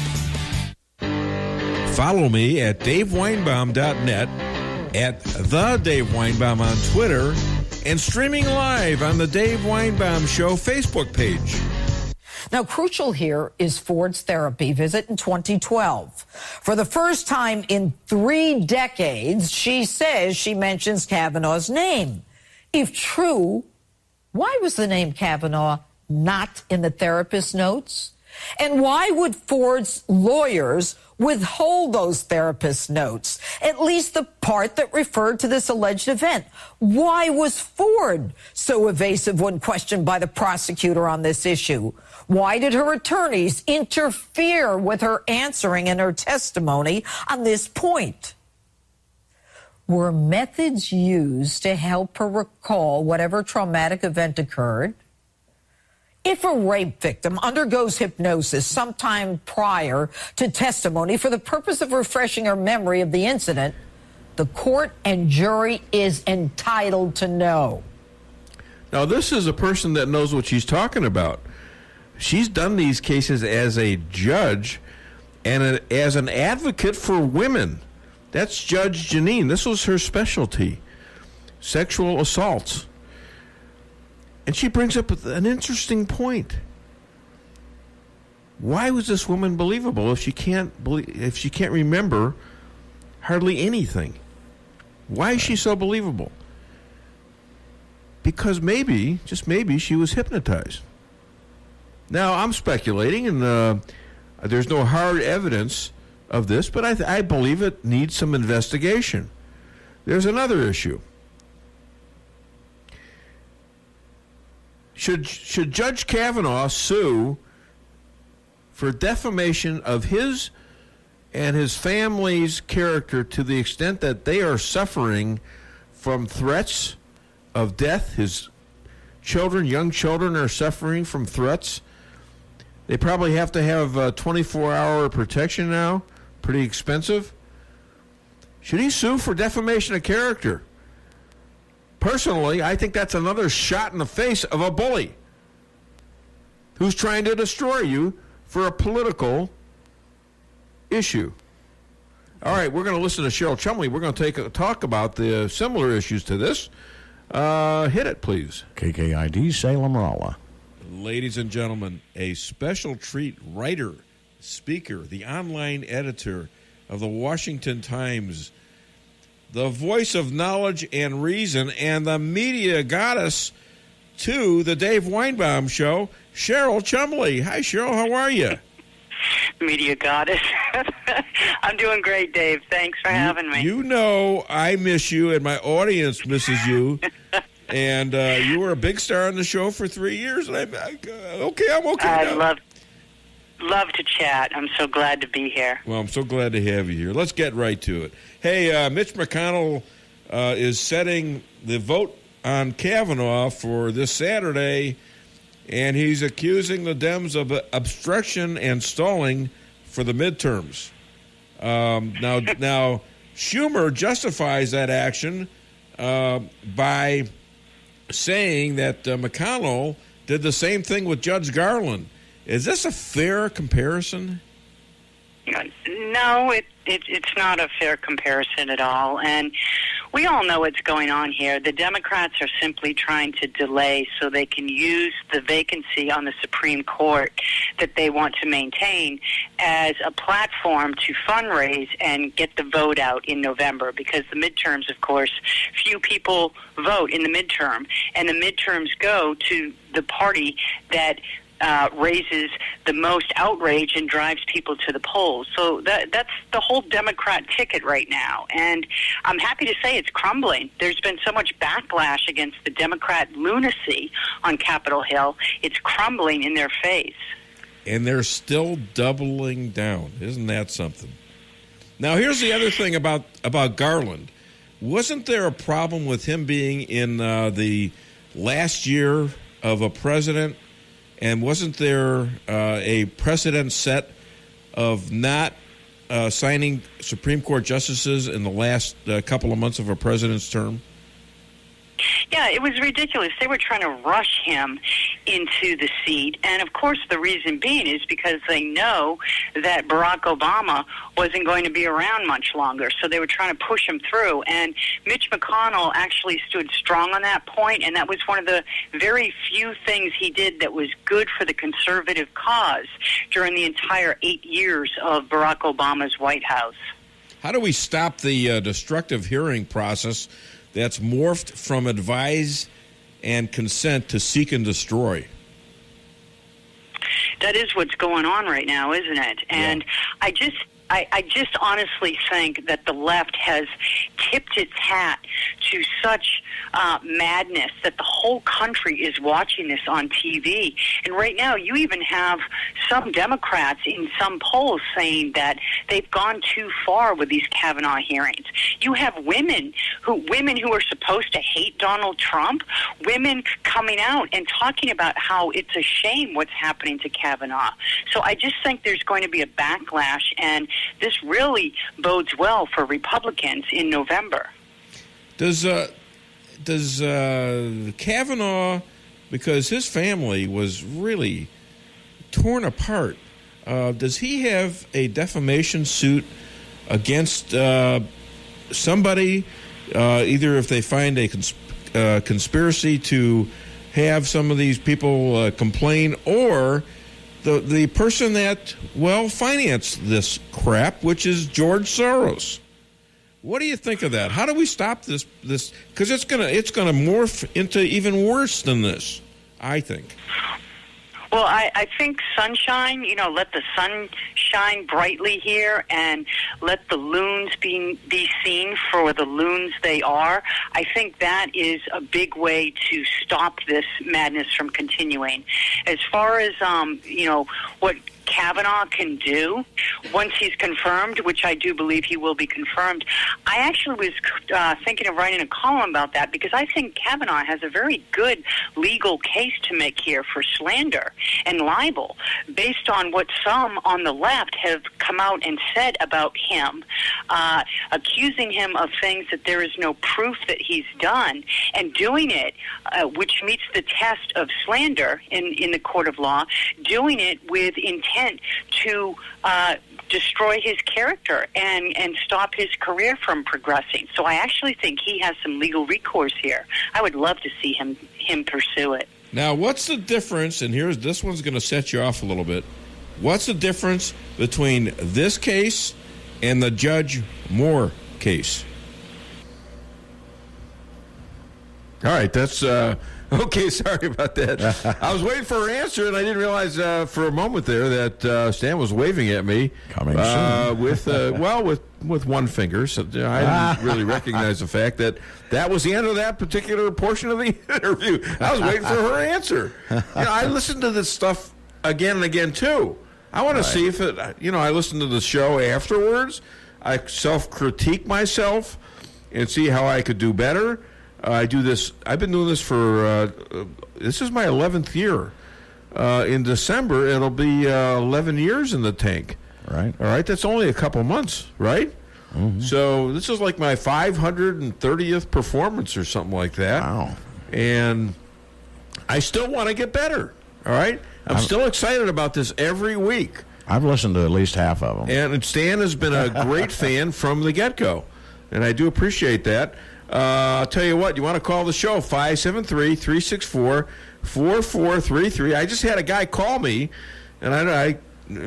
S2: Follow me at DaveWeinbaum.net, at The Dave Weinbaum on Twitter, and streaming live on the Dave Weinbaum Show Facebook page.
S6: Now, crucial here is Ford's therapy visit in 2012. For the first time in 3 decades, she says she mentions Kavanaugh's name. If true, why was the name Kavanaugh not in the therapist's notes? And why would Ford's lawyers withhold those therapist notes, at least the part that referred to this alleged event? Why was Ford so evasive when questioned by the prosecutor on this issue? Why did her attorneys interfere with her answering and her testimony on this point? Were methods used to help her recall whatever traumatic event occurred? If a rape victim undergoes hypnosis sometime prior to testimony for the purpose of refreshing her memory of the incident, the court and jury is entitled to know.
S3: Now, this is a person that knows what she's talking about. She's done these cases as a judge and as an advocate for women. That's Judge Janine. This was her specialty, sexual assaults. And she brings up an interesting point. Why was this woman believable if she can't remember hardly anything? Why is she so believable? Because maybe, just maybe, she was hypnotized. Now, I'm speculating, and there's no hard evidence of this, but I believe it needs some investigation. There's another issue. Should Judge Kavanaugh sue for defamation of his and his family's character to the extent that they are suffering from threats of death? His children, young children, are suffering from threats. They probably have to have 24-hour protection now. Pretty expensive. Should he sue for defamation of character? Personally, I think that's another shot in the face of a bully who's trying to destroy you for a political issue. All right, we're going to listen to Cheryl Chumley. We're going to talk about the similar issues to this. Hit it, please.
S18: KKID Salem Rolla.
S2: Ladies and gentlemen, a special treat writer, speaker, the online editor of the Washington Times, the voice of knowledge and reason, and the media goddess to the Dave Weinbaum Show, Cheryl Chumley. Hi, Cheryl. How are you?
S1: media goddess. I'm doing great, Dave. Thanks for having me.
S2: You know I miss you, and my audience misses you. And you were a big star on the show for 3 years. And I'm okay now.
S1: Love to chat. I'm so glad to be here.
S2: Well, I'm so glad to have you here. Let's get right to it. Hey, Mitch McConnell is setting the vote on Kavanaugh for this Saturday, and he's accusing the Dems of obstruction and stalling for the midterms. Now, Schumer justifies that action by saying that McConnell did the same thing with Judge Garland. Is this a fair comparison?
S1: No, it's not a fair comparison at all. And we all know what's going on here. The Democrats are simply trying to delay so they can use the vacancy on the Supreme Court that they want to maintain as a platform to fundraise and get the vote out in November, because the midterms, of course, few people vote in the midterm, and the midterms go to the party that raises the most outrage and drives people to the polls. So that's the whole Democrat ticket right now. And I'm happy to say it's crumbling. There's been so much backlash against the Democrat lunacy on Capitol Hill. It's crumbling in their face.
S2: And they're still doubling down. Isn't that something? Now, here's the other thing about Garland. Wasn't there a problem with him being in the last year of a president? And wasn't there a precedent set of not signing Supreme Court justices in the last couple of months of a president's term?
S1: Yeah, it was ridiculous. They were trying to rush him into the seat. And, of course, the reason being is because they know that Barack Obama wasn't going to be around much longer. So they were trying to push him through. And Mitch McConnell actually stood strong on that point, and that was one of the very few things he did that was good for the conservative cause during the entire 8 years of Barack Obama's White House.
S2: How do we stop the destructive hearing process that's morphed from advise and consent to seek and destroy?
S1: That is what's going on right now, isn't it? And yeah. I just honestly think that the left has tipped its hat to such madness that the whole country is watching this on TV. And right now, you even have some Democrats in some polls saying that they've gone too far with these Kavanaugh hearings. You have women who are supposed to hate Donald Trump, women coming out and talking about how it's a shame what's happening to Kavanaugh. So I just think there's going to be a backlash, and this really bodes well for Republicans in November.
S2: Does Kavanaugh, because his family was really torn apart, does he have a defamation suit against somebody, either if they find a conspiracy to have some of these people complain, or the person that, financed this crap, which is George Soros? What do you think of that? How do we stop this? Because it's gonna morph into even worse than this, I think.
S1: Well, I think sunshine, let the sun shine brightly here and let the loons be seen for the loons they are. I think that is a big way to stop this madness from continuing. As far as, what Kavanaugh can do once he's confirmed, which I do believe he will be confirmed. I actually was thinking of writing a column about that, because I think Kavanaugh has a very good legal case to make here for slander and libel, based on what some on the left have come out and said about him, accusing him of things that there is no proof that he's done, and doing it, which meets the test of slander in the court of law, doing it with intent to destroy his character and stop his career from progressing. So I actually think he has some legal recourse here. I would love to see him pursue it.
S2: Now, what's the difference, and this one's going to set you off a little bit, what's the difference between this case and the Judge Moore case?
S3: All right, that's okay. Sorry about that. I was waiting for her answer, and I didn't realize for a moment there that Stan was waving at me.
S18: Coming soon.
S3: with one finger. So I didn't really recognize the fact that was the end of that particular portion of the interview. I was waiting for her answer. I listen to this stuff again and again too. I want to see if it. I listen to the show afterwards. I self-critique myself and see how I could do better. I do this. I've been doing this for. This is my 11th year. In December, it'll be 11 years in the tank.
S18: Right.
S3: All right. That's only a couple months, right? Mm-hmm. So this is like my 530th performance or something like that.
S18: Wow.
S3: And I still want to get better. All right. I'm still excited about this every week.
S18: I've listened to at least half of them.
S3: And Stan has been a great fan from the get-go. And I do appreciate that. I'll tell you what, you want to call the show, 573-364-4433. I just had a guy call me, and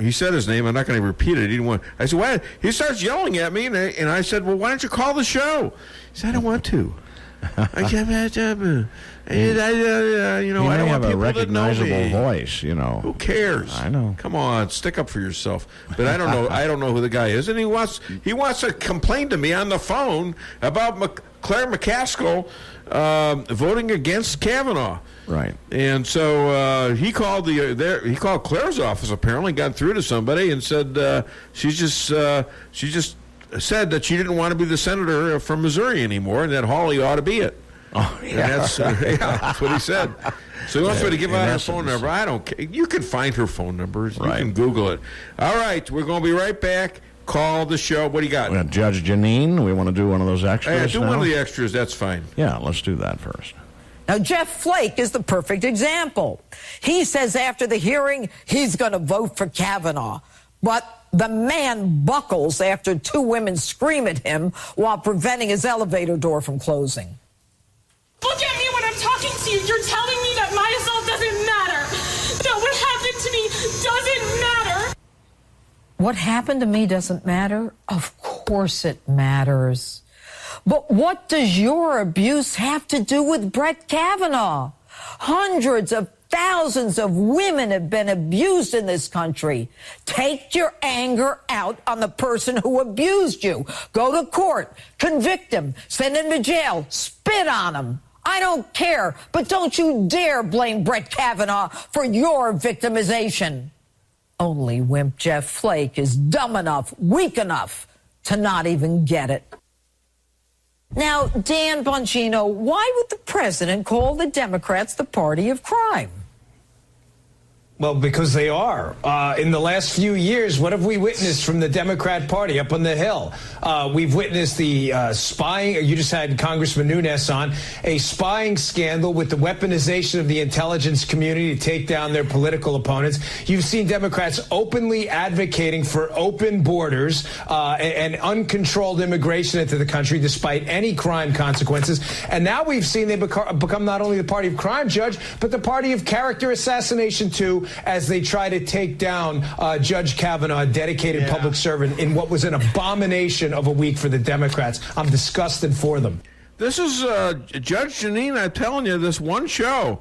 S3: he said his name. I'm not going to repeat it. He didn't want. I said, why? He starts yelling at me, and I said, well, why don't you call the show? He said, I don't want to. I don't
S18: have
S3: want
S18: a recognizable voice,
S3: Who cares?
S18: I know.
S3: Come on, stick up for yourself. But I don't know. I don't know who the guy is, and he wants to complain to me on the phone about Claire McCaskill voting against Kavanaugh.
S18: Right.
S3: And so he called he called Claire's office. Apparently, got through to somebody and said she just said that she didn't want to be the senator from Missouri anymore, and that Hawley ought to be it.
S18: Oh, yeah.
S3: And that's what he said. So he wants me to give out her phone number. I don't care. You can find her phone numbers. You can Google it. All right, we're going to be right back. Call the show. What do you got?
S18: We got Judge Janine. We want to do one of those extras.
S3: Do one of the extras. That's fine.
S18: Yeah, let's do that first.
S6: Now, Jeff Flake is the perfect example. He says after the hearing, he's going to vote for Kavanaugh. But the man buckles after two women scream at him while preventing his elevator door from closing.
S19: Look at me when I'm talking to you. You're telling me that my assault doesn't matter. That what happened to me doesn't matter.
S6: What happened to me doesn't matter? Of course it matters. But what does your abuse have to do with Brett Kavanaugh? Hundreds of thousands of women have been abused in this country. Take your anger out on the person who abused you. Go to court, convict him, send him to jail, spit on him. I don't care, but don't you dare blame Brett Kavanaugh for your victimization. Only wimp Jeff Flake is dumb enough, weak enough to not even get it. Now, Dan Bongino, why would the president call the Democrats the party of crime?
S20: Well, because they are. In the last few years, what have we witnessed from the Democrat Party up on the Hill? We've witnessed the spying. You just had Congressman Nunes on, a spying scandal with the weaponization of the intelligence community to take down their political opponents. You've seen Democrats openly advocating for open borders and uncontrolled immigration into the country despite any crime consequences. And now we've seen they become not only the party of crime, Judge, but the party of character assassination, too, as they try to take down Judge Kavanaugh, a dedicated public servant, in what was an abomination of a week for the Democrats. I'm disgusted for them.
S3: This is Judge Janine. I'm telling you, this one show,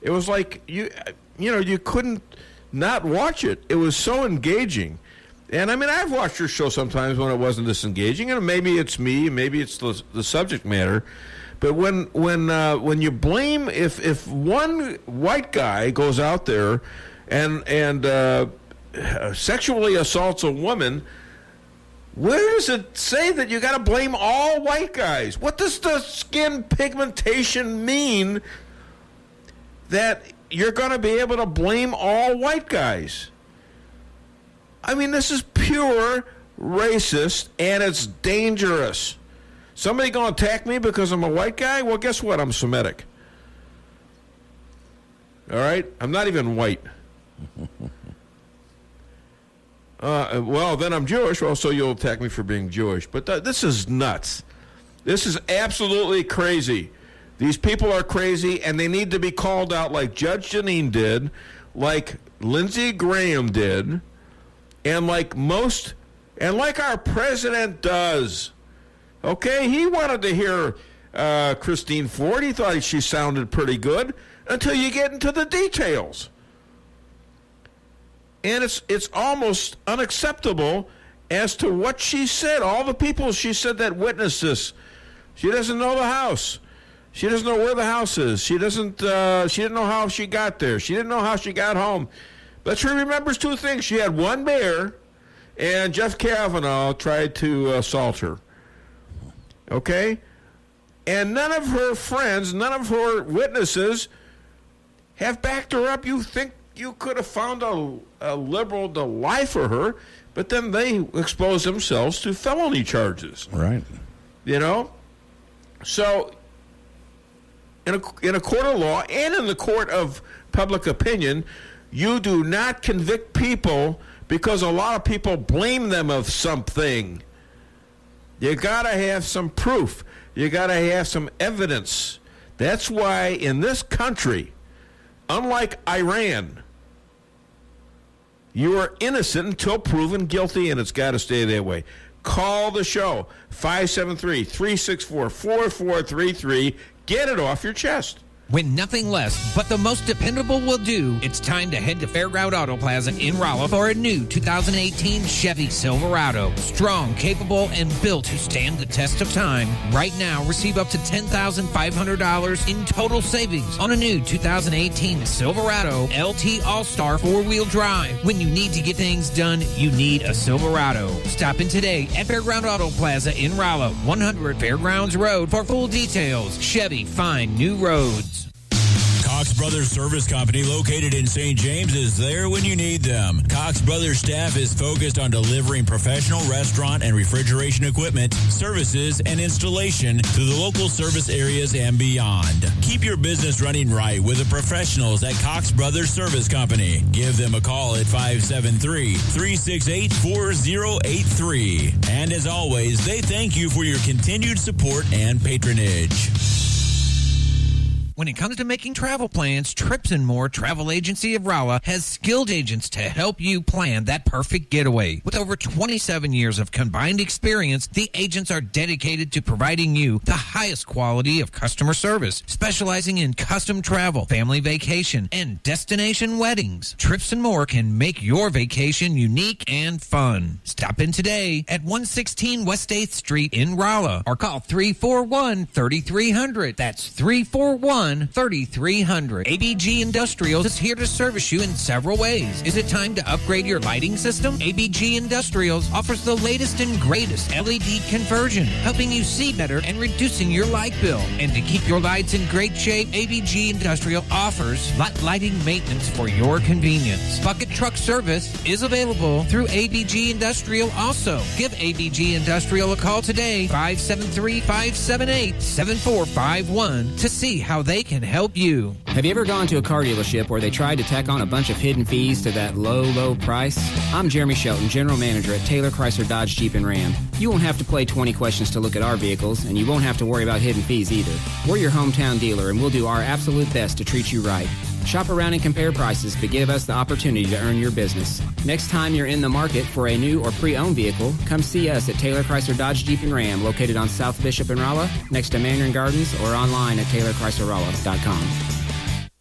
S3: it was like you couldn't not watch it. It was so engaging. And I mean, I've watched her show sometimes when it wasn't this engaging, and maybe it's me, maybe it's the subject matter. But when you blame, if one white guy goes out there and sexually assaults a woman, where does it say that you got to blame all white guys? What does the skin pigmentation mean that you're going to be able to blame all white guys? I mean, this is pure racist, and it's dangerous. Somebody going to attack me because I'm a white guy? Well, guess what? I'm Semitic. All right? I'm not even white. Well, then I'm Jewish. Well, so you'll attack me for being Jewish. But this is nuts. This is absolutely crazy. These people are crazy, and they need to be called out like Judge Janine did, like Lindsey Graham did, and like our president does. Okay, he wanted to hear Christine Ford. He thought she sounded pretty good until you get into the details. And it's almost unacceptable as to what she said. All the people she said that witnessed this, she doesn't know the house. She doesn't know where the house is. She didn't know how she got there. She didn't know how she got home. But she remembers two things. She had one bear, and Jeff Kavanaugh tried to assault her. Okay? And none of her friends, none of her witnesses have backed her up. You think you could have found a liberal to lie for her, but then they expose themselves to felony charges.
S18: Right.
S3: You know? So, in a court of law and in the court of public opinion, you do not convict people because a lot of people blame them of something. You got to have some proof. You got to have some evidence. That's why in this country, unlike Iran, you are innocent until proven guilty, and it's got to stay that way. Call the show, 573-364-4433. Get it off your chest.
S14: When nothing less but the most dependable will do, it's time to head to Fairground Auto Plaza in Rolla for a new 2018 Chevy Silverado. Strong, capable, and built to stand the test of time. Right now, receive up to $10,500 in total savings on a new 2018 Silverado LT All-Star 4-wheel drive. When you need to get things done, you need a Silverado. Stop in today at Fairground Auto Plaza in Rolla, 100 Fairgrounds Road for full details. Chevy, find new roads.
S13: Cox Brothers Service Company, located in St. James, is there when you need them. Cox Brothers staff is focused on delivering professional restaurant and refrigeration equipment, services, and installation to the local service areas and beyond. Keep your business running right with the professionals at Cox Brothers Service Company. Give them a call at 573-368-4083. And as always, they thank you for your continued support and patronage.
S14: When it comes to making travel plans, Trips and More Travel Agency of Rolla has skilled agents to help you plan that perfect getaway. With over 27 years of combined experience, the agents are dedicated to providing you the highest quality of customer service, specializing in custom travel, family vacation, and destination weddings. Trips and More can make your vacation unique and fun. Stop in today at 116 West 8th Street in Rolla or call 341-3300. That's 341-3300. ABG Industrials is here to service you in several ways. Is it time to upgrade your lighting system? ABG Industrials offers the latest and greatest LED conversion, helping you see better and reducing your light bill. And to keep your lights in great shape, ABG Industrial offers lighting maintenance for your convenience. Bucket truck service is available through ABG Industrial also. Give ABG Industrial a call today, 573-578-7451, to see how they can help you.
S5: Have you ever gone to a car dealership where they tried to tack on a bunch of hidden fees to that low price? I'm Jeremy Shelton, General Manager at Taylor Chrysler Dodge Jeep and Ram. You won't have to play 20 questions to look at our vehicles, and you won't have to worry about hidden fees either. We're your hometown dealer, and we'll do our absolute best to treat you right. Shop around and compare prices, but give us the opportunity to earn your business. Next time you're in the market for a new or pre-owned vehicle, come see us at Taylor Chrysler Dodge Jeep and Ram, located on South Bishop in Rolla, next to Mandarin Gardens, or online at TaylorChryslerRolla.com.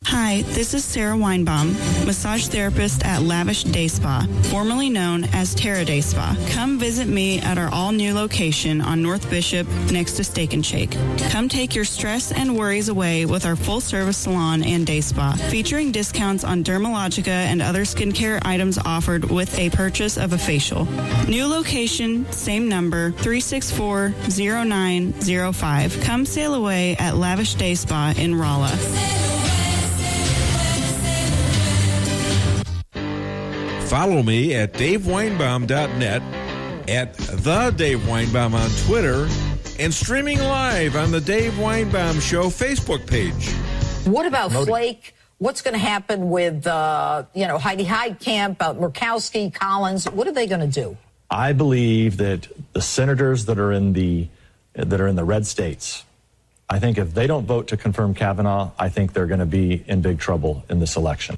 S15: Hi, this is Sarah Weinbaum, massage therapist at Lavish Day Spa, formerly known as Terra Day Spa. Come visit me at our all-new location on North Bishop next to Steak and Shake. Come take your stress and worries away with our full-service salon and day spa, featuring discounts on Dermalogica and other skincare items offered with a purchase of a facial. New location, same number, 364-0905. Come sail away at Lavish Day Spa in Rolla.
S2: Follow me at DaveWeinbaum.net, at The Dave Weinbaum on Twitter, and streaming live on the Dave Weinbaum Show Facebook page.
S6: What about Flake? What's going to happen with, Heidi Heitkamp, Murkowski, Collins? What are they going to do?
S21: I believe that the senators that are in the red states, I think if they don't vote to confirm Kavanaugh, I think they're going to be in big trouble in this election.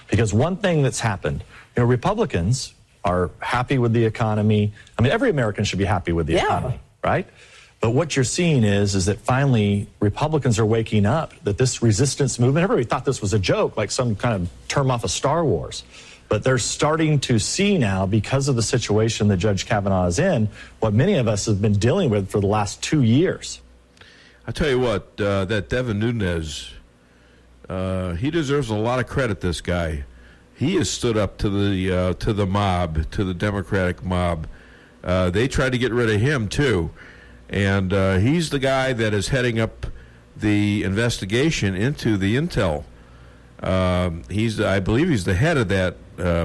S21: Because one thing that's happened, Republicans are happy with the economy. I mean, every American should be happy with the economy, right? But what you're seeing is that finally Republicans are waking up, that this resistance movement, everybody thought this was a joke, like some kind of term off of Star Wars. But they're starting to see now, because of the situation that Judge Kavanaugh is in, what many of us have been dealing with for the last 2 years.
S3: I tell you what, that Devin Nunes, he deserves a lot of credit, this guy. He has stood up to the mob, to the Democratic mob. They tried to get rid of him, too. And he's the guy that is heading up the investigation into the intel. I believe he's the head of that,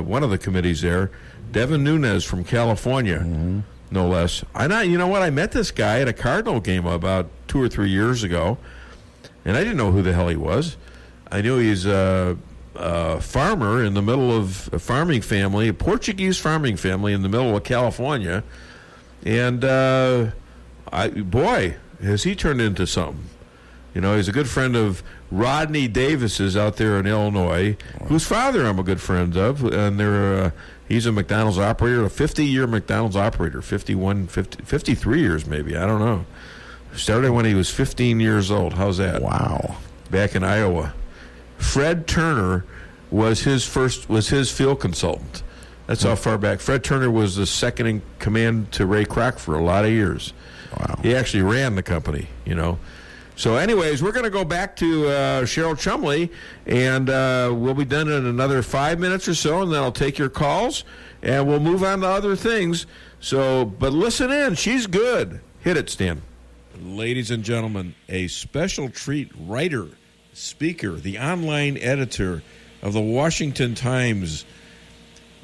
S3: one of the committees there. Devin Nunes from California, no less. You know what? I met this guy at a Cardinal game about 2 or 3 years ago, and I didn't know who the hell he was. I knew he's a farmer in the middle of a farming family, a Portuguese farming family in the middle of California, and boy, has he turned into something. You know, he's a good friend of Rodney Davis's out there in Illinois, whose father I'm a good friend of, and he's a McDonald's operator, a 50-year McDonald's operator, 53 years maybe, I don't know. Started when he was 15 years old. How's that?
S18: Wow.
S3: Back in Iowa. Fred Turner was his field consultant. That's how far back. Fred Turner was the second in command to Ray Kroc for a lot of years.
S18: Wow.
S3: He actually ran the company, you know. So anyways, we're going to go back to Cheryl Chumley, and we'll be done in another 5 minutes or so, and then I'll take your calls, and we'll move on to other things. So, but listen in. She's good. Hit it, Stan. Ladies and gentlemen, a special treat writer, speaker, the online editor of the Washington Times,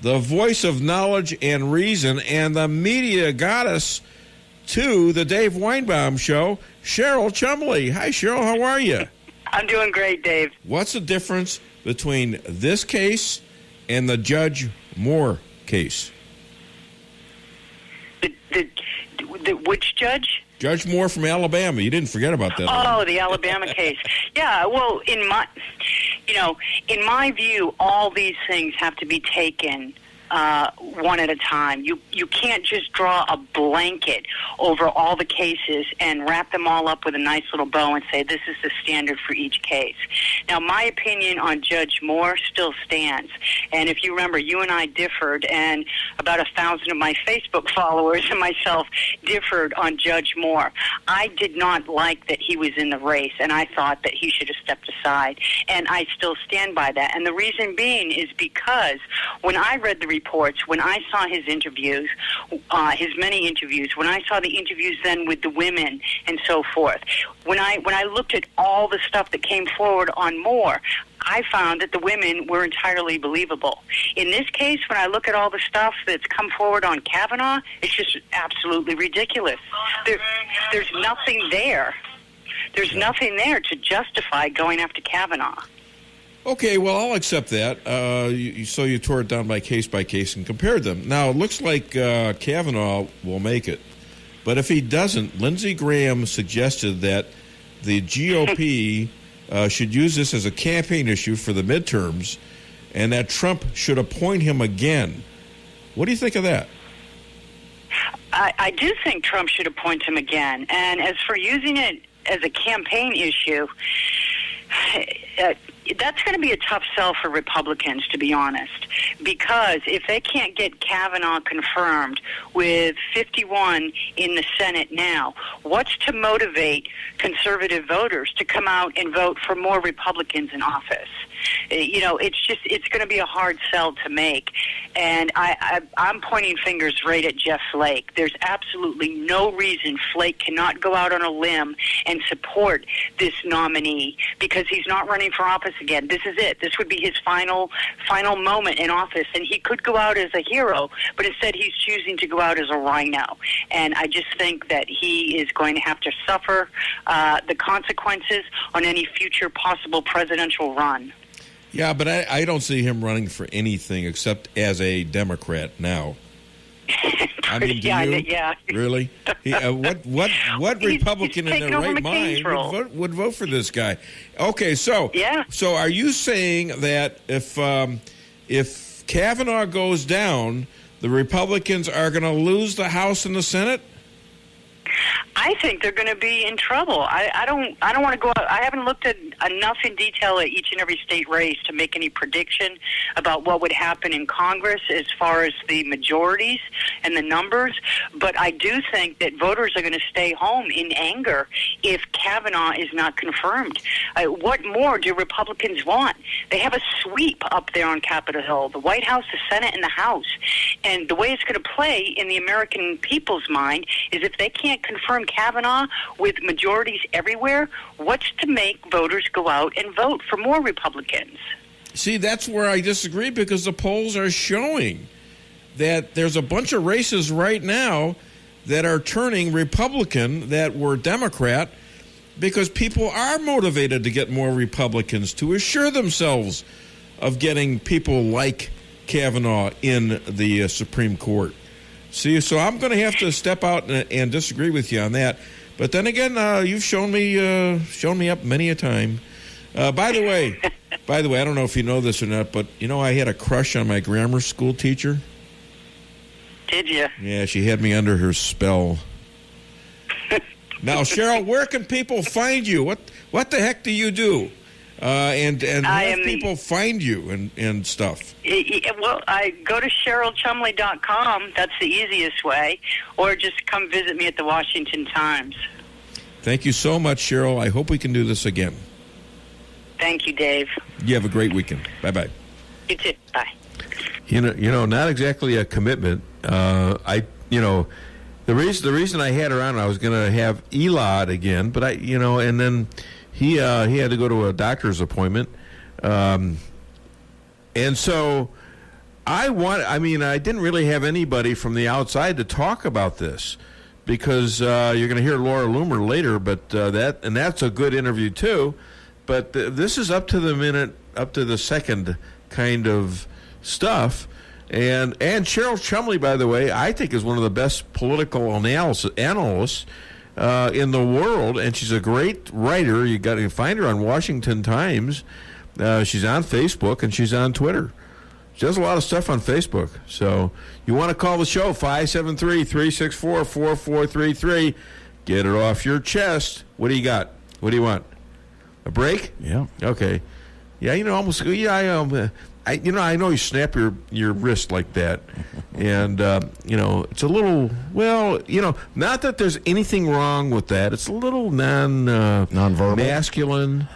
S3: the voice of knowledge and reason, and the media goddess to the Dave Weinbaum Show, Cheryl Chumley. Hi, Cheryl. How are you?
S1: I'm doing great, Dave.
S3: What's the difference between this case and the Judge Moore case?
S1: Which judge?
S3: Judge Moore from Alabama. You didn't forget about that.
S1: Oh, the Alabama case. Yeah, well, in my view, all these things have to be taken one at a time. You can't just draw a blanket over all the cases and wrap them all up with a nice little bow and say this is the standard for each case. Now, my opinion on Judge Moore still stands. And if you remember, you and I differed, and about 1,000 of my Facebook followers and myself differed on Judge Moore. I did not like that he was in the race, and I thought that he should have stepped aside. And I still stand by that. And the reason being is because when I read the reports, when I saw his interviews, his many interviews, when I saw the interviews then with the women and so forth, when I looked at all the stuff that came forward on Moore, I found that the women were entirely believable. In this case, when I look at all the stuff that's come forward on Kavanaugh, it's just absolutely ridiculous. There's nothing there. There's nothing there to justify going after Kavanaugh.
S3: Okay, well, I'll accept that. So you tore it down by case and compared them. Now, it looks like Kavanaugh will make it. But if he doesn't, Lindsey Graham suggested that the GOP should use this as a campaign issue for the midterms and that Trump should appoint him again. What do you think of that?
S1: I do think Trump should appoint him again. And as for using it as a campaign issue, that's going to be a tough sell for Republicans, to be honest, because if they can't get Kavanaugh confirmed with 51 in the Senate now, what's to motivate conservative voters to come out and vote for more Republicans in office? You know, it's going to be a hard sell to make. And I'm pointing fingers right at Jeff Flake. There's absolutely no reason Flake cannot go out on a limb and support this nominee because he's not running for office again. This is it. This would be his final moment in office. And he could go out as a hero, but instead he's choosing to go out as a rhino. And I just think that he is going to have to suffer the consequences on any future possible presidential run.
S3: Yeah, but I don't see him running for anything except as a Democrat now. I mean, do you?
S1: Yeah.
S3: Really? What Republican in their right mind would vote for this guy? Okay, so are you saying that if Kavanaugh goes down, the Republicans are going to lose the House and the Senate?
S1: I think they're going to be in trouble. I don't want to go out. I haven't looked at enough in detail at each and every state race to make any prediction about what would happen in Congress as far as the majorities and the numbers. But I do think that voters are going to stay home in anger if Kavanaugh is not confirmed. What more do Republicans want? They have a sweep up there on Capitol Hill, the White House, the Senate, and the House. And the way it's going to play in the American people's mind is if they can't confirm Kavanaugh with majorities everywhere, what's to make voters go out and vote for more Republicans?
S2: See, that's where I disagree, because the polls are showing that there's a bunch of races right now that are turning Republican that were Democrat, because people are motivated to get more Republicans to assure themselves of getting people like Kavanaugh in the Supreme Court. See, so I'm going to have to step out and disagree with you on that. But then again, you've shown me up many a time. By the way, I don't know if you know this or not, but I had a crush on my grammar school teacher.
S1: Did you?
S2: Yeah, she had me under her spell. Now, Cheryl, where can people find you? What the heck do you do? And where can people find you and stuff?
S1: Well, I go to CherylChumley.com. That's the easiest way. Or just come visit me at the Washington Times.
S2: Thank you so much, Cheryl. I hope we can do this again.
S1: Thank you, Dave.
S2: You have a great weekend. Bye-bye.
S1: You too. Bye.
S3: Not exactly a commitment. The reason I had her on, I was going to have Elad again, but and then he had to go to a doctor's appointment, and so I didn't really have anybody from the outside to talk about this, because you're going to hear Laura Loomer later, but that's a good interview too, but this is up to the minute, up to the second kind of stuff. And Cheryl Chumley, by the way, I think is one of the best political analysts in the world, and she's a great writer. You got to find her on Washington Times. She's on Facebook and she's on Twitter. She does a lot of stuff on Facebook. So you want to call the show, 573-364-4433. Get it off your chest. What do you got? What do you want? A break?
S18: Yeah.
S3: Okay. Yeah, I know you snap your wrist like that, and it's a little, not that there's anything wrong with that. It's a little
S18: nonverbal,
S3: masculine.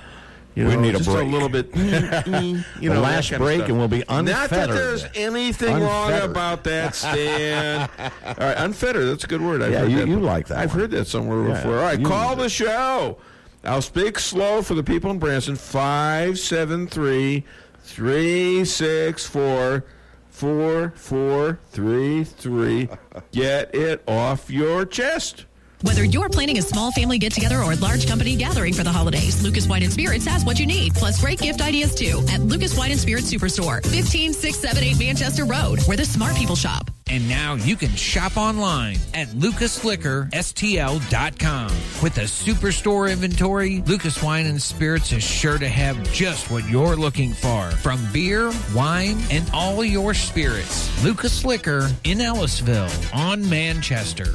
S18: We need a
S3: just
S18: break.
S3: A little bit.
S18: The last break, and we'll be unfettered.
S3: Not that there's anything wrong about that, Stan. All right, unfettered. That's a good word.
S18: You like that.
S3: I've heard that somewhere before. All right, call the show. I'll speak slow for the people in Branson. 573-364-4433. Get it off your chest.
S7: Whether you're planning a small family get-together or a large company gathering for the holidays, Lucas Wine & Spirits has what you need, plus great gift ideas, too, at Lucas Wine & Spirits Superstore, 15678 Manchester Road, where the smart people shop.
S14: And now you can shop online at lucasliquorstl.com. With a superstore inventory, Lucas Wine & Spirits is sure to have just what you're looking for, from beer, wine, and all your spirits. Lucas Liquor in Ellisville on Manchester.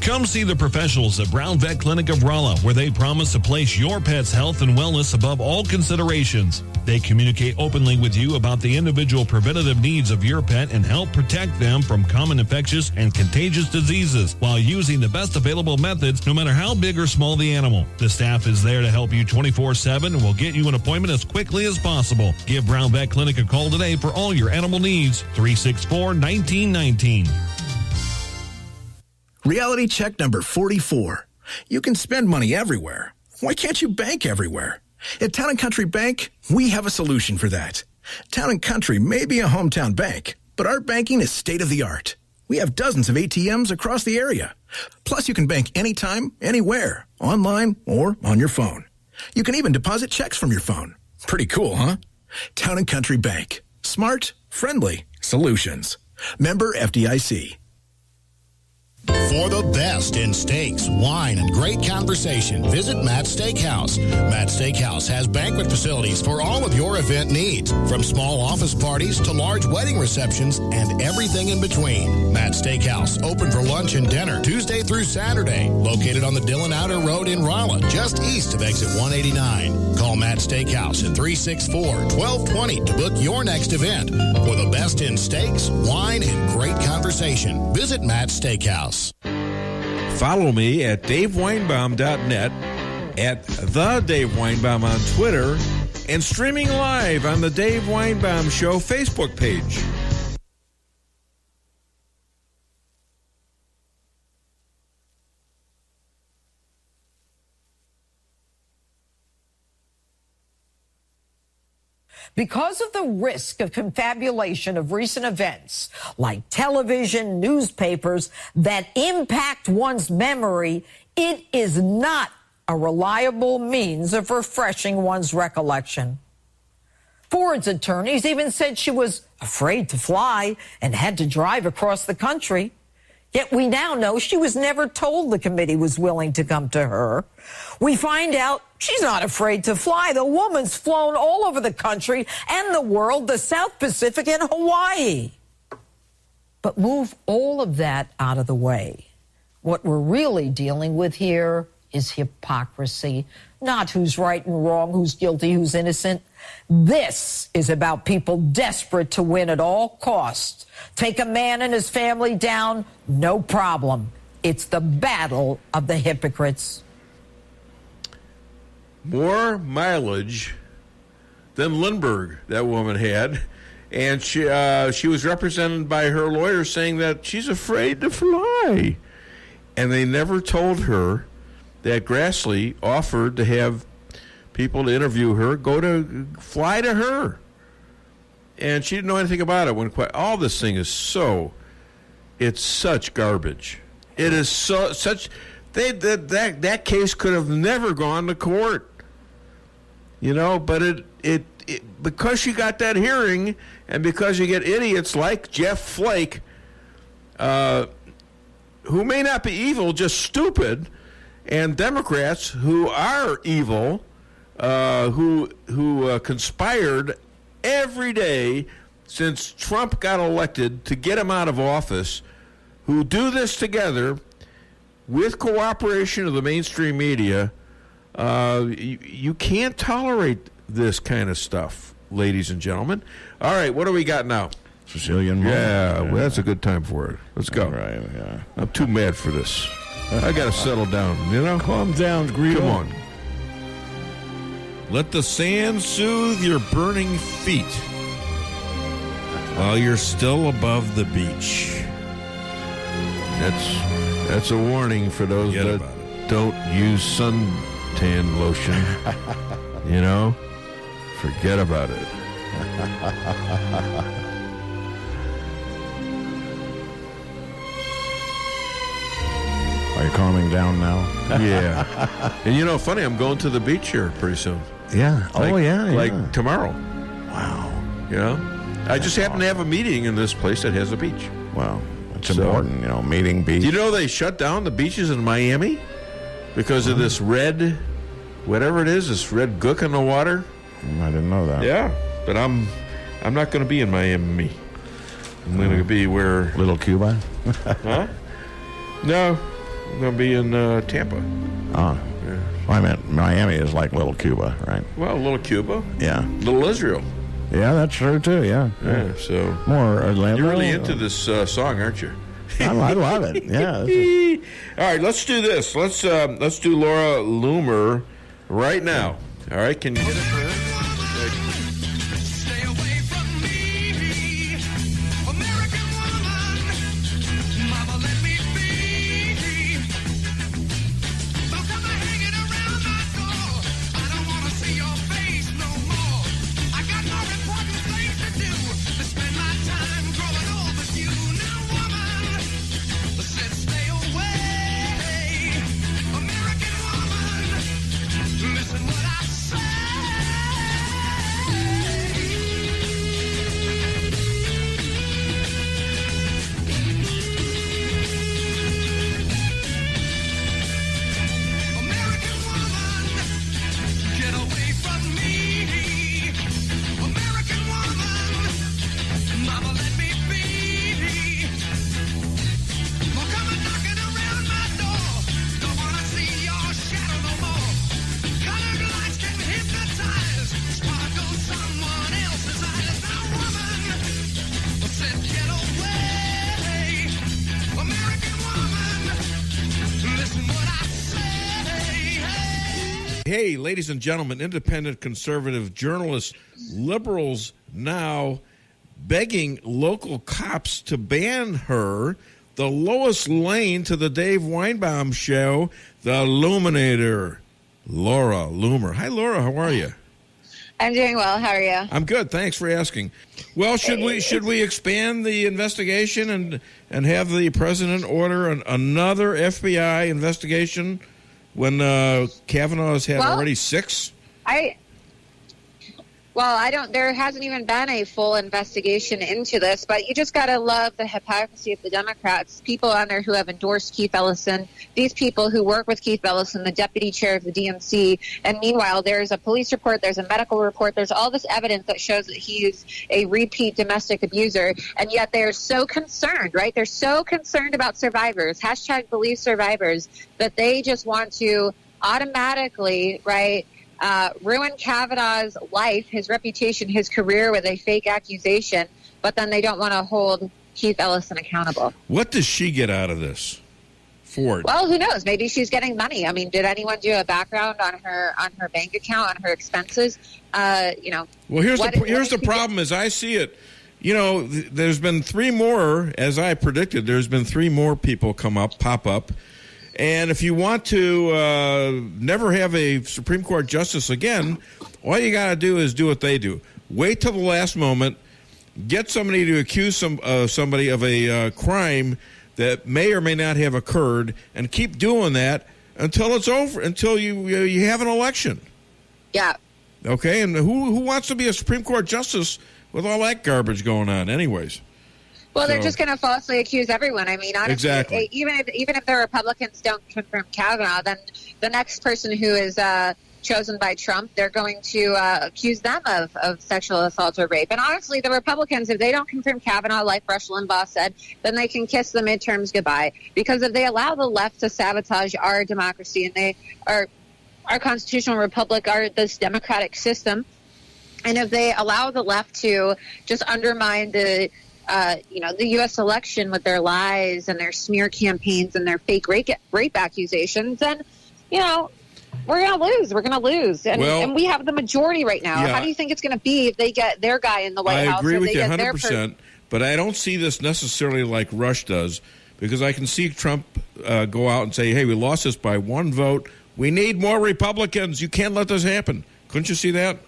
S16: Come see the professionals at Brown Vet Clinic of Rolla, where they promise to place your pet's health and wellness above all considerations. They communicate openly with you about the individual preventative needs of your pet and help protect them from common infectious and contagious diseases while using the best available methods, no matter how big or small the animal. The staff is there to help you 24/7 and will get you an appointment as quickly as possible. Give Brown Vet Clinic a call today for all your animal needs. 364-1919.
S22: Reality check number 44. You can spend money everywhere. Why can't you bank everywhere? At Town & Country Bank, we have a solution for that. Town & Country may be a hometown bank, but our banking is state-of-the-art. We have dozens of ATMs across the area. Plus, you can bank anytime, anywhere, online or on your phone. You can even deposit checks from your phone. Pretty cool, huh? Town & Country Bank. Smart, friendly solutions. Member FDIC.
S8: For the best in steaks, wine, and great conversation, visit Matt's Steakhouse. Matt's Steakhouse has banquet facilities for all of your event needs, from small office parties to large wedding receptions and everything in between. Matt's Steakhouse, open for lunch and dinner Tuesday through Saturday, located on the Dillon Outer Road in Rolla, just east of exit 189. Call Matt's Steakhouse at 364-1220 to book your next event. For the best in steaks, wine, and great conversation, visit Matt's Steakhouse.
S2: Follow me at DaveWeinbaum.net, at The Dave Weinbaum on Twitter, and streaming live on the Dave Weinbaum Show Facebook page.
S6: Because of the risk of confabulation of recent events, like television, newspapers, that impact one's memory, it is not a reliable means of refreshing one's recollection. Ford's attorneys even said she was afraid to fly and had to drive across the country. Yet we now know she was never told the committee was willing to come to her. We find out she's not afraid to fly. The woman's flown all over the country and the world, the South Pacific and Hawaii. But move all of that out of the way. What we're really dealing with here is hypocrisy, not who's right and wrong, who's guilty, who's innocent. This is about people desperate to win at all costs. Take a man and his family down, no problem. It's the battle of the hypocrites.
S2: More mileage than Lindbergh, that woman had. And she was represented by her lawyer saying that she's afraid to fly. And they never told her that Grassley offered to have people to interview her fly to her. And she didn't know anything about it. All this thing is it's such garbage. It is such. That case could have never gone to court. But it because you got that hearing, and because you get idiots like Jeff Flake, who may not be evil, just stupid, and Democrats who are evil, who conspired every day since Trump got elected to get him out of office, who do this together with cooperation of the mainstream media. You can't tolerate this kind of stuff, ladies and gentlemen. All right, what do we got now?
S18: Sicilian Mom.
S2: Yeah, well, that's a good time for it. Let's go.
S18: All right, yeah.
S2: I'm too mad for this. I got to settle down,
S18: Calm down, Greedo.
S2: Come on. Let the sand soothe your burning feet while you're still above the beach.
S3: That's a warning for those that don't use suntan lotion. Forget about it.
S18: Are you calming down now?
S3: Yeah. And funny, I'm going to the beach here pretty soon.
S18: Yeah.
S3: Like tomorrow.
S18: Wow.
S3: I just happen to have a meeting in this place that has a beach.
S18: Wow. It's important, meeting beach.
S3: Do you know they shut down the beaches in Miami because of this red, whatever it is, this red gook in the water?
S18: I didn't know that.
S3: Yeah. But I'm not going to be in Miami. I'm going to be where...
S18: Little Cuba?
S3: Huh? No. I'm going to be in Tampa.
S18: Oh. Yeah. Well, I meant Miami is like Little Cuba, right?
S3: Well, Little Cuba.
S18: Yeah.
S3: Little Israel.
S18: Yeah, that's true, too, yeah.
S3: So...
S18: More Orlando.
S3: You're really into this song, aren't you?
S18: I love it, yeah.
S3: All right, let's do this. Let's do Laura Loomer right now. All right, can you hit it for her?
S17: Listen what I say.
S2: Hey, ladies and gentlemen, independent conservative journalists, liberals now begging local cops to ban her. The Lois Lane to the Dave Weinbaum show, the Illuminator, Laura Loomer. Hi, Laura. How are you?
S10: I'm doing well. How are you?
S2: I'm good. Thanks for asking. Well, should we expand the investigation and have the president order another FBI investigation when Kavanaugh has had already 6?
S10: There hasn't even been a full investigation into this, but you just got to love the hypocrisy of the Democrats. People on there who have endorsed Keith Ellison, these people who work with Keith Ellison, the deputy chair of the DNC, and meanwhile, there's a police report, there's a medical report, there's all this evidence that shows that he's a repeat domestic abuser, and yet they're so concerned, right? They're so concerned about survivors, #believe survivors, that they just want to automatically, right, ruin Kavanaugh's life, his reputation, his career with a fake accusation, but then they don't want to hold Keith Ellison accountable.
S2: What does she get out of this? Ford.
S10: Well, who knows? Maybe she's getting money. I mean, did anyone do a background on her bank account, on her expenses?
S2: Well, here's the problem as I see it. There's been 3 more, as I predicted. There's been 3 more people pop up. And if you want to never have a Supreme Court justice again, all you got to do is do what they do. Wait till the last moment, get somebody to accuse somebody of a crime that may or may not have occurred, and keep doing that until it's over, until you have an election.
S10: Yeah.
S2: Okay, and who wants to be a Supreme Court justice with all that garbage going on anyways?
S10: Well, they're just going to falsely accuse everyone. I mean, honestly,
S2: exactly.
S10: even if the Republicans don't confirm Kavanaugh, then the next person who is chosen by Trump, they're going to accuse them of sexual assault or rape. And honestly, the Republicans, if they don't confirm Kavanaugh, like Rush Limbaugh said, then they can kiss the midterms goodbye. Because if they allow the left to sabotage our democracy and our constitutional republic, this democratic system, and if they allow the left to just undermine the U.S. election with their lies and their smear campaigns and their fake rape accusations, then, we're going to lose. We're going to lose. And we have the majority right now.
S2: Yeah,
S10: how do you think it's going to be if they get their guy in the White House?
S2: I agree with you 100%, but I don't see this necessarily like Rush does, because I can see Trump go out and say, hey, we lost this by 1 vote. We need more Republicans. You can't let this happen. Couldn't you see that?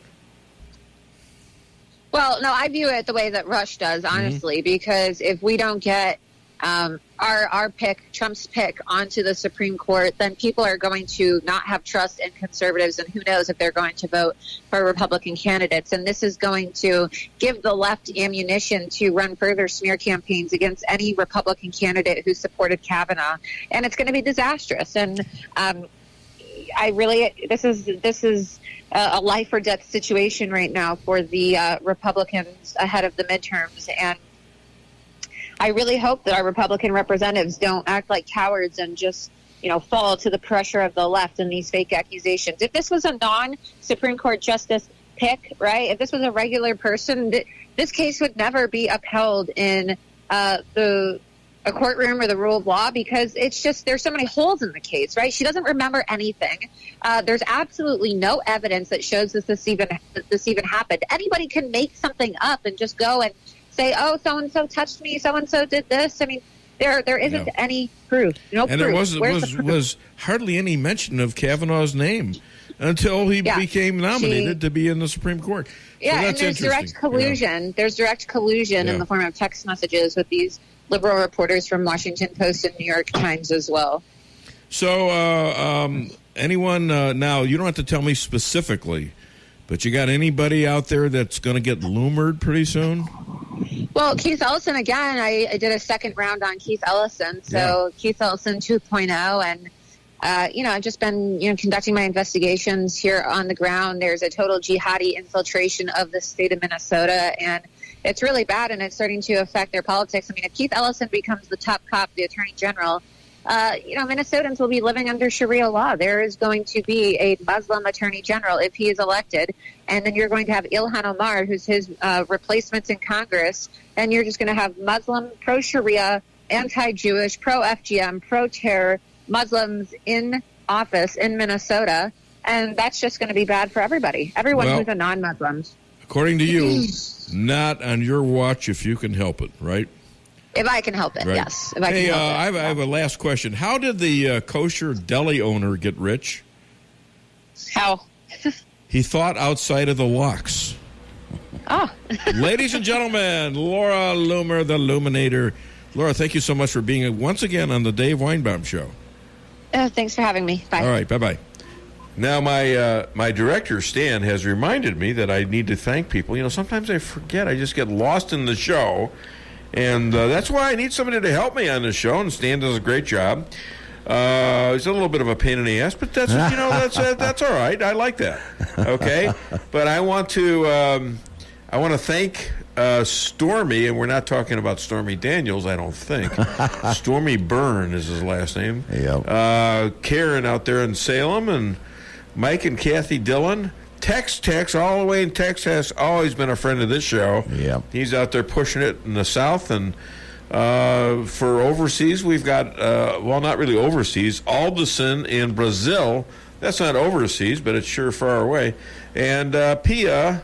S10: Well, no, I view it the way that Rush does, honestly, because if we don't get our pick, Trump's pick, onto the Supreme Court, then people are going to not have trust in conservatives, and who knows if they're going to vote for Republican candidates. And this is going to give the left ammunition to run further smear campaigns against any Republican candidate who supported Kavanaugh. And it's going to be disastrous. And this is a life or death situation right now for the Republicans ahead of the midterms. And I really hope that our Republican representatives don't act like cowards and just, fall to the pressure of the left and these fake accusations. If this was a non-Supreme Court justice pick, right, if this was a regular person, this case would never be upheld in a courtroom or the rule of law, because it's just, there's so many holes in the case, right? She doesn't remember anything. There's absolutely no evidence that shows that this even happened. Anybody can make something up and just go and say, oh, so-and-so touched me, so-and-so did this. I mean, there isn't any proof. No proof.
S2: And there was hardly any mention of Kavanaugh's name until he became nominated to be in the Supreme Court.
S10: Yeah,
S2: so
S10: and there's direct collusion. Yeah. There's direct collusion in the form of text messages with these liberal reporters from Washington Post and New York Times as well.
S2: So anyone, now you don't have to tell me specifically, but you got anybody out there that's going to get loomered pretty soon?
S10: Well, Keith Ellison, again, I did a second round on Keith Ellison. So Keith Ellison 2.0. And, I've just been, conducting my investigations here on the ground. There's a total jihadi infiltration of the state of Minnesota, and it's really bad, and it's starting to affect their politics. I mean, if Keith Ellison becomes the top cop, the attorney general, Minnesotans will be living under Sharia law. There is going to be a Muslim attorney general if he is elected, and then you're going to have Ilhan Omar, who's his replacement in Congress, and you're just going to have Muslim, pro-Sharia, anti-Jewish, pro-FGM, pro-terror Muslims in office in Minnesota. And that's just going to be bad for everybody, everyone who's a non-Muslim.
S3: According to you, not on your watch if you can help it, right?
S10: If I can help it,
S3: Right.
S10: yes. If I can help it.
S3: I have a last question. How did the kosher deli owner get rich?
S10: How?
S3: He thought outside of the locks.
S10: Oh.
S3: Ladies and gentlemen, Laura Loomer, the Luminator. Laura, thank you so much for being once again on the Dave Weinbaum Show.
S10: Thanks for having me. Bye.
S3: All right, bye-bye. Now, my director, Stan, has reminded me that I need to thank people. You know, sometimes I forget. I just get lost in the show. And that's why I need somebody to help me on the show, and Stan does a great job. He's a little bit of a pain in the ass, but that's that's all right. I like that. Okay, but I want to thank Stormy, and we're not talking about Stormy Daniels, I don't think. Stormy Byrne is his last name.
S18: Yep.
S3: Karen out there in Salem, and Mike and Kathy Dillon. Tex all the way in Texas has always been a friend of this show.
S18: Yeah,
S3: he's out there pushing it in the South, and for overseas we've got not really overseas, Alderson in Brazil. That's not overseas, but it's sure far away. And Pia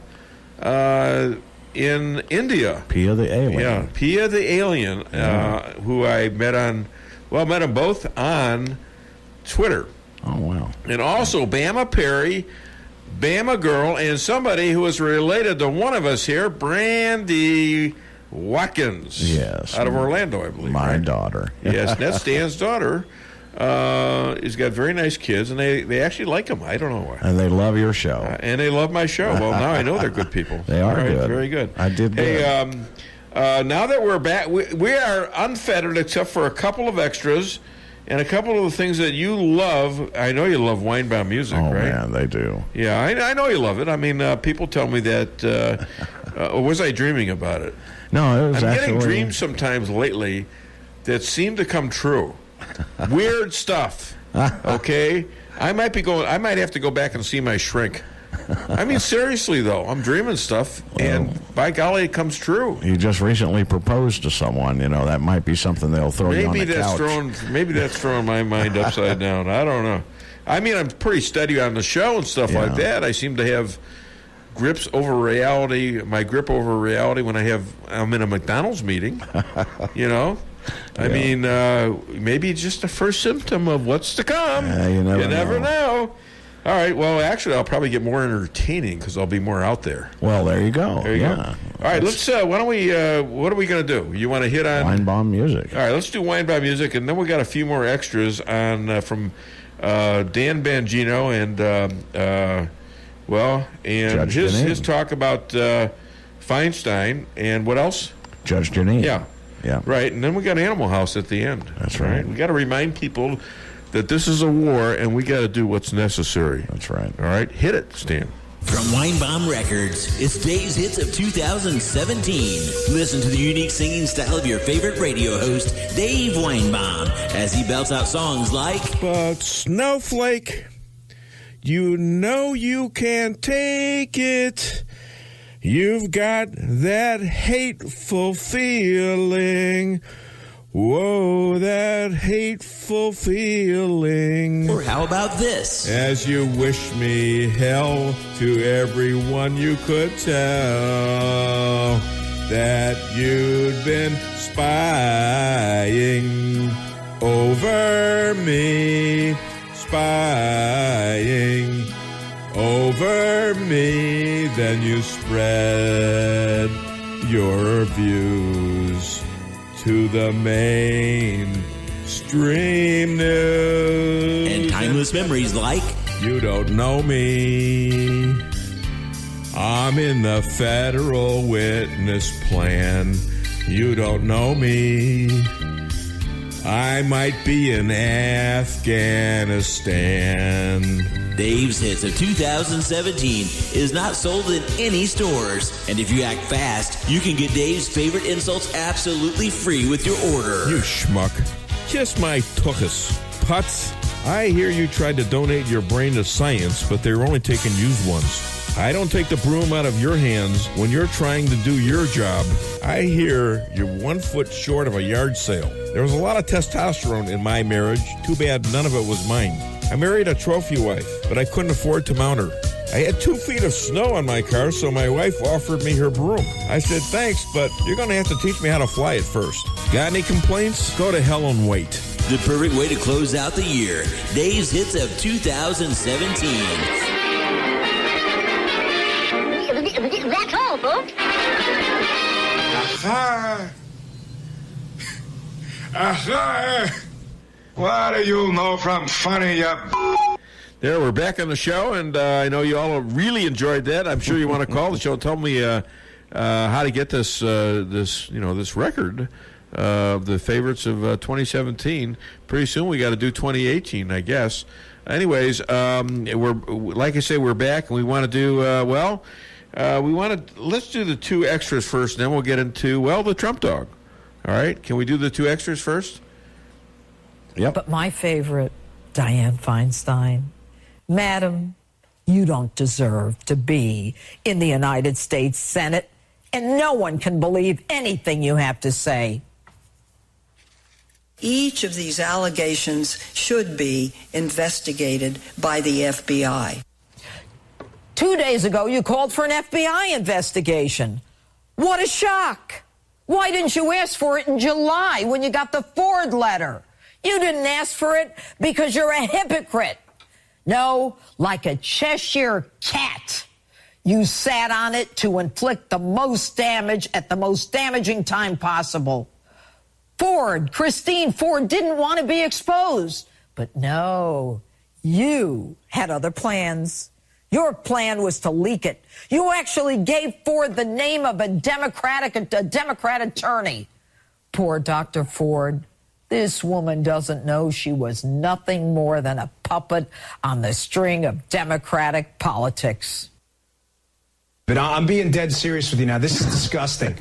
S3: in India.
S18: Pia the alien.
S3: Yeah, Pia the alien, who I met him both on Twitter.
S18: Oh wow!
S3: And also Bama Perry, Bama Girl, and somebody who is related to one of us here, Brandy Watkins.
S18: Yes.
S3: Out of Orlando, I believe.
S18: My
S3: right?
S18: daughter.
S3: Yes, that's Stan's daughter. He's got very nice kids, and they actually like him. I don't know why.
S18: And they love your show.
S3: And they love my show. Well, now I know they're good people.
S18: They are good.
S3: Very good.
S18: I did good.
S3: Hey, now that we're back, we are unfettered except for a couple of extras. And a couple of the things that you love. I know you love Weinbaum music, right?
S18: Oh, man, they do.
S3: Yeah, I know you love it. I mean, people tell me that, or was I dreaming about it?
S18: No, it was
S3: I'm getting dreams sometimes lately that seem to come true. Weird stuff, okay? I might have to go back and see my shrink. I mean, seriously, though, I'm dreaming stuff, and by golly, it comes true.
S18: You just recently proposed to someone. You know, that might be something they'll throw you on the couch.
S3: Maybe that's throwing my mind upside down. I don't know. I mean, I'm pretty steady on the show and stuff like that. I seem to have grips over reality, my grip over reality when I'm in a McDonald's meeting, you know? I mean, maybe it's just the first symptom of what's to come.
S18: You
S3: never know. All right. Well, actually, I'll probably get more entertaining because I'll be more out there.
S18: Well, there you go.
S3: There you go. All right. Let's. Why don't we? What are we going to do? You want to hit on
S18: Weinbaum music?
S3: All right. Let's do Weinbaum music, and then we got a few more extras on from Dan Bangino and his talk about Feinstein and what else?
S18: Judge Janine.
S3: Yeah. Right. And then we got Animal House at the end.
S18: That's right.
S3: We got to remind people that this is a war, and we got to do what's necessary.
S18: That's right.
S3: All right, hit it, Stan.
S9: From Weinbaum Records, it's Dave's Hits of 2017. Listen to the unique singing style of your favorite radio host, Dave Weinbaum, as he belts out songs like...
S3: But Snowflake, you know you can't take it. You've got that hateful feeling... Whoa, that hateful feeling.
S9: Or how about this?
S3: As you wish me hell to everyone you could tell that you'd been spying over me, spying over me. Then you spread your views to the mainstream news.
S9: And timeless memories like...
S3: You don't know me. I'm in the federal witness plan. You don't know me. I might be in Afghanistan.
S9: Dave's Hits of 2017 is not sold in any stores. And if you act fast, you can get Dave's favorite insults absolutely free with your order.
S3: You schmuck. Kiss my tuchus. Putz. I hear you tried to donate your brain to science, but they were only taking used ones. I don't take the broom out of your hands when you're trying to do your job. I hear you're 1 foot short of a yard sale. There was a lot of testosterone in my marriage. Too bad none of it was mine.
S2: I married a trophy wife, but I couldn't afford to mount her. I had 2 feet of snow on my car, so my wife offered me her broom. I said, thanks, but you're going to have to teach me how to fly it first. Got any complaints? Go to hell and wait.
S9: The perfect way to close out the year. Dave's Hits of 2017.
S4: That's all, folks.
S17: What do you know from funny,
S3: There, we're back on the show, and I know you all really enjoyed that. I'm sure you want to call the show and tell me how to get this record of the favorites of 2017. Pretty soon we got to do 2018, I guess. Anyways, we're back, and we want to do let's do the 2 extras first, and then we'll get into the Trump dog. All right, can we do the 2 extras first?
S6: Yep. But my favorite, Dianne Feinstein. Madam, you don't deserve to be in the United States Senate, and no one can believe anything you have to say.
S23: Each of these allegations should be investigated by the FBI.
S6: 2 days ago, you called for an FBI investigation. What a shock. Why didn't you ask for it in July when you got the Ford letter? You didn't ask for it because you're a hypocrite. No, like a Cheshire cat, you sat on it to inflict the most damage at the most damaging time possible. Christine Ford didn't want to be exposed. But no, you had other plans. Your plan was to leak it. You actually gave Ford the name of a Democrat attorney. Poor Dr. Ford. This woman doesn't know she was nothing more than a puppet on the string of Democratic politics.
S20: But I'm being dead serious with you now. This is disgusting.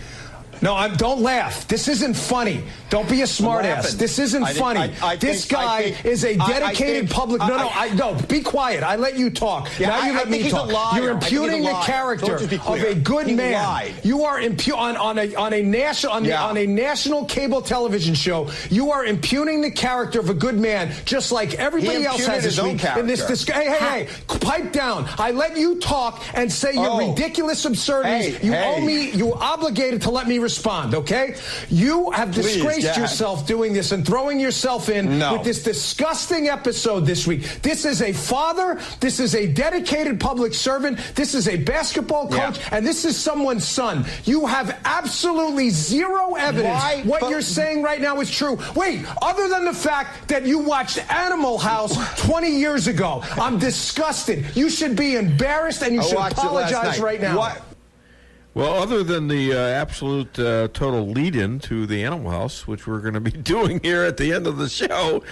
S20: No, don't laugh. This isn't funny. Don't be a smartass. This isn't funny. This guy is a dedicated public. No, be quiet. I let you talk.
S24: Yeah,
S20: now you let me talk. You're impugning the character of a good man.
S24: Lied.
S20: You are on a national cable television show. You are impugning the character of a good man, just like everybody else has
S24: his own character.
S20: in this. Hey, pipe down. I let you talk and say your ridiculous absurdities. You're obligated to let me respond, okay? You have disgraced yourself doing this and throwing yourself in with this disgusting episode this week. This is a father, this is a dedicated public servant, this is a basketball coach, and this is someone's son. You have absolutely zero evidence you're saying right now is true. Wait, other than the fact that you watched Animal House 20 years ago, I'm disgusted. You should be embarrassed and you should apologize right now.
S3: Well, other than the absolute total lead-in to the Animal House, which we're going to be doing here at the end of the show,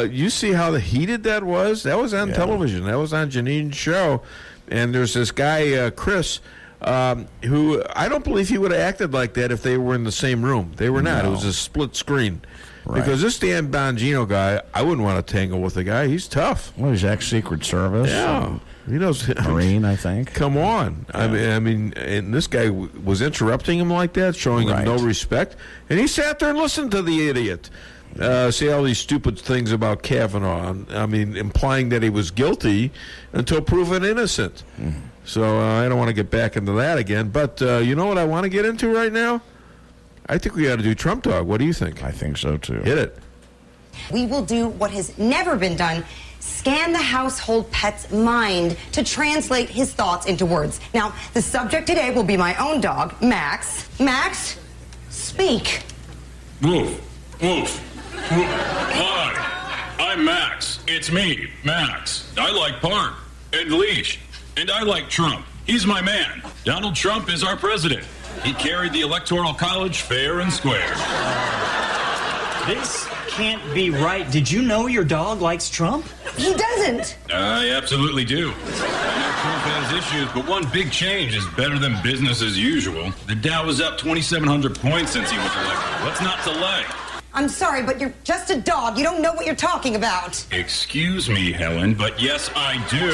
S3: you see how heated that was? That was on television. That was on Janine's show. And there's this guy, Chris, who I don't believe he would have acted like that if they were in the same room. They were not. It was a split screen. Right. Because this Dan Bongino guy, I wouldn't want to tangle with the guy. He's tough.
S18: Well, he's ex-Secret Service.
S3: Yeah. He knows.
S18: Marine, I think.
S3: Come on. Yeah. I mean, and this guy was interrupting him like that, showing him no respect. And he sat there and listened to the idiot say all these stupid things about Kavanaugh. I mean, implying that he was guilty until proven innocent. Mm. So I don't want to get back into that again. But you know what I want to get into right now? I think we got to do Trump Dog. What do you think?
S18: I think so, too.
S3: Hit it.
S25: We will do what has never been done. Scan the household pet's mind to translate his thoughts into words. Now, the subject today will be my own dog, Max. Max, speak.
S26: Woof, woof. Hi, I'm Max. It's me, Max. I like Park and Leash, and I like Trump. He's my man. Donald Trump is our president. He carried the Electoral College fair and square.
S27: This can't be right. Did you know your dog likes Trump?
S25: He doesn't.
S26: I absolutely do. I know Trump has issues, but one big change is better than business as usual. The Dow is up 2,700 points since he was elected. What's not to like?
S25: I'm sorry, but you're just a dog. You don't know what you're talking about.
S26: Excuse me, Helen, but yes, I do.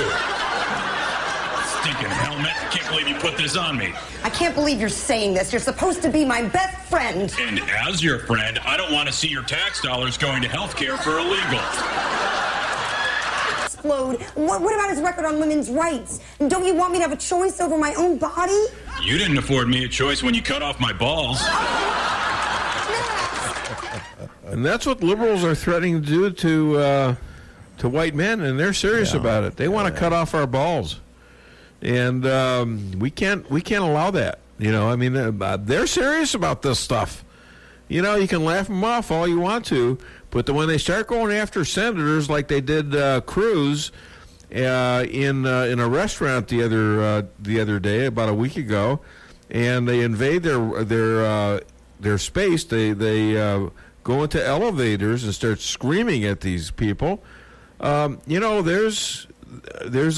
S26: Stinking helmet. Can't believe you put this on me.
S25: I can't believe you're saying this. You're supposed to be my best friend.
S26: And as your friend, I don't want to see your tax dollars going to health care for illegals.
S25: offload? What about his record on women's rights? Don't you want me to have a choice over my own body?
S26: You didn't afford me a choice when you cut off my balls.
S3: And that's what liberals are threatening to do to white men, and they're serious about it. They want to cut off our balls, and we can't allow that. You know, I mean, they're serious about this stuff. You know, you can laugh them off all you want to, but when they start going after senators like they did Cruz in a restaurant the other day, about a week ago, and they invade their space, they go into elevators and start screaming at these people. You know, there's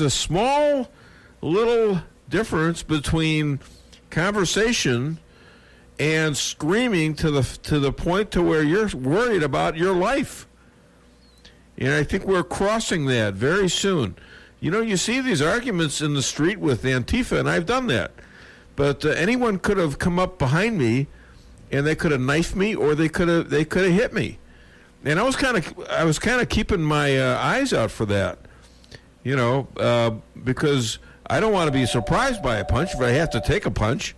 S3: a small little difference between conversation and screaming to the point to where you're worried about your life. And I think we're crossing that very soon. You know, you see these arguments in the street with Antifa, and I've done that. But anyone could have come up behind me, and they could have knifed me, or they could have hit me. And I was kind of keeping my eyes out for that, you know, because I don't want to be surprised by a punch. If I have to take a punch,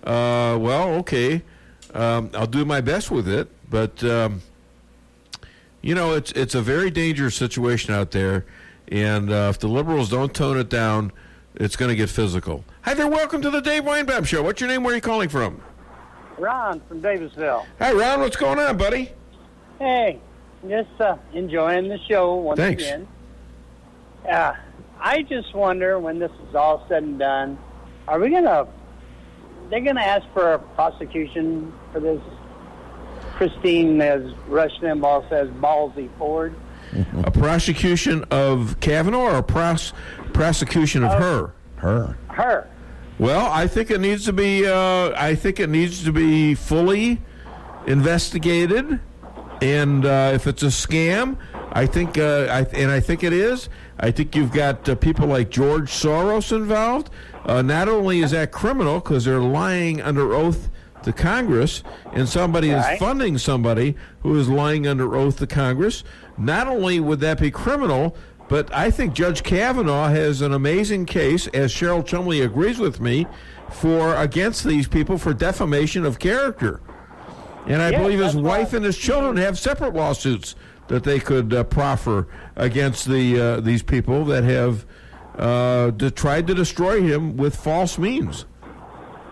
S3: well, okay, I'll do my best with it. But you know, it's a very dangerous situation out there, and if the liberals don't tone it down, it's going to get physical. Hi there, welcome to the Dave Weinbaum Show. What's your name? Where are you calling from?
S5: Ron from Davisville.
S3: Hi, Ron. What's going on, buddy?
S5: Hey, just enjoying the show once
S3: Thanks.
S5: again. I just wonder, when this is all said and done, they're gonna ask for a prosecution for this? Christine, as Rush Limbaugh says, ballsy Ford.
S3: A prosecution of Kavanaugh, or a prosecution of her?
S5: Her.
S3: Well, I think it needs to be. I think it needs to be fully investigated, and if it's a scam, I think, I think it is. I think you've got people like George Soros involved. Not only is that criminal because they're lying under oath to Congress, and somebody is funding somebody who is lying under oath to Congress. Not only would that be criminal, but I think Judge Kavanaugh has an amazing case, as Cheryl Chumley agrees with me, against these people for defamation of character. And I believe his wife and his children have separate lawsuits that they could proffer against these people that have tried to destroy him with false means.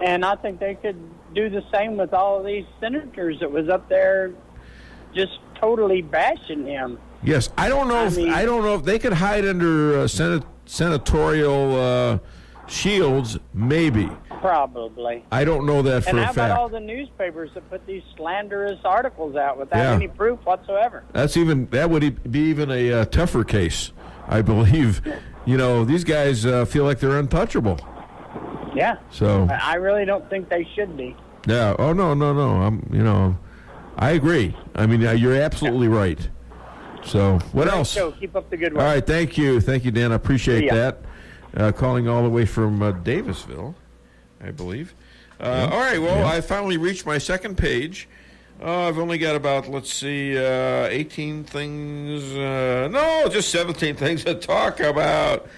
S5: And I think they could do the same with all of these senators that was up there just totally bashing him.
S3: Yes, I don't know if they could hide under senatorial shields. Maybe.
S5: Probably.
S3: I don't know that for a fact.
S5: And how about all the newspapers that put these slanderous articles out without any proof whatsoever?
S3: That would be even a tougher case, I believe. You know, these guys feel like they're untouchable.
S5: Yeah.
S3: So
S5: I really don't think they should be.
S3: Yeah. Oh no. I agree. I mean, you're absolutely right. So what else?
S5: So keep up the good work.
S3: All right. Thank you, Dan. I appreciate that. Calling all the way from Davisville, I believe. All right. Well, I finally reached my second page. I've only got about, 18 things. No, just 17 things to talk about.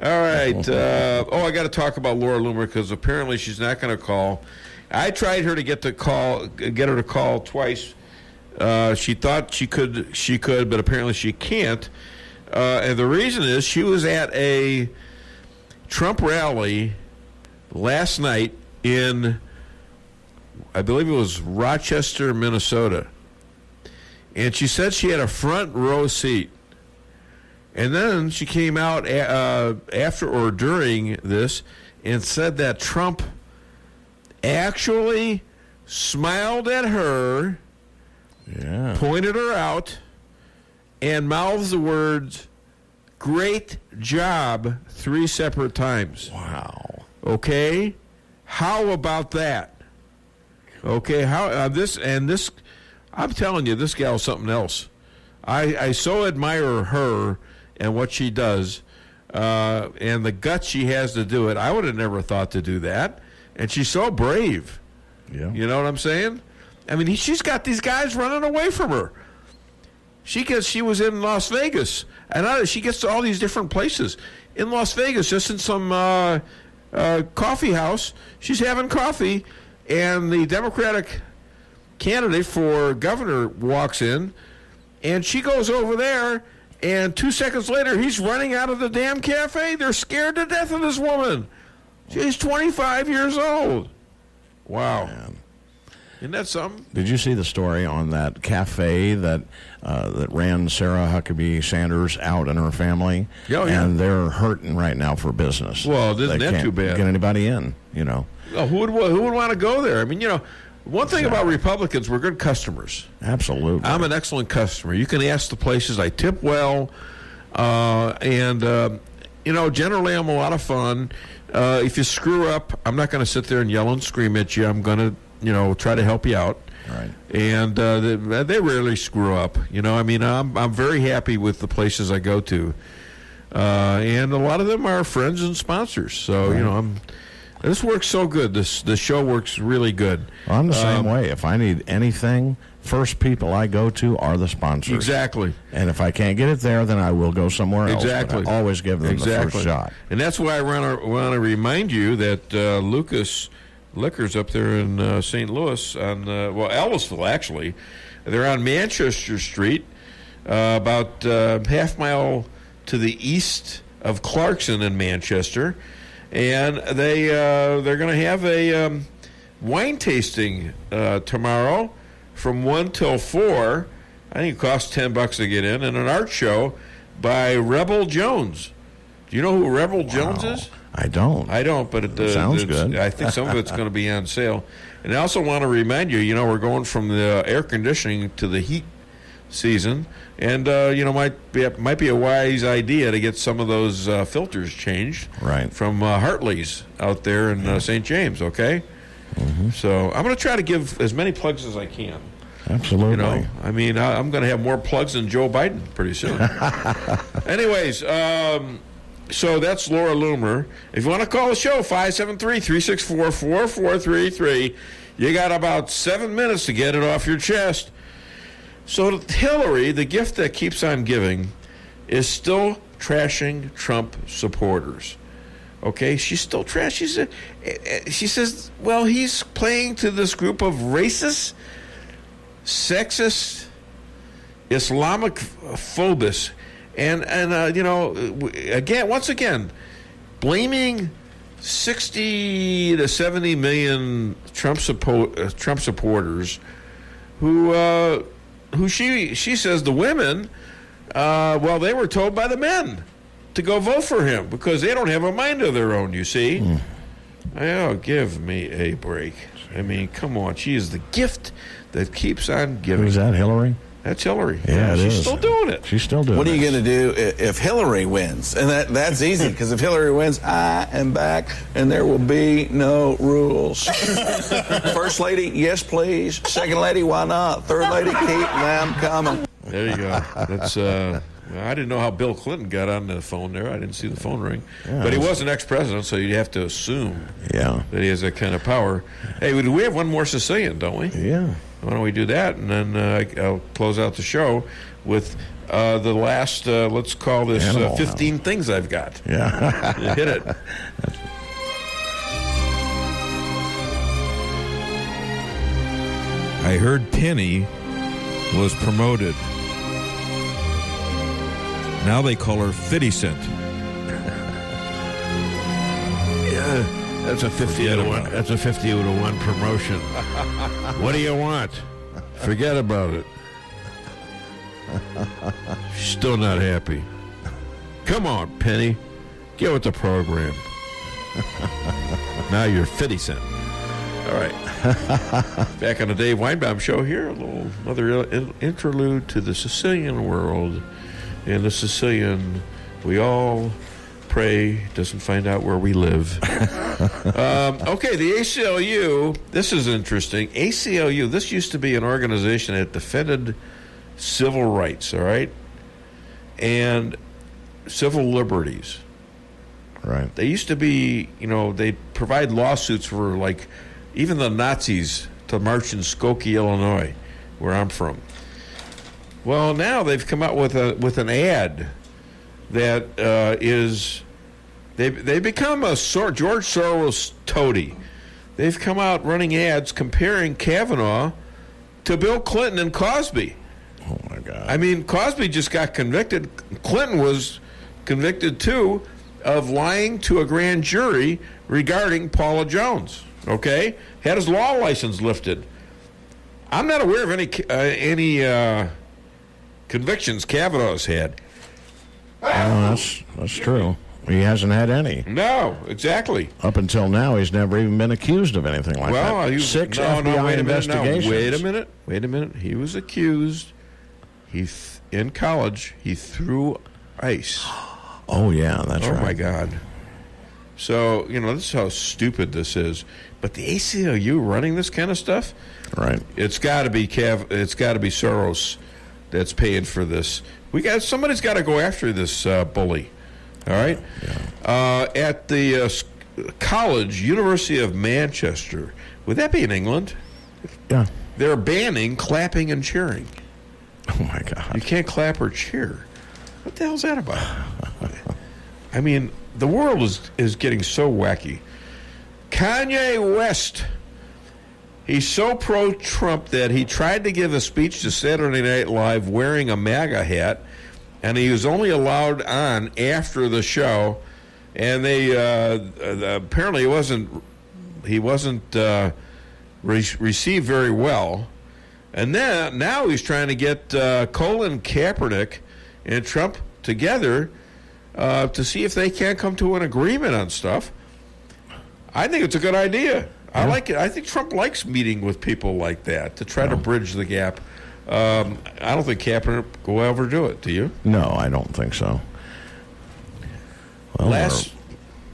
S3: All right. I got to talk about Laura Loomer because apparently she's not going to call. I tried her to get her to call twice. She thought she could, but apparently she can't. And the reason is she was at a Trump rally last night in, I believe it was Rochester, Minnesota. And she said she had a front row seat. And then she came out after or during this and said that Trump actually smiled at her, pointed her out, and mouthed the words, "Great job," 3 separate times.
S18: Wow.
S3: Okay? How about that? Okay, how this, I'm telling you, this gal's something else. I so admire her and what she does, and the guts she has to do it. I would have never thought to do that. And she's so brave. Yeah. You know what I'm saying? I mean, she's got these guys running away from her. She was in Las Vegas, and she gets to all these different places in Las Vegas, just in some coffee house. She's having coffee, and the Democratic candidate for governor walks in, and she goes over there, and 2 seconds later, he's running out of the damn cafe. They're scared to death of this woman. She's 25 years old. Wow.
S18: Man.
S3: Isn't that something?
S18: Did you see the story on that cafe that ran Sarah Huckabee Sanders out and her family?
S3: Oh, yeah.
S18: And they're hurting right now for business.
S3: Well, isn't
S18: They
S3: that
S18: can't
S3: too bad?
S18: Get anybody in,
S3: Oh, who would want to go there? I mean, one thing about Republicans, we're good customers.
S18: Absolutely.
S3: I'm an excellent customer. You can ask the places. I tip well. Generally I'm a lot of fun. If you screw up, I'm not going to sit there and yell and scream at you. I'm going to, try to help you out.
S18: Right.
S3: And they rarely screw up. I'm very happy with the places I go to. And a lot of them are friends and sponsors. So,
S18: Right.
S3: This works so good. The show works really good.
S18: Well, I'm the same way. If I need anything, first people I go to are the sponsors.
S3: Exactly.
S18: And if I can't get it there, then I will go somewhere else.
S3: Exactly.
S18: But I always give them the first shot.
S3: And that's why I want to remind you that Lucas Liquors up there in St. Louis, on Ellisville, actually. They're on Manchester Street, about half mile to the east of Clarkson in Manchester. And they're going to have a wine tasting tomorrow from 1 till 4. I think it costs $10 to get in, and an art show by Rebel Jones. Do you know who Rebel Jones is?
S18: I don't,
S3: but it
S18: sounds good.
S3: I think some of it's going to be on sale. And I also want to remind you, we're going from the air conditioning to the heat season, and might be a wise idea to get some of those filters changed.
S18: Right.
S3: From Hartley's out there in St. James. Okay.
S18: Mm-hmm.
S3: So I'm going to try to give as many plugs as I can.
S18: Absolutely.
S3: I'm going to have more plugs than Joe Biden pretty soon. Anyways, so that's Laura Loomer. If you want to call the show, 573-364-4433. You got about 7 minutes to get it off your chest. So Hillary, the gift that keeps on giving, is still trashing Trump supporters. Okay, she's still trash. She says, well, he's playing to this group of racist, sexist, Islamic phobists, and once again, blaming 60 to 70 million Trump supporters, who she says the women, they were told by the men to go vote for him because they don't have a mind of their own, you see. Oh, give me a break. I mean, come on. She is the gift that keeps on giving.
S18: Who's that, Hillary?
S3: That's Hillary.
S18: Yeah,
S3: she's still doing it.
S18: She's still doing it.
S11: What are you going to do if Hillary wins? And that's easy, because if Hillary wins, I am back, and there will be no rules. First lady, yes, please. Second lady, why not? Third lady, keep them coming.
S3: There you go. That's I didn't know how Bill Clinton got on the phone there. I didn't see the phone ring.
S18: Yeah,
S3: but he was an ex-president, so you'd have to assume that he has that kind of power. Hey, we have one more Sicilian, don't we?
S18: Yeah.
S3: Why don't we do that? And then I'll close out the show with the last, let's call this 15 things I've got.
S18: Yeah.
S3: Hit it. I heard Penny was promoted. Now they call her 50 Cent. Yeah, that's a 50 to 1. That's a 50 to 1 promotion. What do you want? Forget about it. Still not happy. Come on, Penny. Get with the program. Now you're 50 Cent. All right. Back on the Dave Weinbaum Show here. Another interlude to the Sicilian world. And the Sicilian, we all pray, doesn't find out where we live. Okay, the ACLU, this is interesting. ACLU, this used to be an organization that defended civil rights, all right? And civil liberties.
S18: Right.
S3: They used to be, they provide lawsuits for, even the Nazis to march in Skokie, Illinois, where I'm from. Well, now they've come out with an ad that is they become a George Soros toady. They've come out running ads comparing Kavanaugh to Bill Clinton and Cosby.
S18: Oh my God!
S3: I mean, Cosby just got convicted. Clinton was convicted too of lying to a grand jury regarding Paula Jones. Okay, had his law license lifted. I'm not aware of any convictions Kavanaugh's had.
S18: That's true. He hasn't had any.
S3: No, exactly.
S18: Up until now, he's never even been accused of anything like that. Six FBI investigations.
S3: Wait a minute. He was accused. In college, he threw ice.
S18: Oh, yeah, that's right.
S3: Oh, my God. So, this is how stupid this is. But the ACLU running this kind of stuff?
S18: Right.
S3: It's got to be Soros that's paying for this. Somebody's got to go after this bully. All right?
S18: Yeah.
S3: At the college, University of Manchester, would that be in England?
S18: Yeah.
S3: They're banning clapping and cheering.
S18: Oh, my God.
S3: You can't clap or cheer. What the hell's that about? I mean, the world is getting so wacky. Kanye West, he's so pro-Trump that he tried to give a speech to Saturday Night Live wearing a MAGA hat, and he was only allowed on after the show, and they apparently he wasn't received very well. And then now he's trying to get Colin Kaepernick and Trump together to see if they can't come to an agreement on stuff. I think it's a good idea. I like it. I think Trump likes meeting with people like that to try to bridge the gap. I don't think Kaepernick will ever do it. Do you?
S18: No, I don't think so. Well,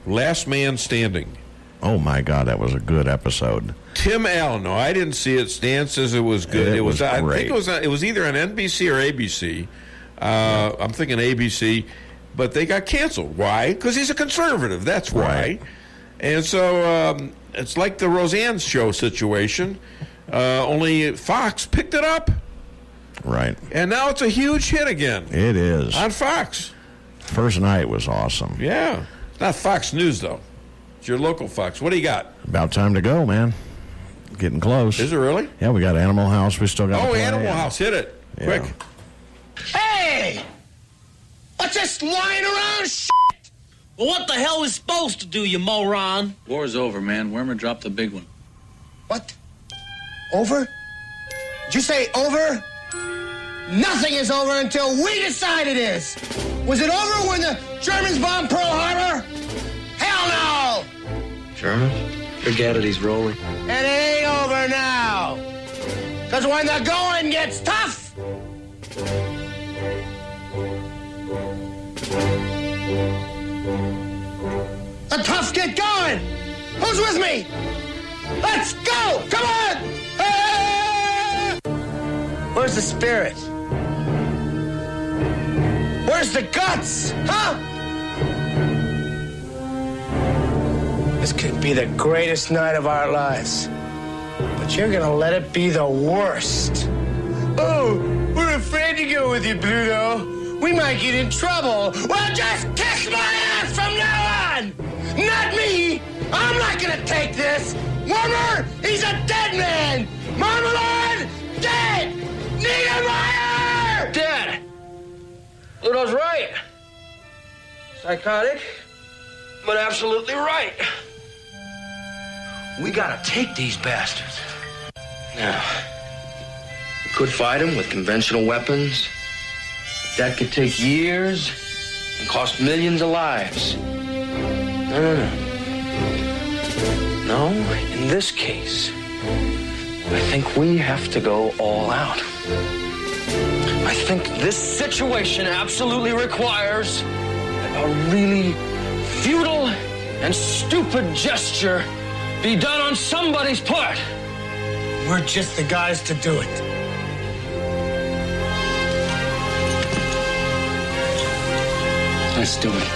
S3: Last Man Standing.
S18: Oh my God, that was a good episode.
S3: Tim Allen. No, I didn't see it. Stan says it was good.
S18: It was
S3: I
S18: great.
S3: think it was either on NBC or ABC. I'm thinking ABC, but they got canceled. Why? Because he's a conservative. That's why.
S18: Right.
S3: And so it's like the Roseanne show situation. Only Fox picked it up.
S18: Right.
S3: And now it's a huge hit again.
S18: It is.
S3: On Fox.
S18: First night was awesome.
S3: Yeah. It's not Fox News, though. It's your local Fox. What do you got?
S18: About time to go, man. Getting close.
S3: Is it really?
S18: Yeah, we got Animal House. We still got to play.
S3: Animal House. Hit it.
S18: Yeah.
S3: Quick.
S1: Hey! What's this lying around shit? Well, what the hell is supposed to do, you moron?
S12: War's over, man. Wormer dropped the big one.
S1: What? Over? Did you say over? Nothing is over until we decide it is. Was it over when the Germans bombed Pearl Harbor? Hell no!
S12: Germans? Forget it, he's rolling.
S1: It ain't over now. Because when the going gets tough, the tough get going. Who's with me? Let's go! Come on! Ah! Where's the spirit? Where's the guts? Huh? This could be the greatest night of our lives. But you're gonna let it be the worst. Oh, we're afraid to go with you, Pluto. We might get in trouble. Well, just kiss my ass from now on! Not me! I'm not gonna take this! Warmer, he's a dead man! Marmalade, dead! Niedermeyer!
S12: Dead! Pluto's right. Psychotic, but absolutely right. We gotta take these bastards. Now, we could fight them with conventional weapons. That could take years and cost millions of lives. No, in this case, I think we have to go all out. I think this situation absolutely requires a really futile and stupid gesture be done on somebody's part.
S1: We're just the guys to do it.
S12: Let's do it.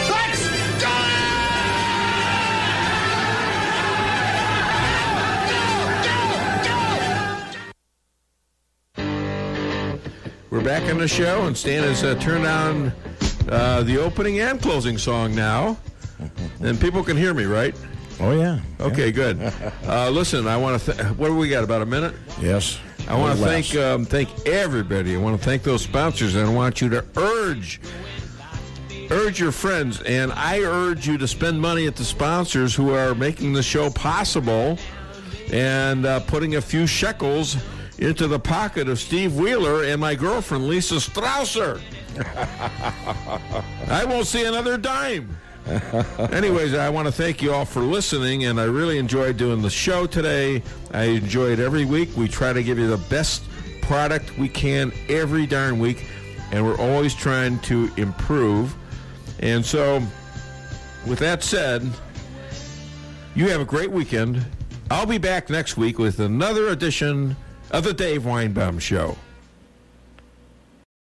S1: Let's do
S3: We're back on the show, and Stan has turned on the opening and closing song now. And people can hear me, right?
S18: Oh, yeah.
S3: Okay, good. Listen, I want to what do we got, about a minute?
S18: Yes.
S3: I want to thank everybody. I want to thank those sponsors, and I want you to urge your friends, and I urge you to spend money at the sponsors who are making the show possible and putting a few shekels into the pocket of Steve Wheeler and my girlfriend, Lisa Strausser. I won't see another dime. Anyways, I want to thank you all for listening, and I really enjoyed doing the show today. I enjoy it every week. We try to give you the best product we can every darn week, and we're always trying to improve. And so, with that said, you have a great weekend. I'll be back next week with another edition of the Dave Weinbaum Show.